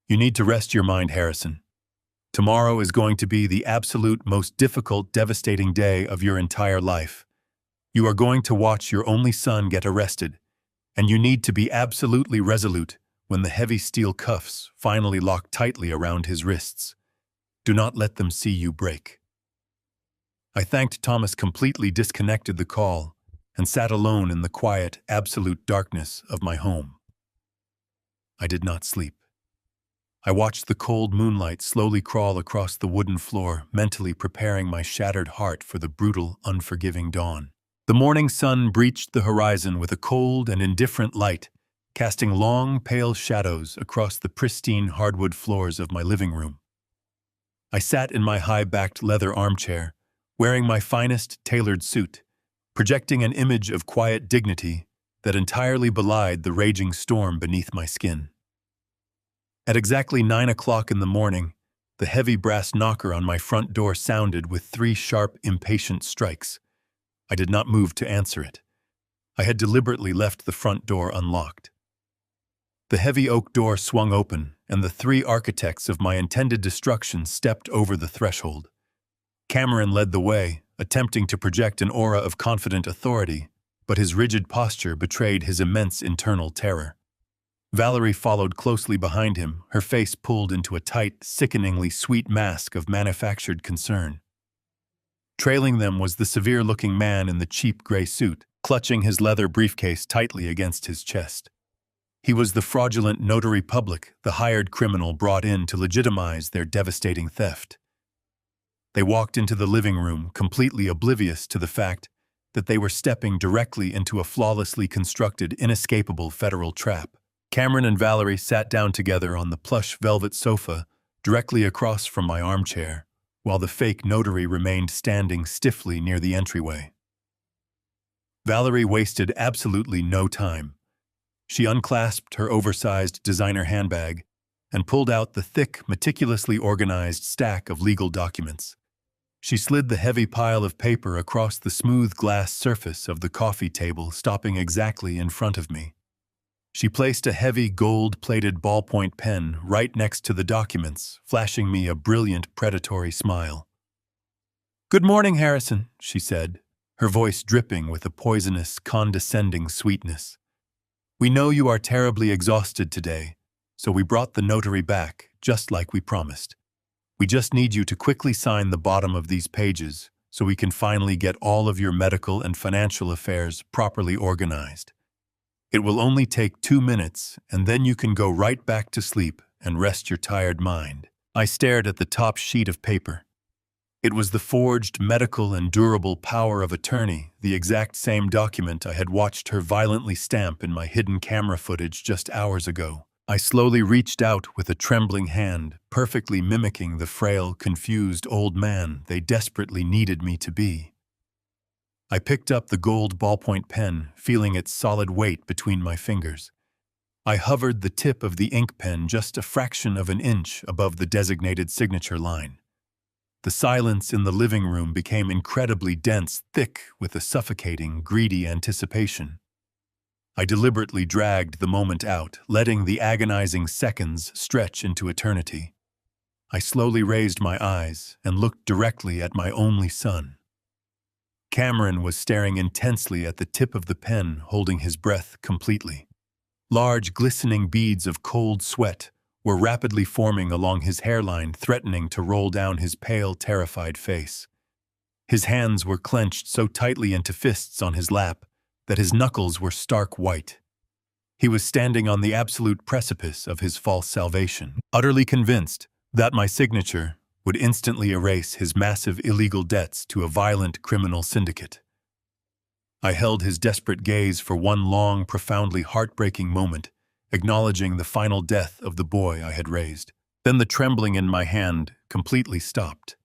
You need to rest your mind, Harrison. Tomorrow is going to be the absolute most difficult, devastating day of your entire life. You are going to watch your only son get arrested, and you need to be absolutely resolute when the heavy steel cuffs finally lock tightly around his wrists. Do not let them see you break. I thanked Thomas, completely disconnected the call, and sat alone in the quiet, absolute darkness of my home. I did not sleep. I watched the cold moonlight slowly crawl across the wooden floor, mentally preparing my shattered heart for the brutal, unforgiving dawn. The morning sun breached the horizon with a cold and indifferent light, casting long, pale shadows across the pristine hardwood floors of my living room. I sat in my high-backed leather armchair, wearing my finest tailored suit, projecting an image of quiet dignity that entirely belied the raging storm beneath my skin. At exactly 9 o'clock in the morning, the heavy brass knocker on my front door sounded with 3 sharp, impatient strikes. I did not move to answer it. I had deliberately left the front door unlocked. The heavy oak door swung open, and the 3 architects of my intended destruction stepped over the threshold. Cameron led the way, attempting to project an aura of confident authority, but his rigid posture betrayed his immense internal terror. Valerie followed closely behind him, her face pulled into a tight, sickeningly sweet mask of manufactured concern. Trailing them was the severe-looking man in the cheap gray suit, clutching his leather briefcase tightly against his chest. He was the fraudulent notary public, the hired criminal brought in to legitimize their devastating theft. They walked into the living room, completely oblivious to the fact that they were stepping directly into a flawlessly constructed, inescapable federal trap. Cameron and Valerie sat down together on the plush velvet sofa directly across from my armchair, while the fake notary remained standing stiffly near the entryway. Valerie wasted absolutely no time. She unclasped her oversized designer handbag and pulled out the thick, meticulously organized stack of legal documents. She slid the heavy pile of paper across the smooth glass surface of the coffee table, stopping exactly in front of me. She placed a heavy gold-plated ballpoint pen right next to the documents, flashing me a brilliant, predatory smile. "Good morning, Harrison," she said, her voice dripping with a poisonous, condescending sweetness. "We know you are terribly exhausted today, so we brought the notary back, just like we promised. We just need you to quickly sign the bottom of these pages so we can finally get all of your medical and financial affairs properly organized. It will only take 2 minutes, and then you can go right back to sleep and rest your tired mind." I stared at the top sheet of paper. It was the forged medical and durable power of attorney, the exact same document I had watched her violently stamp in my hidden camera footage just hours ago. I slowly reached out with a trembling hand, perfectly mimicking the frail, confused old man they desperately needed me to be. I picked up the gold ballpoint pen, feeling its solid weight between my fingers. I hovered the tip of the ink pen just a fraction of an inch above the designated signature line. The silence in the living room became incredibly dense, thick with a suffocating, greedy anticipation. I deliberately dragged the moment out, letting the agonizing seconds stretch into eternity. I slowly raised my eyes and looked directly at my only son. Cameron was staring intensely at the tip of the pen, holding his breath completely. Large, glistening beads of cold sweat were rapidly forming along his hairline, threatening to roll down his pale, terrified face. His hands were clenched so tightly into fists on his lap that his knuckles were stark white. He was standing on the absolute precipice of his false salvation, utterly convinced that my signature would instantly erase his massive illegal debts to a violent criminal syndicate. I held his desperate gaze for one long, profoundly heartbreaking moment acknowledging the final death of the boy I had raised. Then the trembling in my hand completely stopped.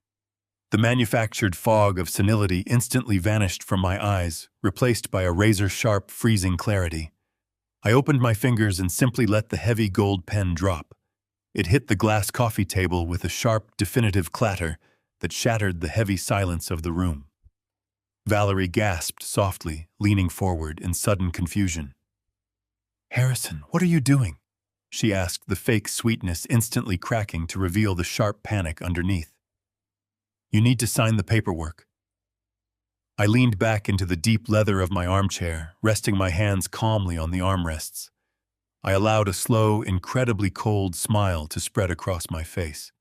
The manufactured fog of senility instantly vanished from my eyes, replaced by a razor-sharp, freezing clarity. I opened my fingers and simply let the heavy gold pen drop. It hit the glass coffee table with a sharp, definitive clatter that shattered the heavy silence of the room. Valerie gasped softly, leaning forward in sudden confusion. "Harrison, what are you doing?" she asked, the fake sweetness instantly cracking to reveal the sharp panic underneath. "You need to sign the paperwork." I leaned back into the deep leather of my armchair, resting my hands calmly on the armrests. I allowed a slow, incredibly cold smile to spread across my face.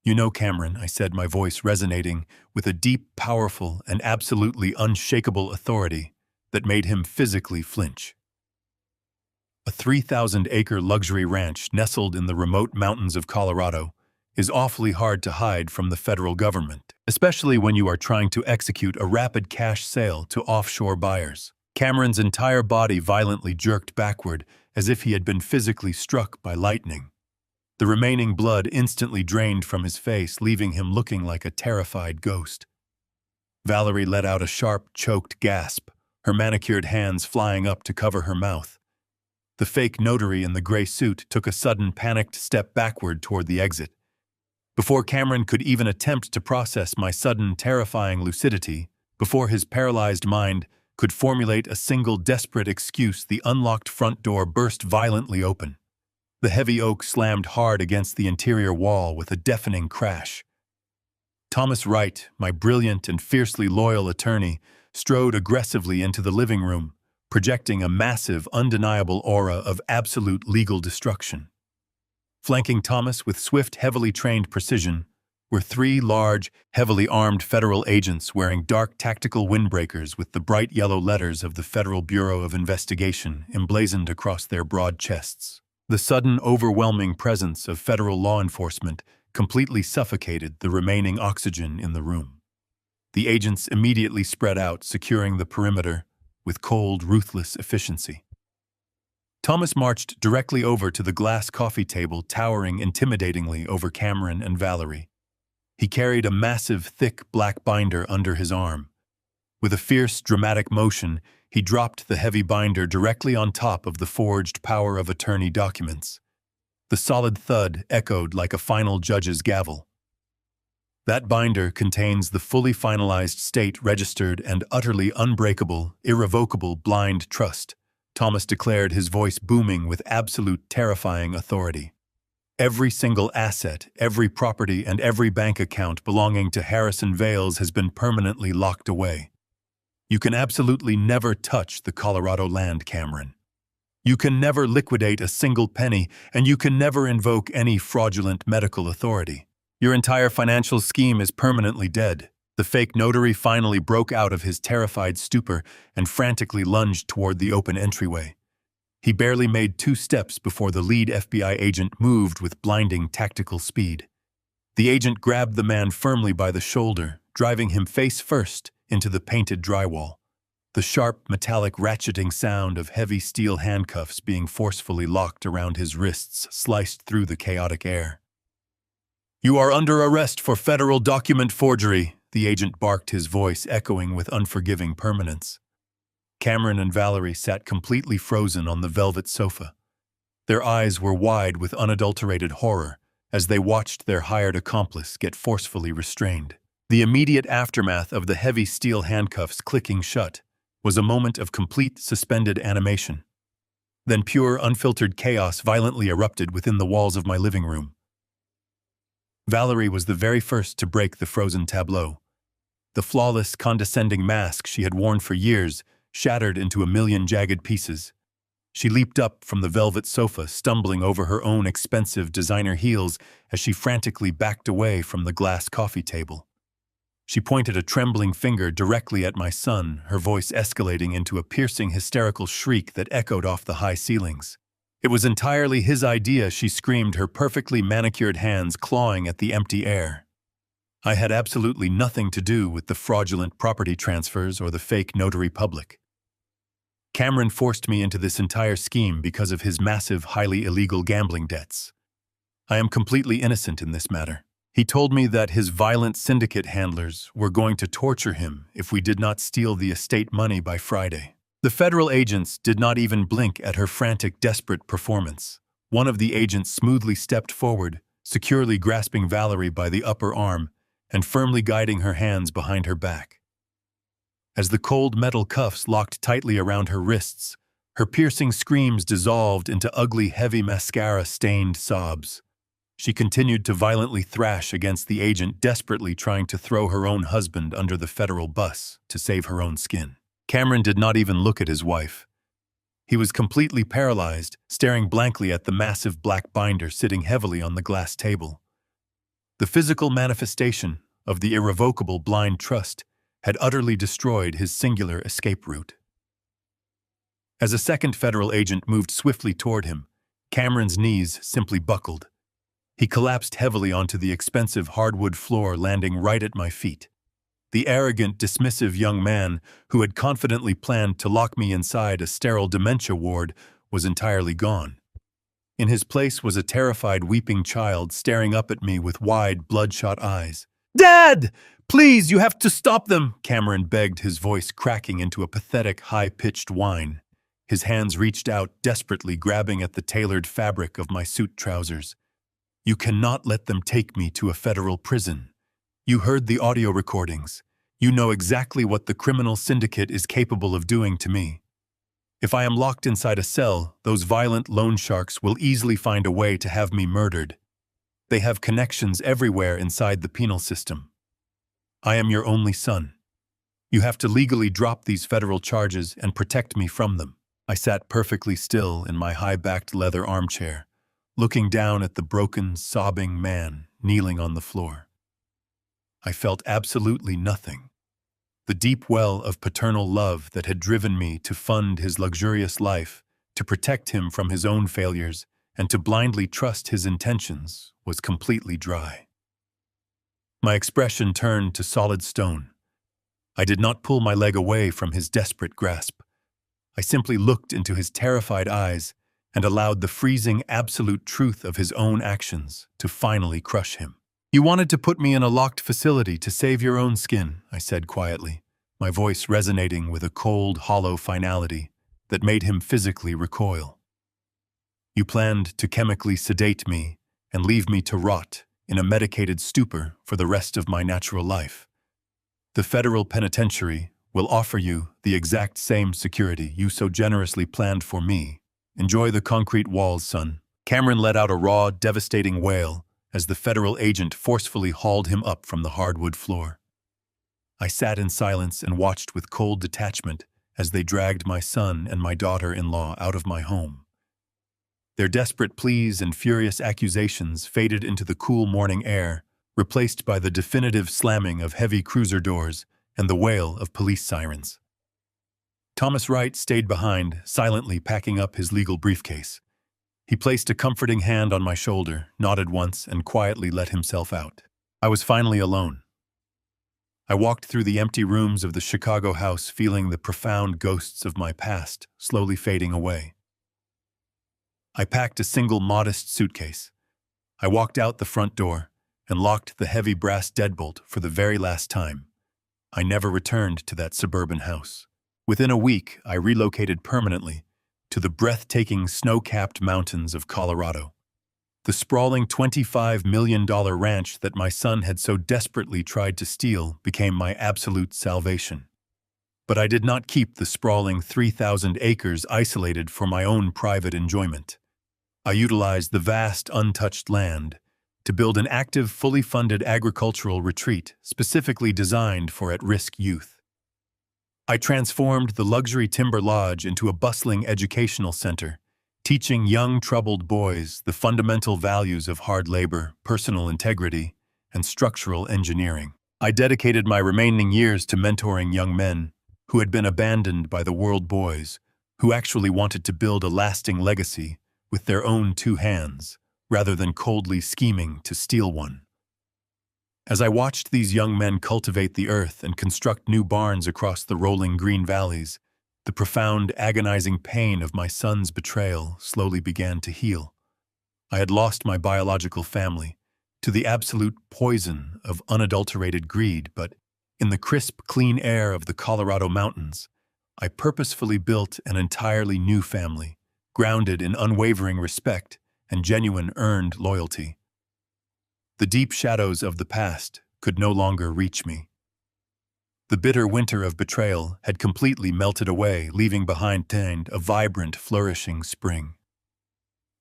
"You know, Cameron," I said, my voice resonating with a deep, powerful, and absolutely unshakable authority that made him physically flinch. A 3,000-acre luxury ranch nestled in the remote mountains of Colorado is awfully hard to hide from the federal government, especially when you are trying to execute a rapid cash sale to offshore buyers. Cameron's entire body violently jerked backward as if he had been physically struck by lightning. The remaining blood instantly drained from his face, leaving him looking like a terrified ghost. Valerie let out a sharp, choked gasp, her manicured hands flying up to cover her mouth. The fake notary in the gray suit took a sudden, panicked step backward toward the exit. Before Cameron could even attempt to process my sudden, terrifying lucidity, before his paralyzed mind could formulate a single desperate excuse, the unlocked front door burst violently open. The heavy oak slammed hard against the interior wall with a deafening crash. Thomas Wright, my brilliant and fiercely loyal attorney, strode aggressively into the living room, projecting a massive, undeniable aura of absolute legal destruction. Flanking Thomas with swift, heavily trained precision were 3 large, heavily armed federal agents wearing dark tactical windbreakers with the bright yellow letters of the Federal Bureau of Investigation emblazoned across their broad chests. The sudden, overwhelming presence of federal law enforcement completely suffocated the remaining oxygen in the room. The agents immediately spread out, securing the perimeter with cold, ruthless efficiency. Thomas marched directly over to the glass coffee table, towering intimidatingly over Cameron and Valerie. He carried a massive, thick black binder under his arm. With a fierce, dramatic motion, he dropped the heavy binder directly on top of the forged power of attorney documents. The solid thud echoed like a final judge's gavel. "That binder contains the fully finalized state-registered and utterly unbreakable, irrevocable blind trust," Thomas declared, his voice booming with absolute terrifying authority. "Every single asset, every property, and every bank account belonging to Harrison Vales has been permanently locked away. You can absolutely never touch the Colorado land, Cameron. You can never liquidate a single penny, and you can never invoke any fraudulent medical authority. Your entire financial scheme is permanently dead." The fake notary finally broke out of his terrified stupor and frantically lunged toward the open entryway. He barely made 2 steps before the lead FBI agent moved with blinding tactical speed. The agent grabbed the man firmly by the shoulder, driving him face first into the painted drywall. The sharp, metallic ratcheting sound of heavy steel handcuffs being forcefully locked around his wrists sliced through the chaotic air. "You are under arrest for federal document forgery," the agent barked, his voice echoing with unforgiving permanence. Cameron and Valerie sat completely frozen on the velvet sofa. Their eyes were wide with unadulterated horror as they watched their hired accomplice get forcefully restrained. The immediate aftermath of the heavy steel handcuffs clicking shut was a moment of complete suspended animation. Then pure, unfiltered chaos violently erupted within the walls of my living room. Valerie was the very first to break the frozen tableau. The flawless, condescending mask she had worn for years shattered into a million jagged pieces. She leaped up from the velvet sofa, stumbling over her own expensive designer heels as she frantically backed away from the glass coffee table. She pointed a trembling finger directly at my son, her voice escalating into a piercing, hysterical shriek that echoed off the high ceilings. It was entirely his idea, she screamed, her perfectly manicured hands clawing at the empty air. I had absolutely nothing to do with the fraudulent property transfers or the fake notary public. Cameron forced me into this entire scheme because of his massive, highly illegal gambling debts. I am completely innocent in this matter. He told me that his violent syndicate handlers were going to torture him if we did not steal the estate money by Friday. The federal agents did not even blink at her frantic, desperate performance. One of the agents smoothly stepped forward, securely grasping Valerie by the upper arm and firmly guiding her hands behind her back. As the cold metal cuffs locked tightly around her wrists, her piercing screams dissolved into ugly, heavy mascara-stained sobs. She continued to violently thrash against the agent, desperately trying to throw her own husband under the federal bus to save her own skin. Cameron did not even look at his wife. He was completely paralyzed, staring blankly at the massive black binder sitting heavily on the glass table. The physical manifestation of the irrevocable blind trust had utterly destroyed his singular escape route. As a second federal agent moved swiftly toward him, Cameron's knees simply buckled. He collapsed heavily onto the expensive hardwood floor, landing right at my feet. The arrogant, dismissive young man who had confidently planned to lock me inside a sterile dementia ward was entirely gone. In his place was a terrified, weeping child staring up at me with wide, bloodshot eyes. "Dad! Please, you have to stop them!" Cameron begged, his voice cracking into a pathetic, high-pitched whine. His hands reached out, desperately grabbing at the tailored fabric of my suit trousers. "You cannot let them take me to a federal prison. You heard the audio recordings. You know exactly what the criminal syndicate is capable of doing to me. If I am locked inside a cell, those violent loan sharks will easily find a way to have me murdered. They have connections everywhere inside the penal system. I am your only son. You have to legally drop these federal charges and protect me from them." I sat perfectly still in my high-backed leather armchair, looking down at the broken, sobbing man kneeling on the floor. I felt absolutely nothing. The deep well of paternal love that had driven me to fund his luxurious life, to protect him from his own failures, and to blindly trust his intentions was completely dry. My expression turned to solid stone. I did not pull my leg away from his desperate grasp. I simply looked into his terrified eyes and allowed the freezing, absolute truth of his own actions to finally crush him. "You wanted to put me in a locked facility to save your own skin," I said quietly, my voice resonating with a cold, hollow finality that made him physically recoil. "You planned to chemically sedate me and leave me to rot in a medicated stupor for the rest of my natural life. The federal penitentiary will offer you the exact same security you so generously planned for me. Enjoy the concrete walls, son." Cameron let out a raw, devastating wail as the federal agent forcefully hauled him up from the hardwood floor. I sat in silence and watched with cold detachment as they dragged my son and my daughter-in-law out of my home. Their desperate pleas and furious accusations faded into the cool morning air, replaced by the definitive slamming of heavy cruiser doors and the wail of police sirens. Thomas Wright stayed behind, silently packing up his legal briefcase. He placed a comforting hand on my shoulder, nodded once, and quietly let himself out. I was finally alone. I walked through the empty rooms of the Chicago house, feeling the profound ghosts of my past slowly fading away. I packed a single modest suitcase. I walked out the front door and locked the heavy brass deadbolt for the very last time. I never returned to that suburban house. Within a week, I relocated permanently to the breathtaking snow-capped mountains of Colorado. The sprawling $25 million ranch that my son had so desperately tried to steal became my absolute salvation. But I did not keep the sprawling 3,000 acres isolated for my own private enjoyment. I utilized the vast, untouched land to build an active, fully funded agricultural retreat specifically designed for at-risk youth. I transformed the luxury timber lodge into a bustling educational center, teaching young, troubled boys the fundamental values of hard labor, personal integrity, and structural engineering. I dedicated my remaining years to mentoring young men who had been abandoned by the world boys, who actually wanted to build a lasting legacy with their own two hands, rather than coldly scheming to steal one. As I watched these young men cultivate the earth and construct new barns across the rolling green valleys, The profound, agonizing pain of my son's betrayal slowly began to heal. I had lost my biological family to the absolute poison of unadulterated greed, but in the crisp, clean air of the Colorado mountains, I purposefully built an entirely new family, grounded in unwavering respect and genuine earned loyalty. The deep shadows of the past could no longer reach me. The bitter winter of betrayal had completely melted away, leaving behind a vibrant, flourishing spring.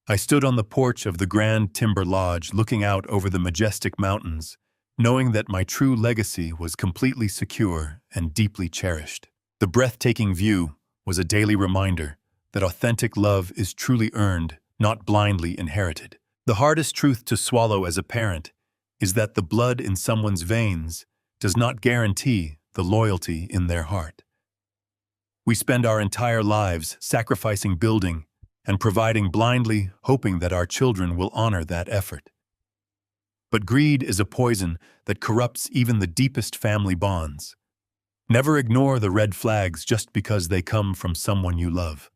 I stood on the porch of the Grand Timber Lodge, looking out over the majestic mountains, knowing that my true legacy was completely secure and deeply cherished. The breathtaking view was a daily reminder that authentic love is truly earned, not blindly inherited. The hardest truth to swallow as a parent is that the blood in someone's veins does not guarantee the loyalty in their heart. We spend our entire lives sacrificing, building, and providing blindly, hoping that our children will honor that effort. But greed is a poison that corrupts even the deepest family bonds. Never ignore the red flags just because they come from someone you love.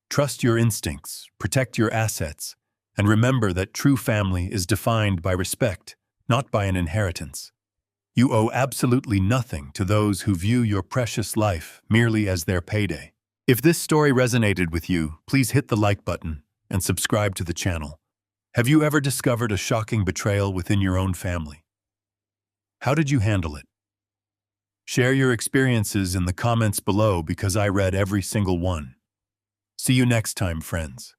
Trust your instincts, protect your assets, and remember that true family is defined by respect, not by an inheritance. You owe absolutely nothing to those who view your precious life merely as their payday. If this story resonated with you, please hit the like button and subscribe to the channel. Have you ever discovered a shocking betrayal within your own family? How did you handle it? Share your experiences in the comments below because I read every single one. See you next time, friends.